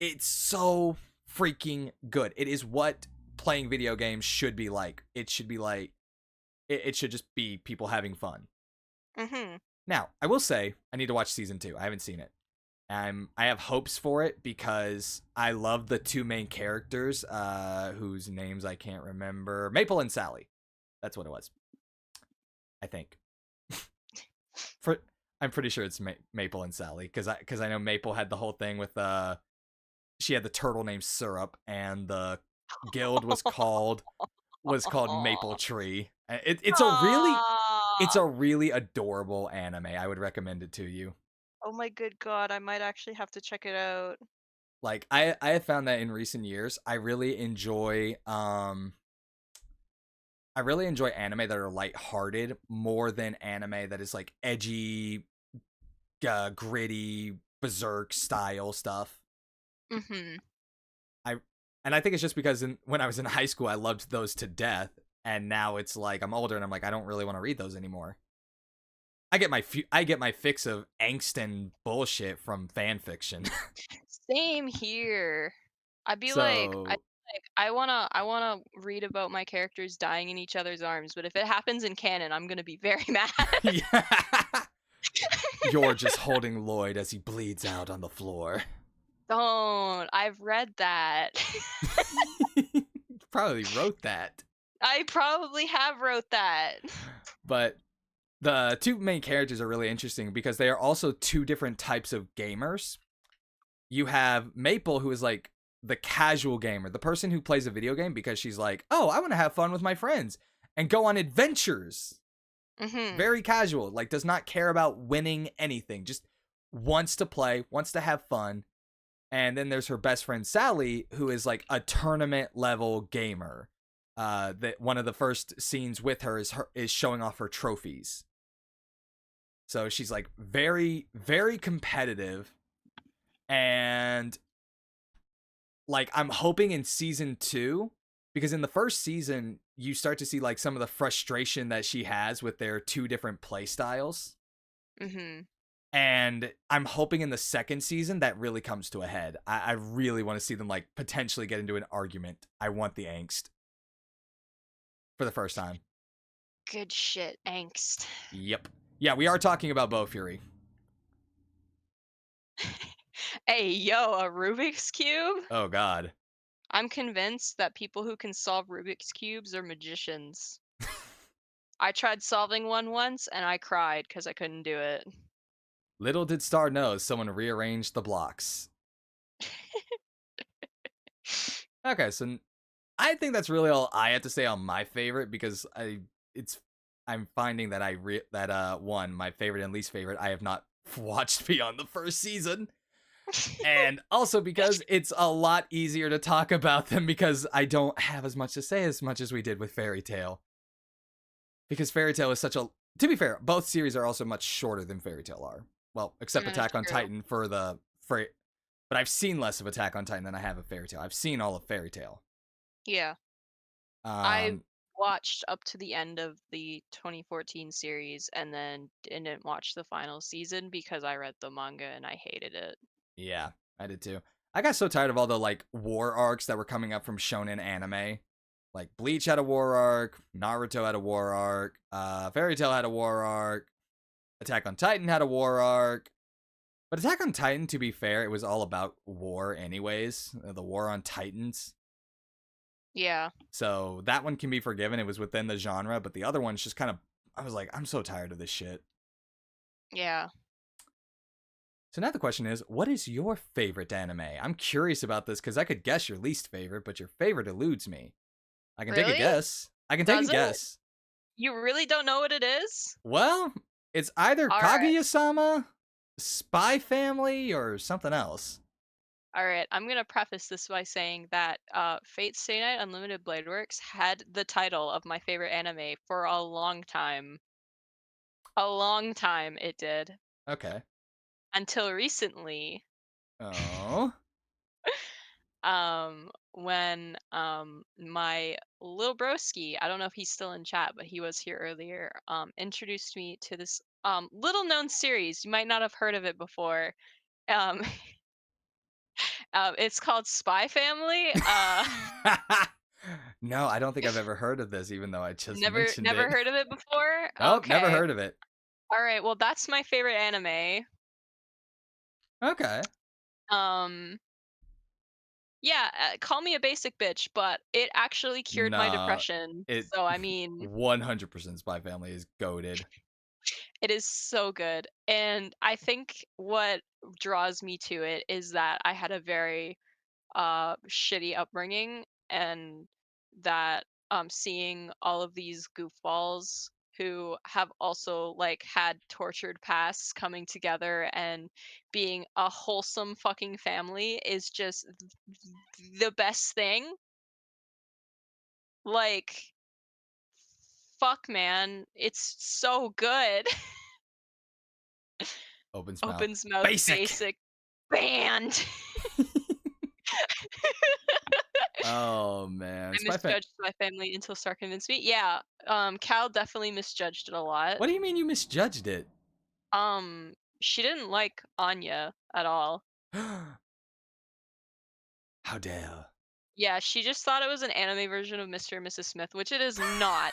It's so freaking good. It is what playing video games should be like. It should be like, it should just be people having fun. Now, I will say I need to watch season 2. I haven't seen it. I have hopes for it because I love the two main characters, whose names I can't remember. Maple and Sally. That's what it was. I think. I'm pretty sure it's Maple and Sally, because I know Maple had the whole thing with she had the turtle named Syrup, and the guild was called Maple Tree. It's a really adorable anime. I would recommend it to you. Oh my good god, I might actually have to check it out. Like I have found that in recent years, I really enjoy anime that are lighthearted more than anime that is like edgy, gritty, berserk style stuff. Mhm. I and I think it's just because when I was in high school, I loved those to death, and now it's like I'm older and I'm like I don't really want to read those anymore. I get my fix of angst and bullshit from fan fiction. Same here. I'd be So I wanna read about my characters dying in each other's arms, but if it happens in canon, I'm gonna be very mad. yeah, you're just holding Lloyd as he bleeds out on the floor. Don't. I've read that. Probably wrote that, I probably have wrote that. but the two main characters are really interesting because they are also two different types of gamers. You have Maple, who is like the casual gamer, the person who plays a video game because she's like, oh, I want to have fun with my friends and go on adventures. Mhm. Very casual, like does not care about winning anything, just wants to play, wants to have fun. And then there's her best friend Sally, who is like a tournament level gamer. That one of the first scenes with her is showing off her trophies. So she's like very, very competitive. And like I'm hoping in season 2, because in the first season you start to see like some of the frustration that she has with their two different play styles. Mhm. And I'm hoping in the second season that really comes to a head. I really want to see them like potentially get into an argument. I want the angst for the first time. Good shit, angst. Yep. Yeah, we are talking about Bow Fury. Hey, yo, a Rubik's Cube? Oh god. I'm convinced that people who can solve Rubik's Cubes are magicians. I tried solving one once and I cried because I couldn't do it. Little did Star know someone rearranged the blocks. Okay, so I think that's really all I had to say on my favorite because I'm finding that one my favorite and least favorite I have not watched beyond the first season. And also because it's a lot easier to talk about them because I don't have as much to say as much as we did with Fairy Tail. Because Fairy Tail is such a to be fair, both series are also much shorter than Fairy Tail are. Well, except Attack on True. Titan but I've seen less of Attack on Titan than I have of Fairy Tail. I've seen all of Fairy Tail. Yeah. I Um watched up to the end of the 2014 series and then didn't watch the final season because I read the manga and I hated it. yeah, I did too. I got so tired of all the like war arcs that were coming up from shonen anime. Like Bleach had a war arc, Naruto had a war arc, Fairy Tail had a war arc, Attack on Titan had a war arc. But Attack on Titan, to be fair, it was all about war anyways. The war on Titans. Yeah. So that one can be forgiven. It was within the genre, but the other one's just kind of I was like, I'm so tired of this shit. Yeah. So now the question is, what is your favorite anime? I'm curious about this because I could guess your least favorite, but your favorite eludes me. I can take a Really? guess. I can take a Does it? guess. You really don't know what it is? Well, it's either All right. Kaguya-sama, Spy Family, or something else. All right. I'm going to preface this by saying that Fate Stay Night Unlimited Blade Works had the title of my favorite anime for a long time. A long time it did. Okay. Until recently, Oh. when my little broski, I don't know if he's still in chat, but he was here earlier, introduced me to this little known series. You might not have heard of it before. Um it's called Spy Family. No, I don't think I've ever heard of this, even though I just mentioned Never it. heard of it before? Nope, never Okay. heard of it. All right. Well, that's my favorite anime. Okay. Um yeah, call me a basic bitch, but it actually cured my Nah, depression. it So I mean, 100% Spy Family is goaded. it is so good. And I think what draws me to it is that I had a very shitty upbringing and that seeing all of these goofballs who have also like had tortured pasts coming together and being a wholesome fucking family is just the best thing. Like, fuck, man, it's so good. Opens mouth. Opens mouth Basic. basic banned. Oh man, I misjudged my family until Star convinced me. Yeah, Cal definitely misjudged it a lot. What do you mean you misjudged it? She didn't like Anya at all. How dare. Yeah, she just thought it was an anime version of Mr. and Mrs. Smith, which it is not.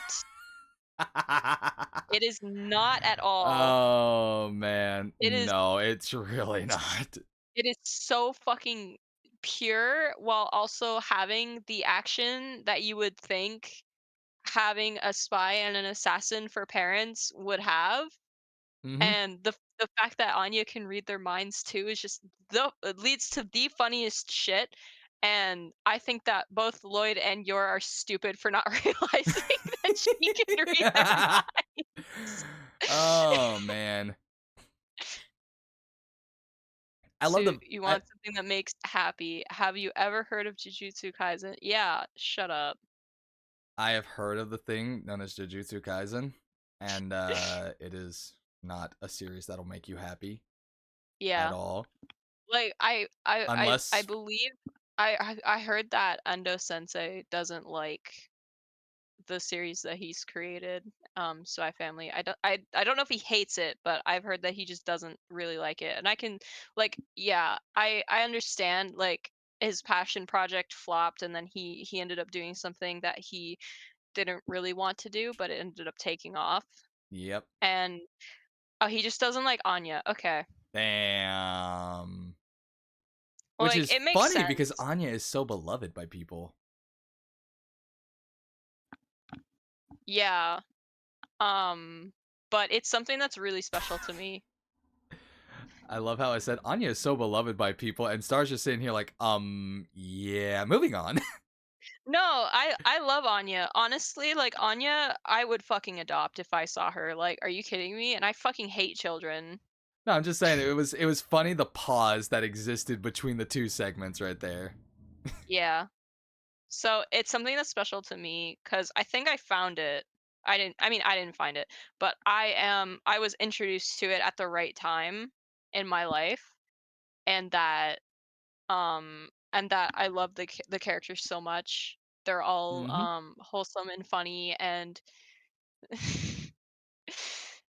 It is not at all. Oh man, It is no, it's really not. it is so fucking pure while also having the action that you would think having a spy and an assassin for parents would have. Mhm. And the fact that Anya can read their minds too is just the it leads to the funniest shit. And I think that both Lloyd and Yor are stupid for not realizing that she can read their minds. Oh man, I love So the. you want something that makes happy. Have you ever heard of Jujutsu Kaisen? Yeah, shut up. I have heard of the thing known as Jujutsu Kaisen, and it is not a series that'll make you happy at Yeah. all, Like I unless believe I heard that Endo Sensei doesn't like the series that he's created, Spy Family. I don't know if he hates it, but I've heard that he just doesn't really like it. And I can like yeah, I understand like his passion project flopped and then he ended up doing something that he didn't really want to do, but it ended up taking off. yep. And oh, he just doesn't like Anya. Okay. Damn. Which Like is it makes funny because sense. Anya is so beloved by people. Yeah. Um but it's something that's really special to me. I love how I said Anya is so beloved by people, and Star's just sitting here like, yeah, moving on. No, I love Anya. Honestly, like Anya, I would fucking adopt if I saw her. Like, are you kidding me? And I fucking hate children. No, I'm just saying it was funny the pause that existed between the two segments right there. Yeah. So it's something that's special to me because I think I found it. I mean, I didn't find it, but I was introduced to it at the right time in my life, and that I love the characters so much. They're all Mm-hmm. wholesome and funny and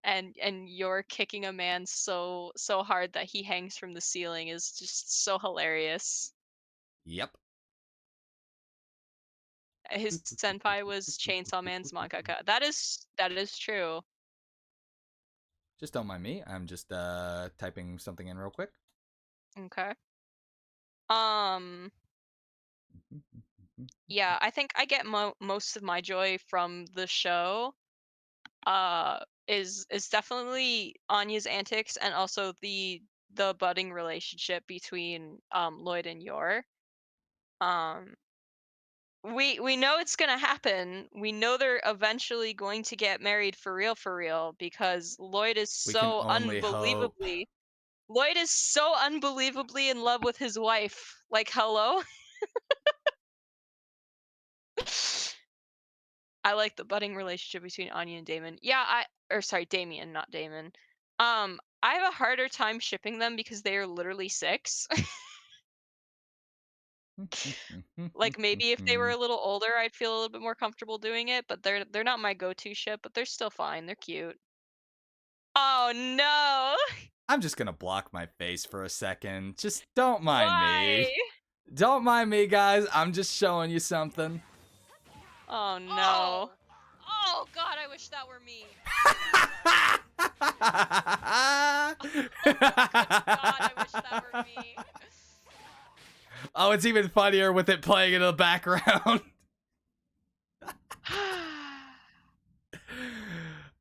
and you're kicking a man so hard that he hangs from the ceiling is just so hilarious. Yep. His senpai was Chainsaw Man's mangaka. That is true. Just don't mind me. I'm just typing something in real quick. Okay. Um yeah, I think I get most of my joy from the show uh is definitely Anya's antics and also the budding relationship between Lloyd and Yor. Um we know it's gonna happen. We know they're eventually going to get married for real, because We can only hope. Lloyd is so unbelievably in love with his wife. Like, hello? I like the budding relationship between Anya and Damon. Yeah, or sorry, Damien, not Damon. I have a harder time shipping them because they are literally 6. Like maybe if they were a little older, I'd feel a little bit more comfortable doing it, but they're not my go-to ship, but they're still fine. They're cute. Oh no. I'm just gonna block my face for a second. Just don't mind me. Why? Don't mind me, guys. I'm just showing you something. Oh no. Oh god, I wish that were me. Good god, I wish that were me. Oh, it's even funnier with it playing in the background.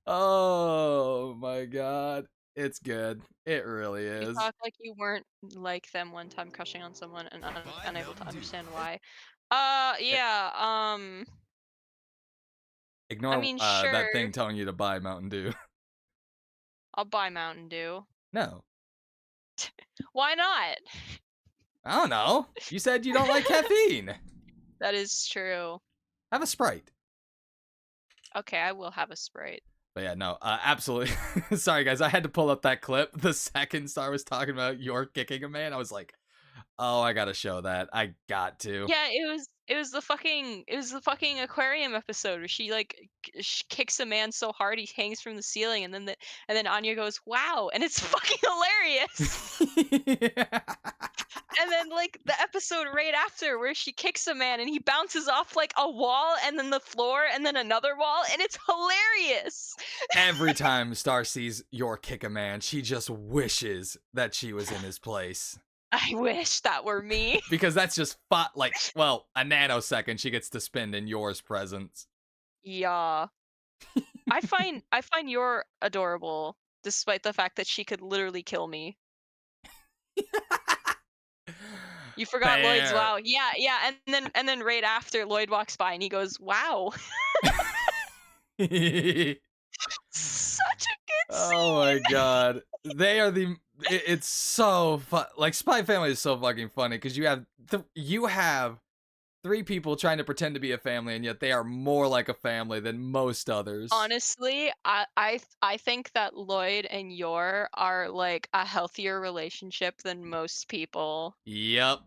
Oh my god. It's good. It really You is. talk like you weren't like them one time crushing on someone and unable to understand why. It, Yeah, I Ignore mean, that sure, thing telling you to buy Mountain Dew. I'll buy Mountain Dew. No. Why not? I don't know. You said you don't like caffeine. That is true. Have a Sprite. Okay, I will have a Sprite. But yeah, no, absolutely. Sorry, guys. I had to pull up that clip. The second Star was talking about York kicking a man, I was like, oh, I gotta show that. I got to. Yeah, it was the fucking aquarium episode where she like kicks a man so hard he hangs from the ceiling, and then Anya goes, "Wow," and it's fucking hilarious. And then like the episode right after where she kicks a man and he bounces off like a wall and then the floor and then another wall, and it's hilarious. Every time Star sees York kick a man, she just wishes that she was in his place. I wish that were me. Because that's just like, well, a nanosecond she gets to spend in Yor's presence. Yeah. I find you're adorable despite the fact that she could literally kill me. You forgot Lloyd's Fair. wow. Yeah, yeah, and then right after Lloyd walks by and he goes, "Wow." Such a good Oh my scene. god. They are it's so fun. Like Spy Family is so fucking funny because you have three people trying to pretend to be a family and yet they are more like a family than most others. Honestly, I think that Lloyd and Yor are like a healthier relationship than most people. Yep.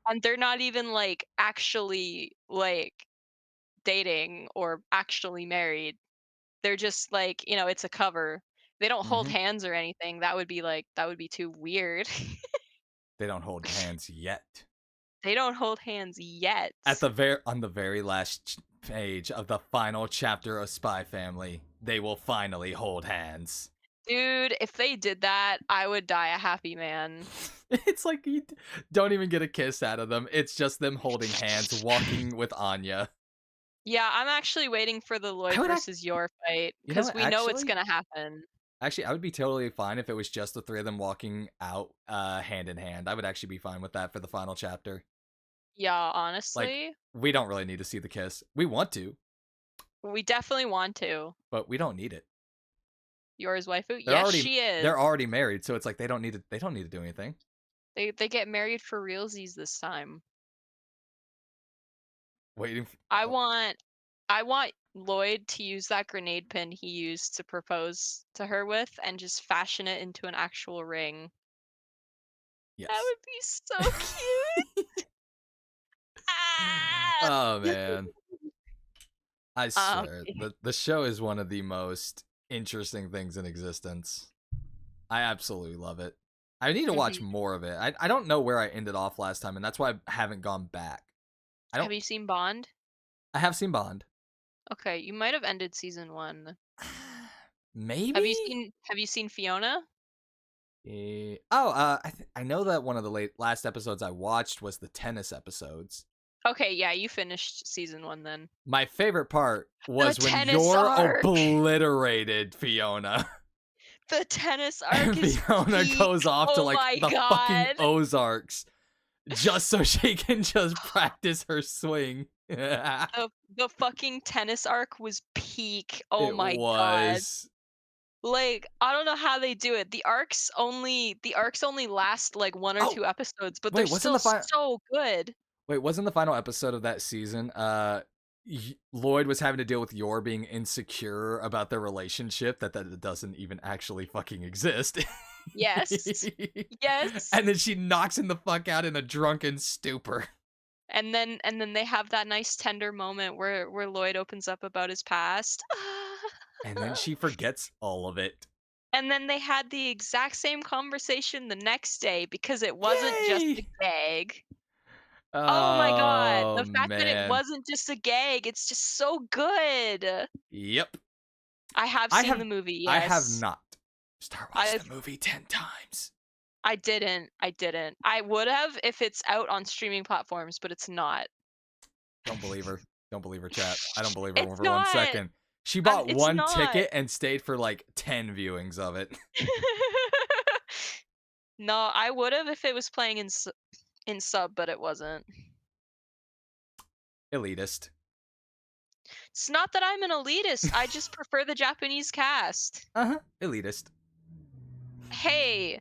And they're not even like actually like dating or actually married. They're just like, it's a cover. They don't hold Hmm. hands or anything. That would be too weird. They don't hold hands yet. They don't hold hands yet. At on the very last page of the final chapter of Spy Family, they will finally hold hands. Dude, if they did that, I would die a happy man. It's like you don't even get a kiss out of them. It's just them holding hands, walking with Anya. Yeah, I'm actually waiting for the I Lloyd would, versus Yor fight you know because what? we know it's gonna happen. Actually, I would be totally fine if it was just the three of them walking out, hand in hand. I would actually be fine with that for the final chapter. Yeah, Like, honestly, we don't really need to see the kiss. We want to, we definitely want to. but we don't need it. Yor's waifu? They're Yes, already she is. they're already married, so it's like they don't need to do anything. They get married for realsies this time. Waiting. I Oh, want I want Lloyd to use that grenade pin he used to propose to her with and just fashion it into an actual ring. That yes. would be so cute. Ah! Oh man. I Um, swear, the show is one of the most interesting things in existence. I absolutely love it. I need to have watch you more of it. I don't know where I ended off last time, and that's why I haven't gone back. I don't. have you seen Bond? I have seen Bond. Okay, you might have ended season 1. Have you Maybe. seen have you seen Fiona? Oh, I know that one of the last episodes I watched was the tennis episodes. Okay, yeah, you finished season 1 then. My favorite part The was when tennis you're arc. obliterated Fiona. The tennis arc And is Fiona peak. goes off to Oh like my the fucking god. Ozarks just so she can just practice her swing. It The fucking tennis arc was peak. Oh my god. was. Like, I don't know how they do it. The arcs only last like one or Oh, two episodes, but they're wait, still so good. wasn't the final episode of that season Lloyd was having to deal with Yor being insecure about their relationship that doesn't even actually fucking exist. Yes. Yes. And then she knocks him the fuck out in a drunken stupor. And then they have that nice tender moment where Lloyd opens up about his past. And then she forgets all of it. And then they had the exact same conversation the next day because it wasn't just a Yay! gag. Oh my god, Oh the fact that it man. wasn't just a gag, it's just so good. Yep. I have I seen have the movie, I have yes. not. Star I watched the movie 10 times. I didn't. I didn't. I would have if it's out on streaming platforms, but it's not. Don't believe her. Don't believe her, chat. I don't believe her It's for one not. second. She bought It's one not. ticket and stayed for like 10 viewings of it. No, I would have if it was playing in sub, but it wasn't. Elitist. It's not that I'm an elitist, I just prefer the Japanese cast. Uh-huh. Elitist. Hey,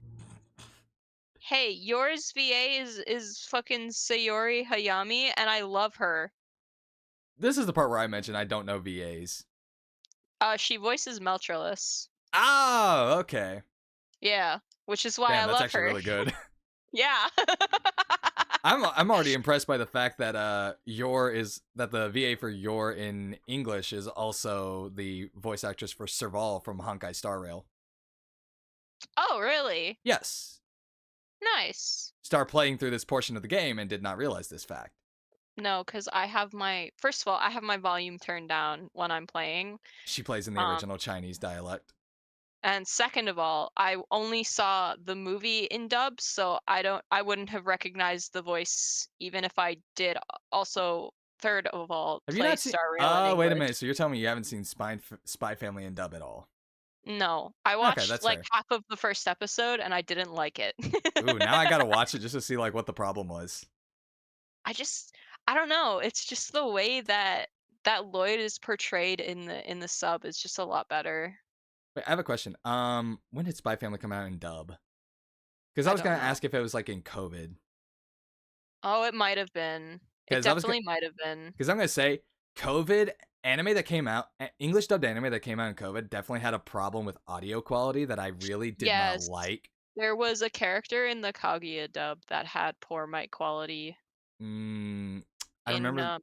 hey, yours VA is fucking Sayori Hayami, and I love her. This is the part where I mentioned I don't know VAs. She voices Meltrellis. Oh, okay. Yeah, which is why I Damn, that's love actually her. really good. Yeah. I'm already impressed by the fact that the VA for your in English is also the voice actress for Serval from Honkai Star Rail. Oh, really? Yes. Nice. Start playing through this portion of the game and did not realize this fact. No, because I have my first of all, I have my volume turned down when I'm playing. She plays in the Um, original Chinese dialect. and second of all, I only saw the movie in dub, so I wouldn't have recognized the voice even if I did also third of all Have you play not seen? Star Rail in Oh, wait a English. minute. So you're telling me you haven't seen Spy Family in dub at all? No, I Okay, watched that's like fair. half of the first episode and I didn't like it. Ooh, now I gotta watch it just to see like what the problem was. I just I don't know, it's just the way that Lloyd is portrayed in the sub is just a lot better. Wait, I have a question. When did Spy Family come out in dub? Because I I was don't gonna know. ask if it was like in COVID. Oh, it might have been. It Because I was gonna, definitely might have been. because I'm gonna say COVID anime that came out, English dubbed anime that came out in COVID definitely had a problem with audio quality that I really did not Yes, like. there was a character in the Kaguya dub that had poor mic quality Mm, I remember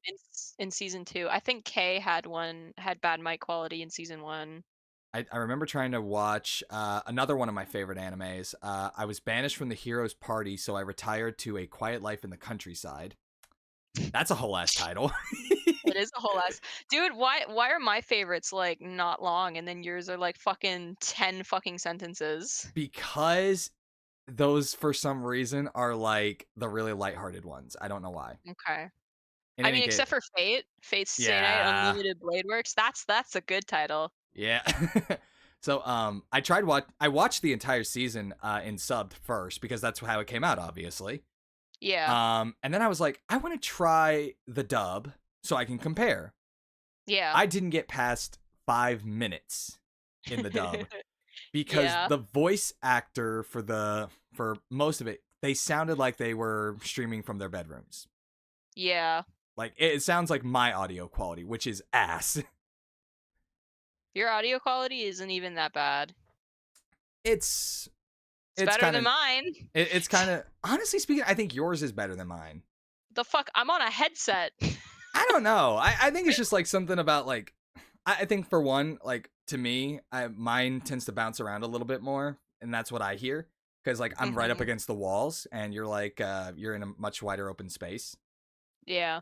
in season 2. I think K had bad mic quality in season 1. I remember trying to watch another one of my favorite animes. I was banished from the hero's party, so I retired to a quiet life in the countryside. That's a whole ass title. It is a whole ass. Dude, why are my favorites like not long and then yours are like fucking 10 fucking sentences? Because those, for some reason, are like the really lighthearted ones. I don't know why. Okay. In I any mean, case, except for Fate, Fate's Stay Night yeah, Unlimited Blade Works, that's a good title. yeah. So I watched the entire season in subbed first because that's how it came out, obviously. Yeah. And then I was like, I want to try the dub so I can compare. Yeah. I didn't get past 5 minutes in the dub because Yeah. the voice actor for most of it, they sounded like they were streaming from their bedrooms. Yeah. Like it sounds like my audio quality, which is ass. Your audio quality isn't even that bad. It's It's it's better kind than of mine. it's kind of honestly speaking, I think yours is better than mine. The fuck? I'm on a headset. I don't know. I think it's just like something about like I think for one, like to me, mine tends to bounce around a little bit more, and that's what I hear because like I'm right up Mhm. against the walls, and you're in a much wider open space. Yeah.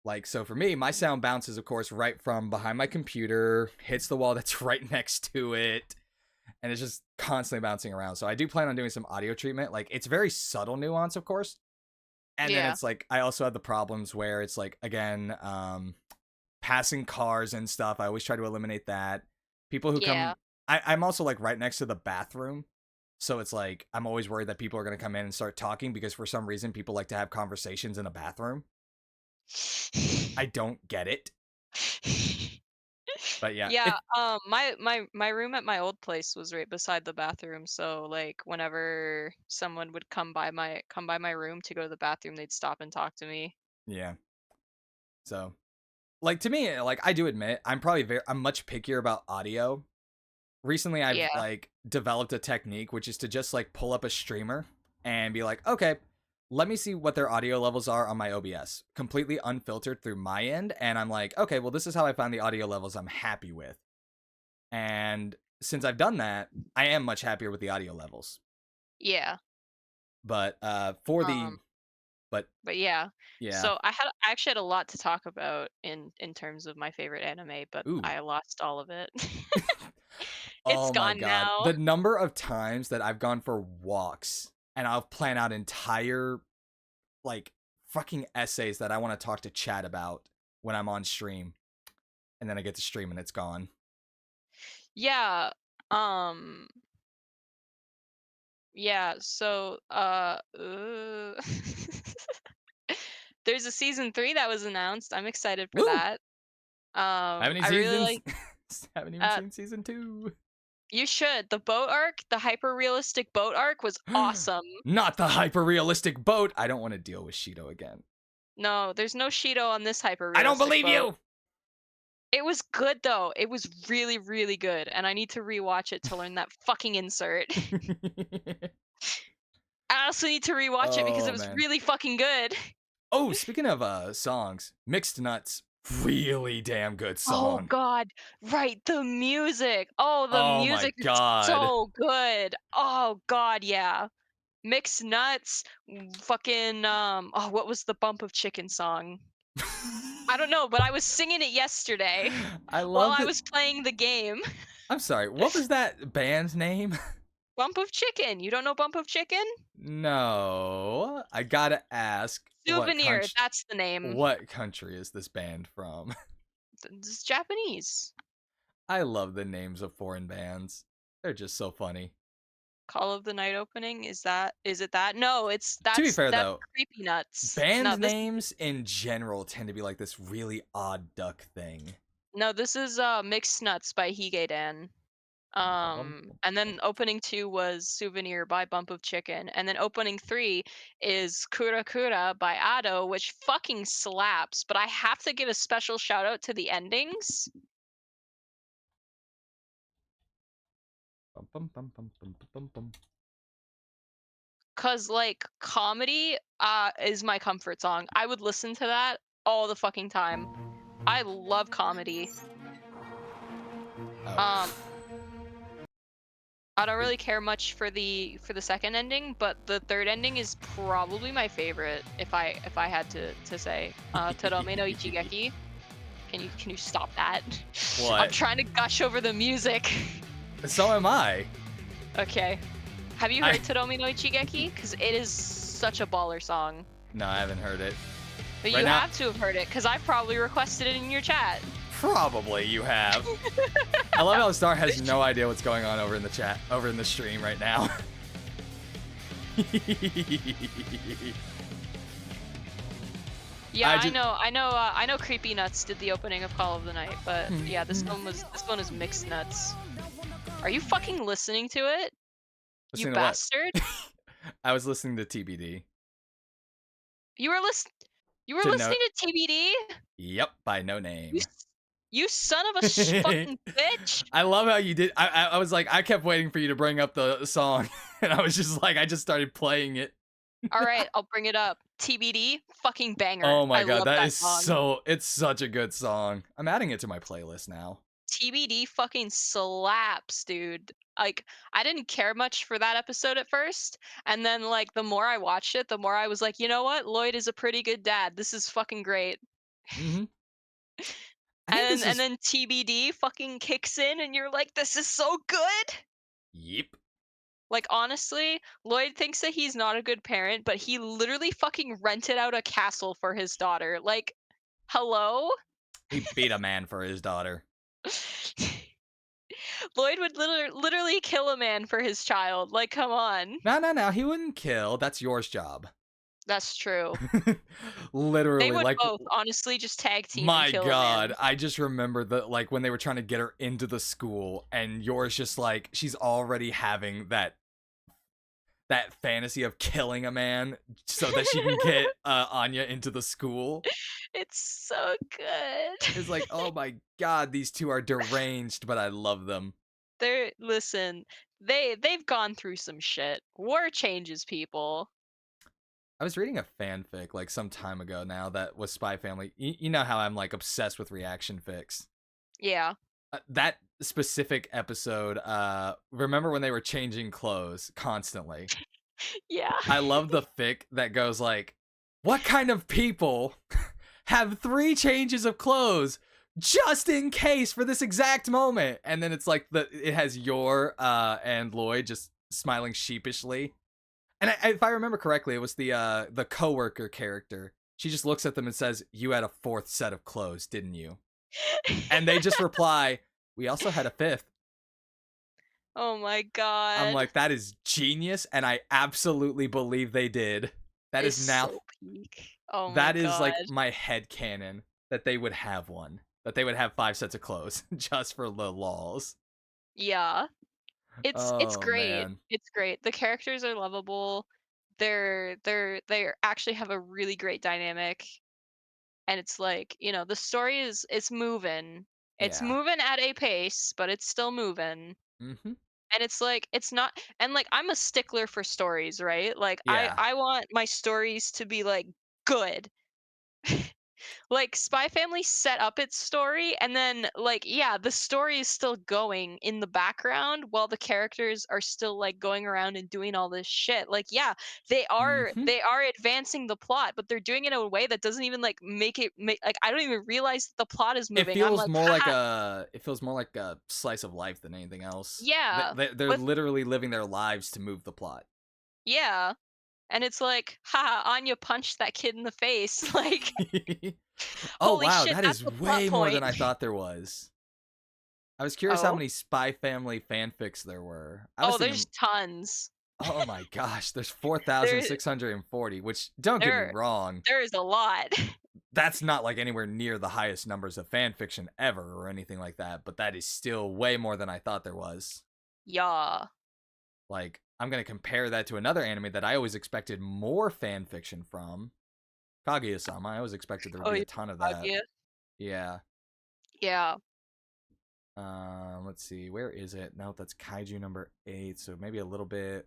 Like so for me, my sound bounces, of course, right from behind my computer, hits the wall that's right next to it, and it's just constantly bouncing around. So I do plan on doing some audio treatment. Like it's very subtle nuance, of course, and then Yeah. it's like I also have the problems where it's like again, passing cars and stuff. I always try to eliminate that. People who Yeah. come, I'm also like right next to the bathroom. So it's like I'm always worried that people are going to come in and start talking because for some reason people like to have conversations in a bathroom. I don't get it. But yeah, Yeah, my room at my old place was right beside the bathroom, so like whenever someone would come by my room to go to the bathroom, they'd stop and talk to me. yeah. So like to me, like I do admit, I'm much pickier about audio. Recently I've Yeah. like developed a technique which is to just like pull up a streamer and be like, okay, let me see what their audio levels are on my OBS, completely unfiltered through my end. And I'm like, okay, well, this is how I found the audio levels I'm happy with. And since I've done that, I am much happier with the audio levels. Yeah. But for the, Um, but but yeah. yeah, So I actually had a lot to talk about in terms of my favorite anime, but ooh, I lost all of it. It's oh my gone God. now. The number of times that I've gone for walks and I'll plan out entire like fucking essays that I want to talk to chat about when I'm on stream, and then I get to stream and it's gone. Yeah. Um, yeah, so there's a season 3 that was announced. I'm excited for Woo! that. Haven't even I really seasons. like Haven't even uh seen season 2. you should. The boat arc, the hyper realistic boat arc was awesome. Not the hyper realistic boat. I don't want to deal with Shido again. No, there's no Shido on this hyper I don't realistic believe boat. you. It was good though. It was really, really good, and I need to rewatch it to learn that fucking insert. I also need to rewatch it because it Oh was man. really fucking good. Oh, speaking of songs, Mixed Nuts, really damn good Oh song. god, right, the music. Oh, the Oh my music is god. so good. Oh god, yeah. Mixed nuts, fucking oh, what was the Bump of Chicken song? I don't know, but I was singing it yesterday I while loved I it. was playing the game. I'm sorry, what was that band's name? Bump of Chicken. You don't know Bump of Chicken? No. I gotta ask, Souvenir, that's the name. what country is this band from? It's Japanese. I love the names of foreign bands. They're just so funny. Call of the Night opening, is it that? No, it's To be fair that's though, Creepy Nuts. band names in general tend to be like this really odd duck thing. No, this is Mixed Nuts by Higedan. And then opening 2 was Souvenir by Bump of Chicken, and then opening 3 is Kura Kura by Ado, which fucking slaps, but I have to give a special shout out to the endings, Bum, bum, bum, bum, bum, bum, bum. 'cause, like, comedy, is my comfort song. I would listen to that all the fucking time. I love comedy. Oh. Um, I don't really care much for the second ending, but the third ending is probably my favorite if I had to say. Tadome no Ichigeki. Can you stop that? I'm What? trying to gush over the music. So am I. Okay. Have you I heard Tadome no Ichigeki? Because it is such a baller song. No, I haven't heard it. But Right you now- have to have heard it, because I probably requested it in your chat. Probably you have. I love how Star has no idea what's going on over in the chat, over in the stream right now. Yeah, I I, ju- know, I know. Creepy Nuts did the opening of Call of the Night, but yeah, this one is Mixed Nuts. Are you fucking listening to it? You Listening to what? bastard! I was listening to TBD. You were listen. You were To no. listening to TBD. Yep, by no You name. you son of a fucking bitch! I love how you did. I was like, I kept waiting for you to bring up the song, and I was just like, I just started playing it. All right, I'll bring it up. TBD, fucking banger. Oh my I god, love that that is song. it's such a good song. I'm adding it to my playlist now. TBD fucking slaps, dude. Like, I didn't care much for that episode at first, and then like the more I watched it, the more I was like, you know what? Lloyd is a pretty good dad. This is fucking great. Hmm. I think this And is. then TBD fucking kicks in, and you're like, this is so good. Yep. Like, honestly, Lloyd thinks that he's not a good parent, but he literally fucking rented out a castle for his daughter. Like, hello? He beat a man for his daughter. Lloyd would literally kill a man for his child. Like, come on. No. He wouldn't kill. That's yours job. That's true. They Literally, would like, both, honestly, just tag team and my kill a god, man. I just remember the like when they were trying to get her into the school, and yours just like she's already having that fantasy of killing a man so that she can get Anya into the school. It's so good. It's like, oh my god, these two are deranged, but I love them. Listen, they've gone through some shit. War changes people. I was reading a fanfic like some time ago now that was Spy Family. You know how I'm like obsessed with reaction fics. Yeah. That specific episode, remember when they were changing clothes constantly? Yeah. I love the fic that goes like, what kind of people have 3 changes of clothes just in case for this exact moment? And then it's like it has Yor and Lloyd just smiling sheepishly. And if I remember correctly, it was the coworker character. She just looks at them and says, "You had a 4th set of clothes, didn't you?" And they just reply, "We also had a 5th." Oh my I'm god. like, that is genius, and I absolutely believe they did. That It's is now so peak. Oh my that is god. like my headcanon that they would have one. that they would have 5 sets of clothes just for the lols. Yeah. It's Oh great. man. It's great. The characters are lovable. They actually have a really great dynamic, and it's like, the story is it's moving. It's Yeah. moving at a pace, but it's still moving. Mhm. And it's like it's not and like I'm a stickler for stories, right? Like I Yeah. I want my stories to be like good. Like Spy Family set up its story, and then like yeah, the story is still going in the background while the characters are still like going around and doing all this shit. Like yeah, they are Mhm. they are advancing the plot, but they're doing it in a way that doesn't even like make like I don't even realize that the plot is It moving. I'm feels like, more like haha, a slice of life than anything else. yeah. They're But literally living their lives to move the plot. yeah. And it's like, haha, Anya punched that kid in the face. Like, Oh holy wow, shit, that that's is a plot way more than point. I thought there was. I was curious how Oh? many Spy Family fanfics there were. I was Oh, there's thinking, tons. oh my gosh, there's There 4,640, which don't get me there wrong, there is a lot. that's not like anywhere near the highest numbers of fan fiction ever or anything like that, but that is still way more than I thought there was. Yeah. Like, I'm going to compare that to another anime that I always expected more fan fiction from, Kaguya-sama. I always expected there would Oh, be yeah. a ton of that. Kaguya. Yeah. Yeah. Let's see. Where is it? No, that's Kaiju number 8, so maybe a little bit.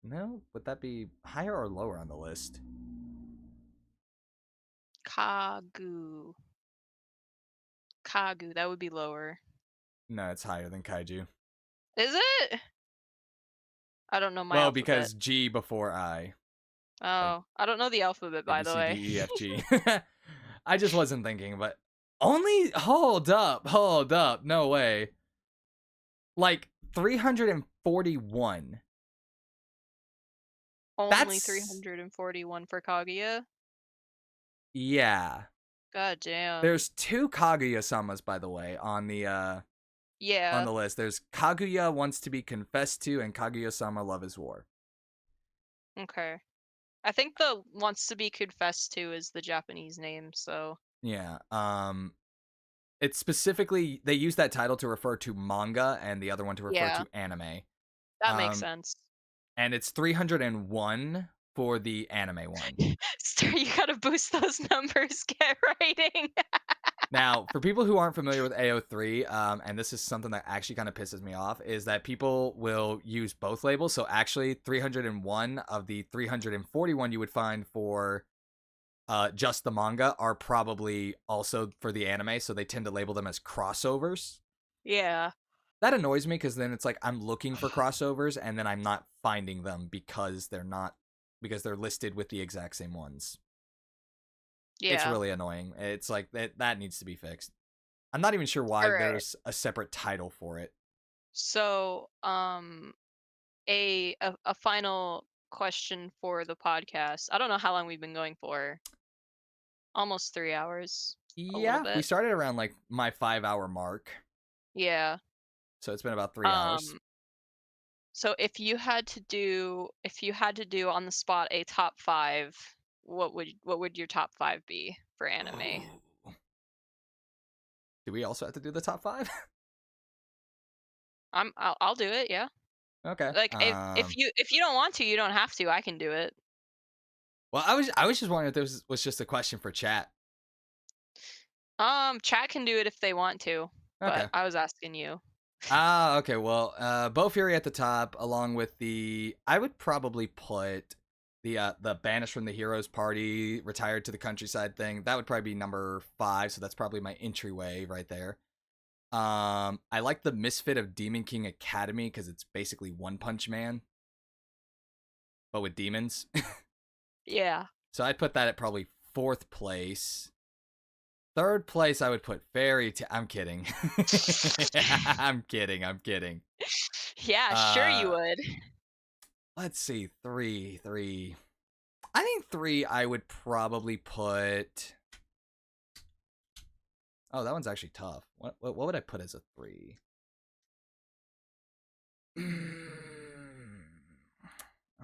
No, would that be higher or lower on the list? Kagu. Kagu, that would be lower. No, it's higher than Kaiju. Is it? I don't know my Well, alphabet. because G before I. Like Oh, I don't know the alphabet, A by B the C way. D E F G. I just wasn't thinking, but only hold up, no way. Like 341. Only That's 341 for Kaguya? yeah. God damn. There's two Kaguya-samas, by the way, on Yeah. the list. There's Kaguya Wants to Be Confessed To and Kaguya-sama Love is War. Okay. I think the wants to be confessed to is the Japanese name, so Yeah. It's specifically they use that title to refer to manga and the other one to refer yeah, to anime. that makes Um sense. and it's 301 for the anime one. You gotta boost those numbers, get writing. Now, for people who aren't familiar with AO3, and this is something that actually kind of pisses me off, is that people will use both labels. So actually, 301 of the 341 you would find for just the manga are probably also for the anime. So they tend to label them as crossovers. Yeah. That annoys me because then it's like I'm looking for crossovers and then I'm not finding them because they're listed with the exact same ones. It's Yeah. really annoying. It's like that needs to be fixed. I'm not even sure why Alright. there's a separate title for it. So, a final question for the podcast. I don't know how long we've been going for. Almost 3 hours. A little Yeah, we bit. started around like my 5 hour mark, Yeah. so it's been about 3 hours. Um, so if you had to do on the spot a top 5, what would your top 5 be for anime? Ooh. Do we also have to do the top five? I'll do it, yeah. Okay. Like if you don't want to, you don't have to. I can do it. Well, I was just wondering if this was just a question for chat. Chat can do it if they want to, but Okay. I was asking you. Ah, okay. Well, Bo Fury at the top, along with I would probably put the banished from the heroes party, retired to the countryside thing. That would probably be number 5. So that's probably my entryway right there. I like the Misfit of Demon King Academy because it's basically One Punch Man, but with demons. Yeah. So I'd put that at probably 4th place. 3rd place, I would put I'm kidding. I'm kidding. I'm kidding. Yeah, sure you Uh, would. let's see. Three. I think 3. I would probably put. Oh, that one's actually tough. What would I put as a 3?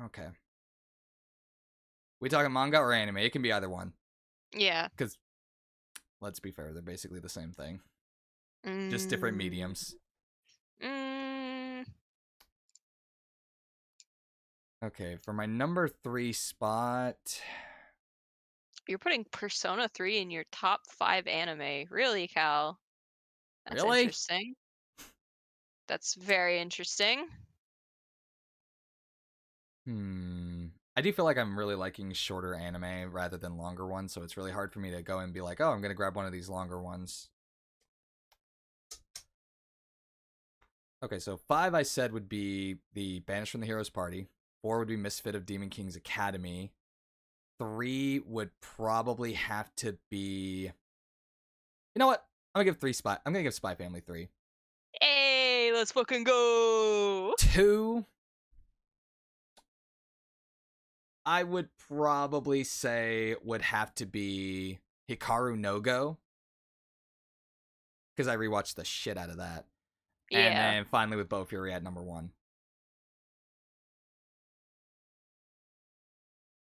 Okay. We talking manga or anime? It can be either one. Yeah. Because let's be fair, they're basically the same thing, just different Mm, mediums. mm, Okay, for my number 3 spot. you're putting Persona 3 in your top 5 anime. Really, Cal? That's Really? interesting. That's very interesting. Hmm. I do feel like I'm really liking shorter anime rather than longer ones, so it's really hard for me to go and be like, oh, I'm gonna grab one of these longer ones. Okay, so 5 I said would be the Banished from the Heroes Party. 4 would be Misfit of Demon King's Academy. 3 would probably have to be. You know what? I'm gonna give Spy Family 3. Hey, let's fucking go! 2, I would probably say would have to be Hikaru no Go, because I rewatched the shit out of that. And Yeah. then finally with Bow Fury at number 1.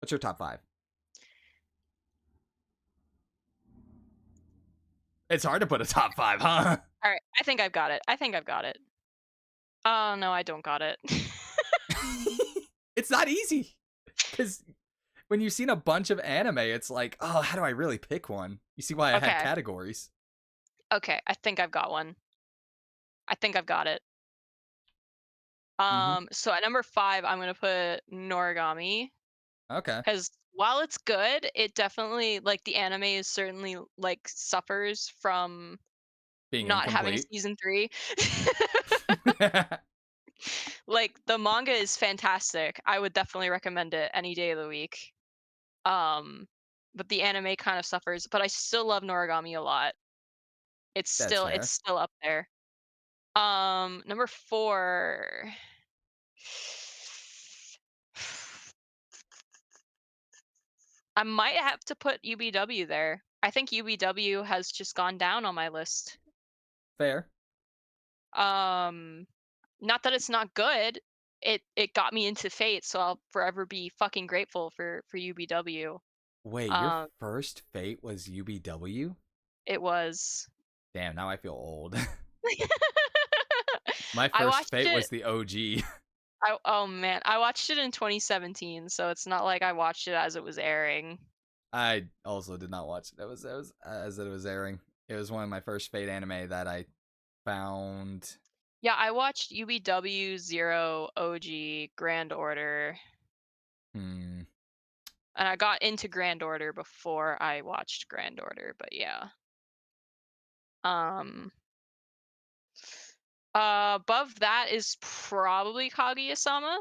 What's your top 5? It's hard to put a top 5, huh? All right, I think I've got it. I think I've got it. Oh no, I don't got it. It's not easy, because when you've seen a bunch of anime, it's like, oh, how do I really pick one? You see why I had Okay, categories. okay, I think I've got one. I think I've got it. Mm-hmm. So at number 5, I'm gonna put Noragami Okay. because while it's good, it definitely like the anime is certainly like suffers from Being not having a incomplete. season 3. Like the manga is fantastic. I would definitely recommend it any day of the week. Um, but the anime kind of suffers, but I still love Noragami a lot. That's It's fair. still up there. Number 4. I might have to put UBW there. I think UBW has just gone down on my list. Fair. Um, Not that it's not good. It got me into Fate, so I'll forever be fucking grateful for UBW. Wait, your Um, first Fate was UBW? it was. Damn, now I feel old. My I first watched Fate it. was the OG. Oh man, I watched it in 2017, so it's not like I watched it as it was airing. I also did not watch it. It was as it was airing. It was one of my first Fate anime that I found. Yeah, I watched UBW, Zero, OG, Grand Order, Hmm. and I got into Grand Order before I watched Grand Order, but yeah. Um, Above that is probably Kaguya-sama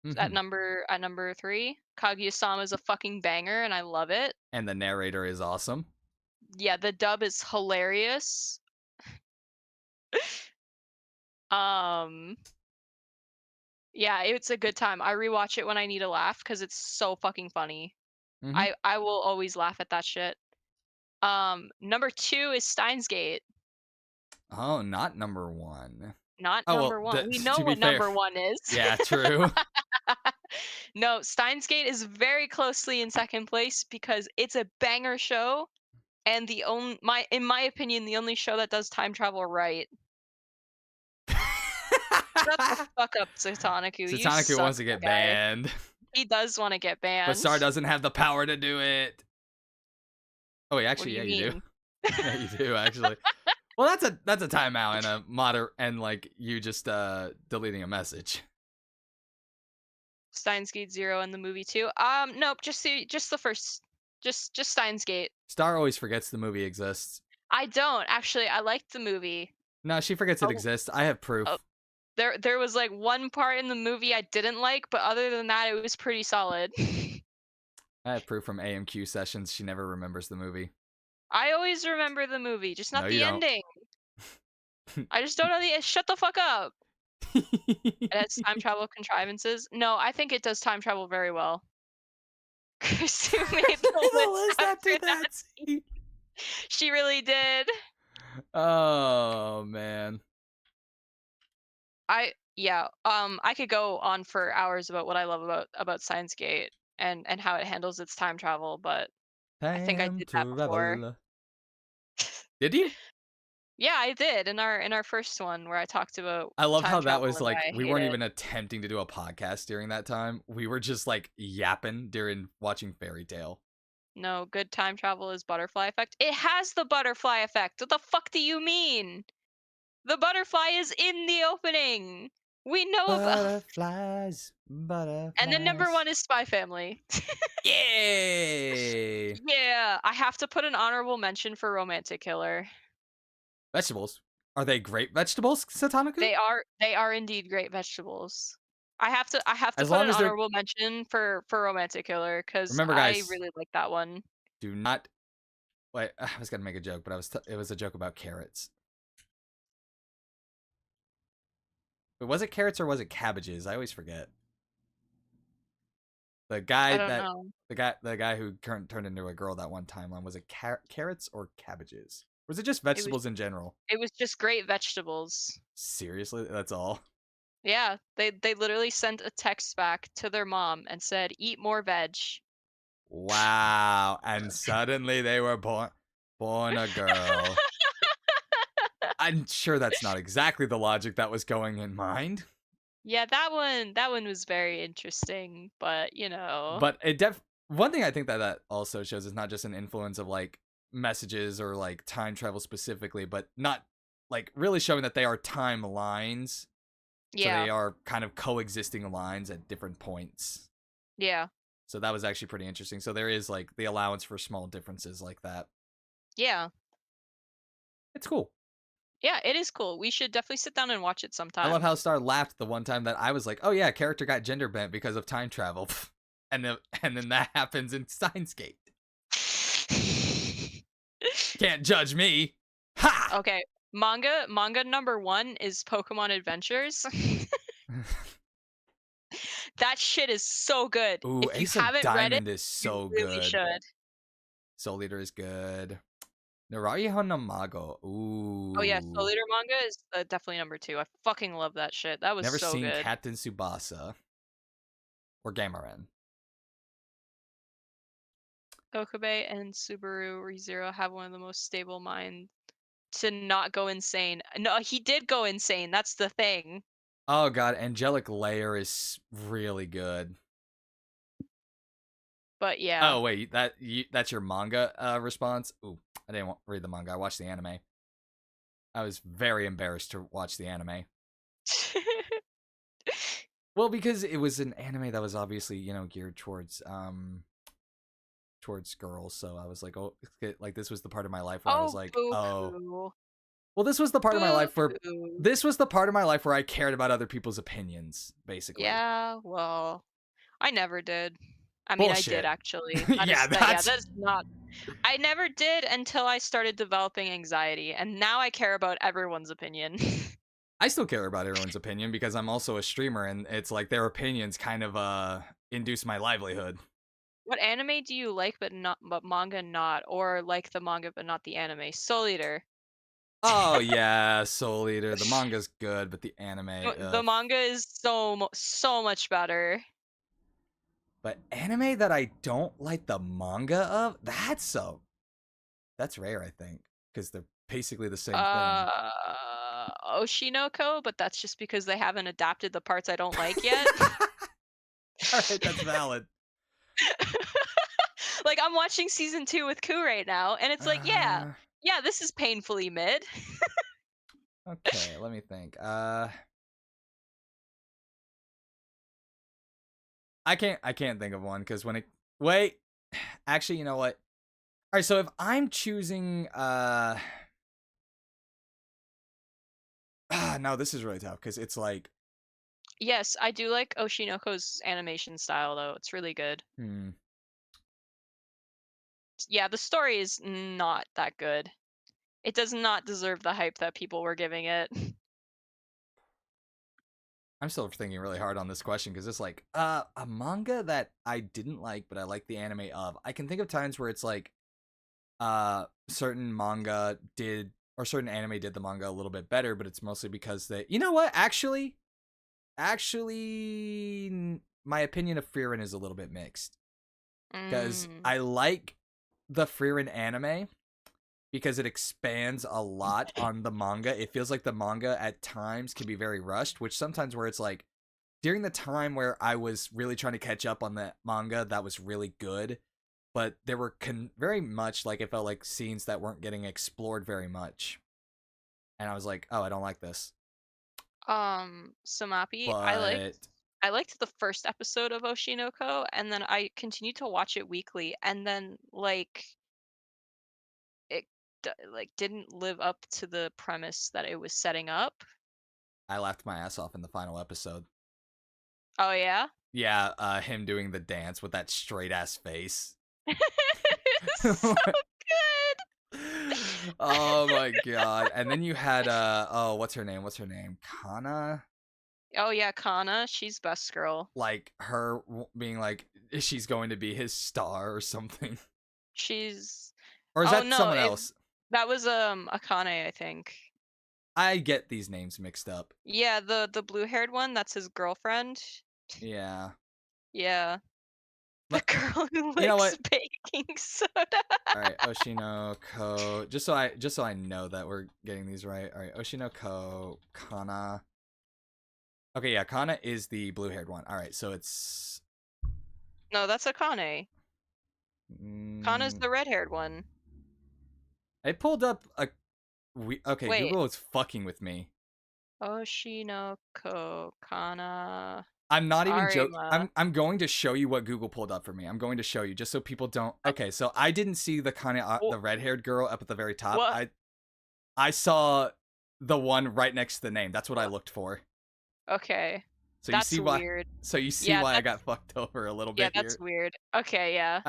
Mm-hmm. at number 3. Kaguya-sama is a fucking banger, and I love it. And the narrator is awesome. Yeah, the dub is hilarious. Um, yeah, it's a good time. I rewatch it when I need a laugh because it's so fucking funny. Mm-hmm. I will always laugh at that shit. Number 2 is Steins Gate, Oh, not number 1. not Oh well. number 1. We know To be what fair, number 1 is. yeah, true. No, Steins Gate is very closely in second place because it's a banger show and the only my in my opinion, the only show that does time travel right. Shut the fuck up, Satanaku. You Satanic suck, wants to my get guy. banned, He does wanna get but banned. Star doesn't have the power to do it. Oh wait, What do actually, yeah, you you do. mean? Yeah, you do actually. Well, that's a timeout and a moder and like you just deleting a message. Steins Gate 0 in the movie too? Nope, just the first. Just Steins Gate. Star always forgets the movie exists. I don't, actually, I liked the movie. No, she forgets it Oh, exists. I have oh, proof. there was, like, one part in the movie I didn't like, but other than that, it was pretty solid. I have proof from AMQ sessions. She never remembers the movie. I always remember the movie, just No, not you the don't. ending. I just don't know the shut the fuck up. It has time travel contrivances. No, I think it does time travel very well. Chris who made the The list list after after that that. scene. She really did. Oh man. I could go on for hours about what I love about Science Gate and how it handles its time travel, but I think I Time did that before. travel. Did you? Yeah, I did in our first one where I talked about I love time how that travel was and like why I we hate weren't it. even attempting to do a podcast during that time. We were just like yapping during watching Fairy Tale. No, good time travel is butterfly effect. It has the butterfly effect. What the fuck do you mean? The butterfly is in the opening. We know about. Butterflies, And then number butterflies. 1 is Spy Family. Yay! Yeah, I have to put an honorable mention for Romantic Killer. Vegetables. Are they great vegetables, Satanaku? They are indeed great vegetables. I have to As put long an as they're honorable mention for Romantic Killer because remember, I guys, really like that one. do not wait. I was gonna make a joke, but it was a joke about carrots. But was it carrots or was it cabbages? I always forget. The I guy don't that know. the guy who turned into a girl that one timeline, was it carrots or cabbages? Or was it just It was vegetables in general? it was just great vegetables. Seriously, that's all. Yeah, they literally sent a text back to their mom and said, "Eat more veg." Wow. And suddenly they were born a girl. I'm sure that's not exactly the logic that was going in mind. Yeah, that one was very interesting, but you know, But one thing I think that also shows is not just an influence of like messages or like time travel specifically, but not like really showing that they are timelines. So yeah, they are kind of coexisting lines at different points. yeah, So that was actually pretty interesting. So there is like the allowance for small differences like that. yeah, It's cool. yeah. It is cool. We should definitely sit down and watch it I love sometime. how Star laughed the one time that I was like, "Oh yeah, character got gender bent because of time travel," and then that happens in Steins Gate. Can't judge me. Ha! Okay, manga number 1 is Pokemon Adventures. That shit is so good. Ooh, If you Ace of haven't read it, Diamond is you so really good. should. Soul Eater is good. Narayaho no Mago. Oh yeah, Soul Ooh. Eater manga is definitely number 2. I fucking love that shit. That was Never so seen good. Captain Tsubasa or Gamaren. Okabe and Subaru ReZero have one of the most stable minds to not go insane. No, he did go insane. That's the thing. Oh god, Angelic Layer is really good. But yeah. Oh wait, that's your manga response? Ooh, I didn't read the manga. I watched the anime. I was very embarrassed to watch the anime. Well, because it was an anime that was obviously, geared towards girls, so I was like, "Oh, like this was the part of my life where I was Oh, like, boo "Oh, poo. well, this was the part of my Boo life where poo. this was the part of my life where I cared about other people's opinions, basically." Yeah, well, I never did. I mean, I did Bullshit. actually. Yeah, That that's is not. I never did until I started developing anxiety, and now I care about everyone's opinion. I still care about everyone's opinion because I'm also a streamer and it's like their opinions kind of induce my livelihood. What anime do you like but manga not, or like the manga but not the anime? Soul Eater. Oh yeah, Soul Eater. The manga's good, but the anime, The manga is so much better. but anime that I don't like the manga of, that's rare, I think, because they're basically the same thing. Oshinoko, but that's just because they haven't adapted the parts I don't like yet. All right, that's valid. Like I'm watching season 2 with Ku right now, and it's like, yeah, Uh, yeah, this is painfully mid. okay, let me think. I can't think of one because when it wait, actually, you know what? All right, so if I'm choosing, no, this is really tough because it's like, Yes, I do like Oshinoko's animation style though. It's really good. hmm, Yeah, the story is not that good. It does not deserve the hype that people were giving it. I'm still thinking really hard on this question because it's like, a manga that I didn't like, but I like the anime of. I can think of times where it's like, certain manga did or certain anime did the manga a little bit better, but it's mostly because they, you know what? My opinion of Frieren is a little bit mixed because Mm. I like the Frieren anime, because it expands a lot on the manga. It feels like the manga at times can be very rushed, which sometimes where it's like during the time where I was really trying to catch up on the manga, that was really good. But there were very much like it felt like scenes that weren't getting explored very much, and I was like, oh, I don't like this. Samapi, But I liked the first episode of Oshinoko, and then I continued to watch it weekly, and then like it like didn't live up to the premise that it was setting up. I laughed my ass off in the final episode. Oh yeah? Yeah, him doing the dance with that straight ass face. So good. Oh my god. And then you had oh, what's her name? What's her name? Kana? Oh yeah, Kana, she's best girl. Like her being like she's going to be his star or something. She's Or is Oh that no, someone else? that was Akane, I think. I get these names mixed up. Yeah, the blue-haired one, that's his girlfriend. Yeah. Yeah, the Let, girl who you know likes what? baking soda. All right, Oshinoko. Just so I know that we're getting these right. All right, Oshinoko, Kana. Okay, yeah, Kana is the blue-haired one. All right, so it's No, that's Akane. Kana's mm, the red-haired one. I pulled up a okay, Wait, Google is fucking with me. Oshinoko, Kana, I'm not even joking. Arima. I'm going to show you what Google pulled up for me. I'm going to show you just so people don't. Okay, so I didn't see the kind of What? the red-haired girl up at the very top. What? I saw the one right next to the name. That's what I looked for. Okay, So you that's see why. weird. So you see Yeah, why I got fucked over a little bit that's here. weird. Okay, yeah.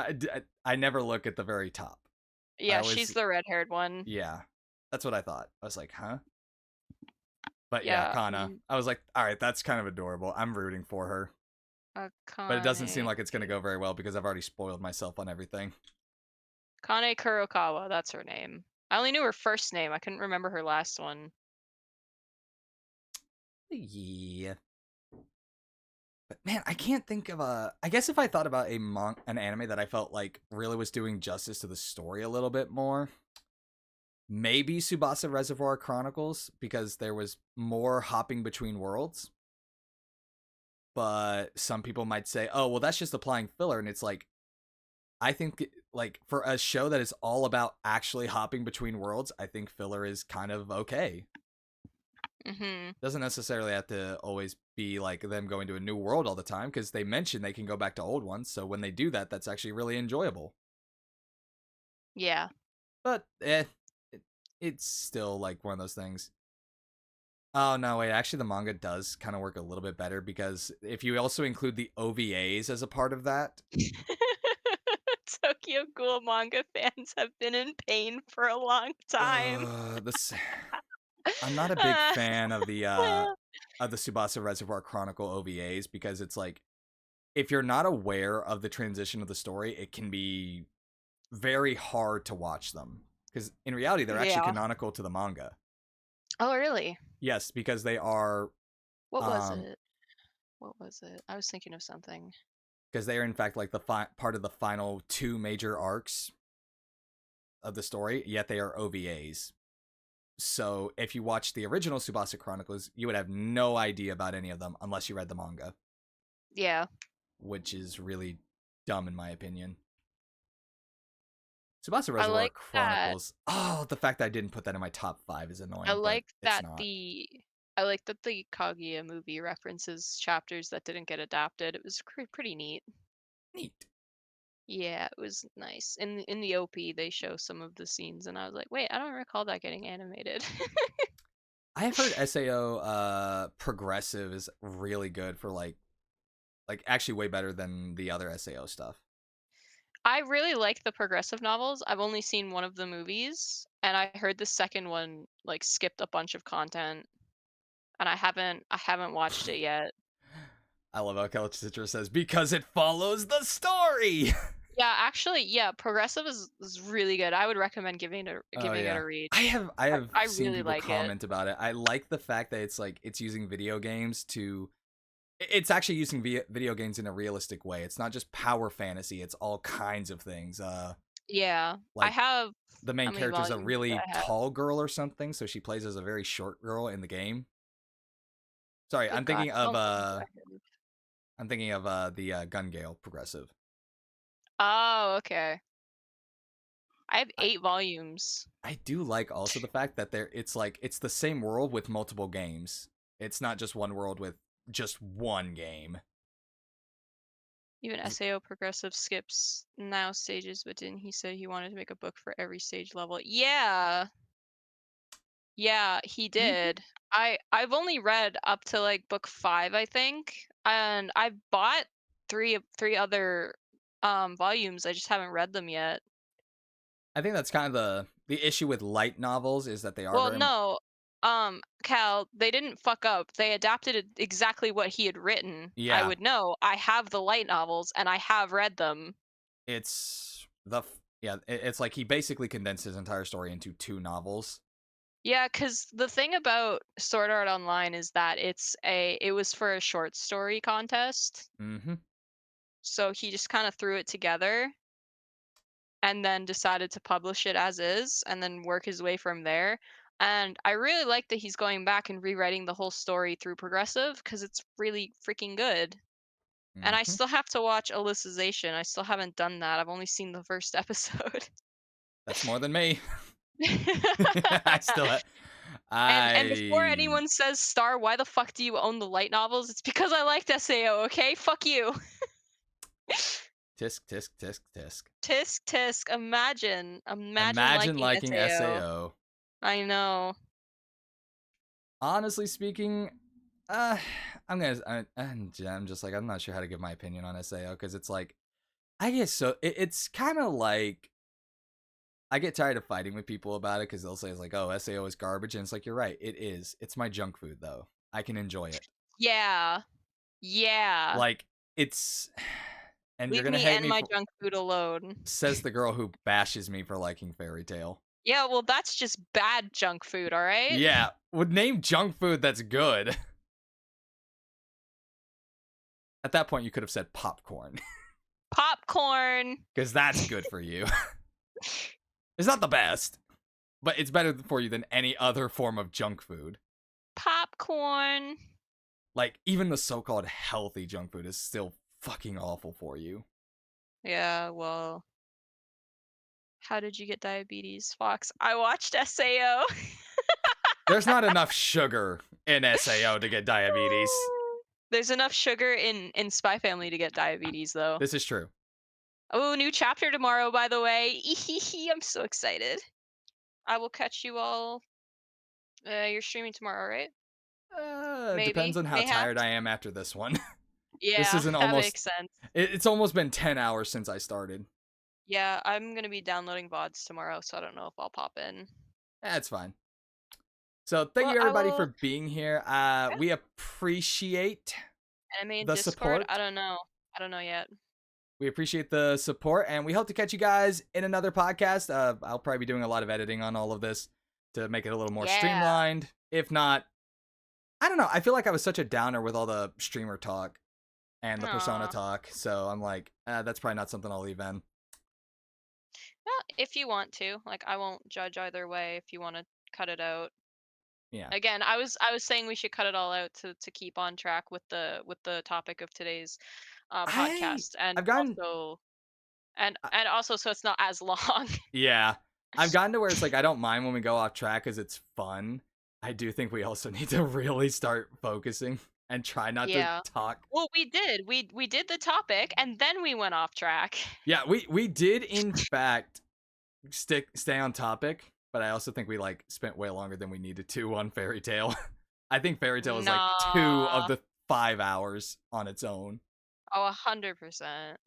I never look at the very top. I Yeah, always she's see. the red-haired one. Yeah, that's what I thought. I was like, huh? But yeah, Yeah, Kana. I was like, all right, that's kind of adorable. I'm rooting for her. But it doesn't seem Akane. like it's going to go very well because I've already spoiled myself on everything. Kane Kurokawa, that's her name. I only knew her first name. I couldn't remember her last one. Yeah. But man, I can't think of a. I guess if I thought about an anime that I felt like really was doing justice to the story a little bit more, maybe Tsubasa Reservoir Chronicles because there was more hopping between worlds. But some people might say, "Oh, well, that's just applying filler," and it's like, I think like for a show that is all about actually hopping between worlds, I think filler is kind of okay. Mhm. Doesn't necessarily have to always be like them going to a new world all the time because they mention they can go back to old ones. So when they do that, that's actually really enjoyable. Yeah. But it's still like one of those things. Oh no, wait, actually the manga does kind of work a little bit better because if you also include the OVAs as a part of that, Tokyo Ghoul manga fans have been in pain for a long time. this I'm not a big fan of the Tsubasa Reservoir Chronicle OVAs because it's like if you're not aware of the transition of the story, it can be very hard to watch them because in reality they're actually Yeah. canonical to the manga. Oh, really? Yes, because they are What was um it? What was it? I was thinking of something. because they are in fact like the part of the final two major arcs of the story, yet they are OVAs. So if you watch the original Tsubasa Chronicles, you would have no idea about any of them unless you read the manga, Yeah. which is really dumb in my opinion. Tsubasa I Reservoir like that. Chronicles. Oh, the fact that I didn't put that in my top 5 is I annoying, but like it's that not. the I like that the Kaguya movie references chapters that didn't get adapted. It was pretty neat. Neat. Yeah, it was nice. In the OP, they show some of the scenes, and I was like, wait, I don't recall that getting animated. I have heard SAO progressive is really good for like actually way better than the other SAO stuff. I really like the progressive novels. I've only seen one of the movies, and I heard the second one like skipped a bunch of content, and I haven't watched it yet. I love how Couch Citra says because it follows the story. Yeah, actually, yeah, progressive is really good. I would recommend Oh giving it yeah. a read. I have I seen really people like it. comment about it. I like the fact that it's like it's using video games to it's actually using video games in a realistic way. It's not just power fantasy, it's all kinds of things. Yeah. I Like have the how main many character is a volumes do really I have? tall girl or something, so she plays as a very short girl in the game. Sorry, Good God. How many do I have? I'm thinking of the Gun Gale progressive. Oh, okay. I have I, 8 volumes. I do like also the fact that it's like it's the same world with multiple games. It's not just one world with just one game. Even SAO Progressive skips now stages, but didn't he say he wanted to make a book for every stage level? Yeah. Yeah, he Mhm. did. I've only read up to like book 5, I think, and I've bought 3 other volumes. I just haven't read them yet. I think that's kind of the issue with light novels is that they are Well, very no. Cal, they didn't fuck up. They adapted it exactly what he had written. I yeah. would know. I have the light novels and I have read them. Yeah, it's like he basically condensed his entire story into 2 novels. Yeah, cause the thing about Sword Art Online is that it was for a short story contest, Mm-hmm. so he just kinda threw it together and then decided to publish it as is, and then work his way from there, and I really like that he's going back and rewriting the whole story through Progressive, cause it's really freaking good, and I Mm-hmm. still have to watch Alicization. I still haven't done that. I've only seen the first episode. That's more than me. I still ha- And before I anyone says, "Star, why the fuck do you own the light novels?" It's because I liked SAO, okay? Fuck you. tisk tisk tisk tisk. Tisk tisk. Imagine Imagine liking liking SAO. SAO. I know. Honestly speaking, uh, I'm just like I'm not sure how to give my opinion on SAO because it's like I guess so. It's kind of like I get tired of fighting with people about it because they'll say it's like, oh, SAO is garbage, and it's like you're right, it is. It's my junk food though. I can enjoy it. Yeah. Yeah. Like it's, and you're Leave gonna me hate and me my for junk food alone. says the girl who bashes me for liking Fairy Tale. Yeah, well, that's just bad junk food, alright? Yeah, would name junk food that's good. At that point, you could have said popcorn Popcorn. because that's good for you. It's not the best, but it's better for you than any other form of junk food. Popcorn. Like even the so-called healthy junk food is still fucking awful for you. Yeah, well, how did you get diabetes, Fox? I watched SAO. There's not enough sugar in SAO to get diabetes. There's enough sugar in Spy Family to get diabetes, though. This is true. Oh, new chapter tomorrow, by the way. I'm so excited. I will catch you all. You're streaming tomorrow, right? Depends Maybe, on how tired mayhaps. I am after this one. This Yeah, isn't that almost. makes sense. It's almost been 10 hours since I started. Yeah, I'm gonna be downloading VODs tomorrow, so I don't know if I'll pop in. That's fine. So thank Well, you I everybody will. for being here. Yeah, We appreciate anime in the Discord. I support. don't know. I don't know yet. We appreciate the support, and we hope to catch you guys in another podcast. I'll probably be doing a lot of editing on all of this to make it a little more Yeah. streamlined. If not, I don't know. I feel like I was such a downer with all the streamer talk and the persona Aw. talk, so I'm like, that's probably not something I'll leave in. Well, if you want to, like, I won't judge either way. If you want to cut it out. Yeah, Again, I was saying we should cut it all out to keep on track with the topic of today's I podcast, and I've gotten also and also so it's not as long. yeah, I've gotten to where it's like I don't mind when we go off track because it's fun. I do think we also need to really start focusing and try not to Yeah. talk. Well, we did. We did the topic and then we went off track. Yeah, we did in fact stay on topic, but I also think we like spent way longer than we needed to on Fairy Tale. I think Fairy Tale is like 2 of Nah. the 5 hours on its own. Oh, 100%.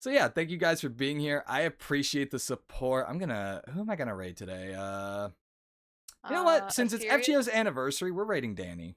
So yeah, thank you guys for being here. I appreciate the support. Who am I gonna raid today? You know what? Since it's Furious. FGO's anniversary, we're raiding Danny.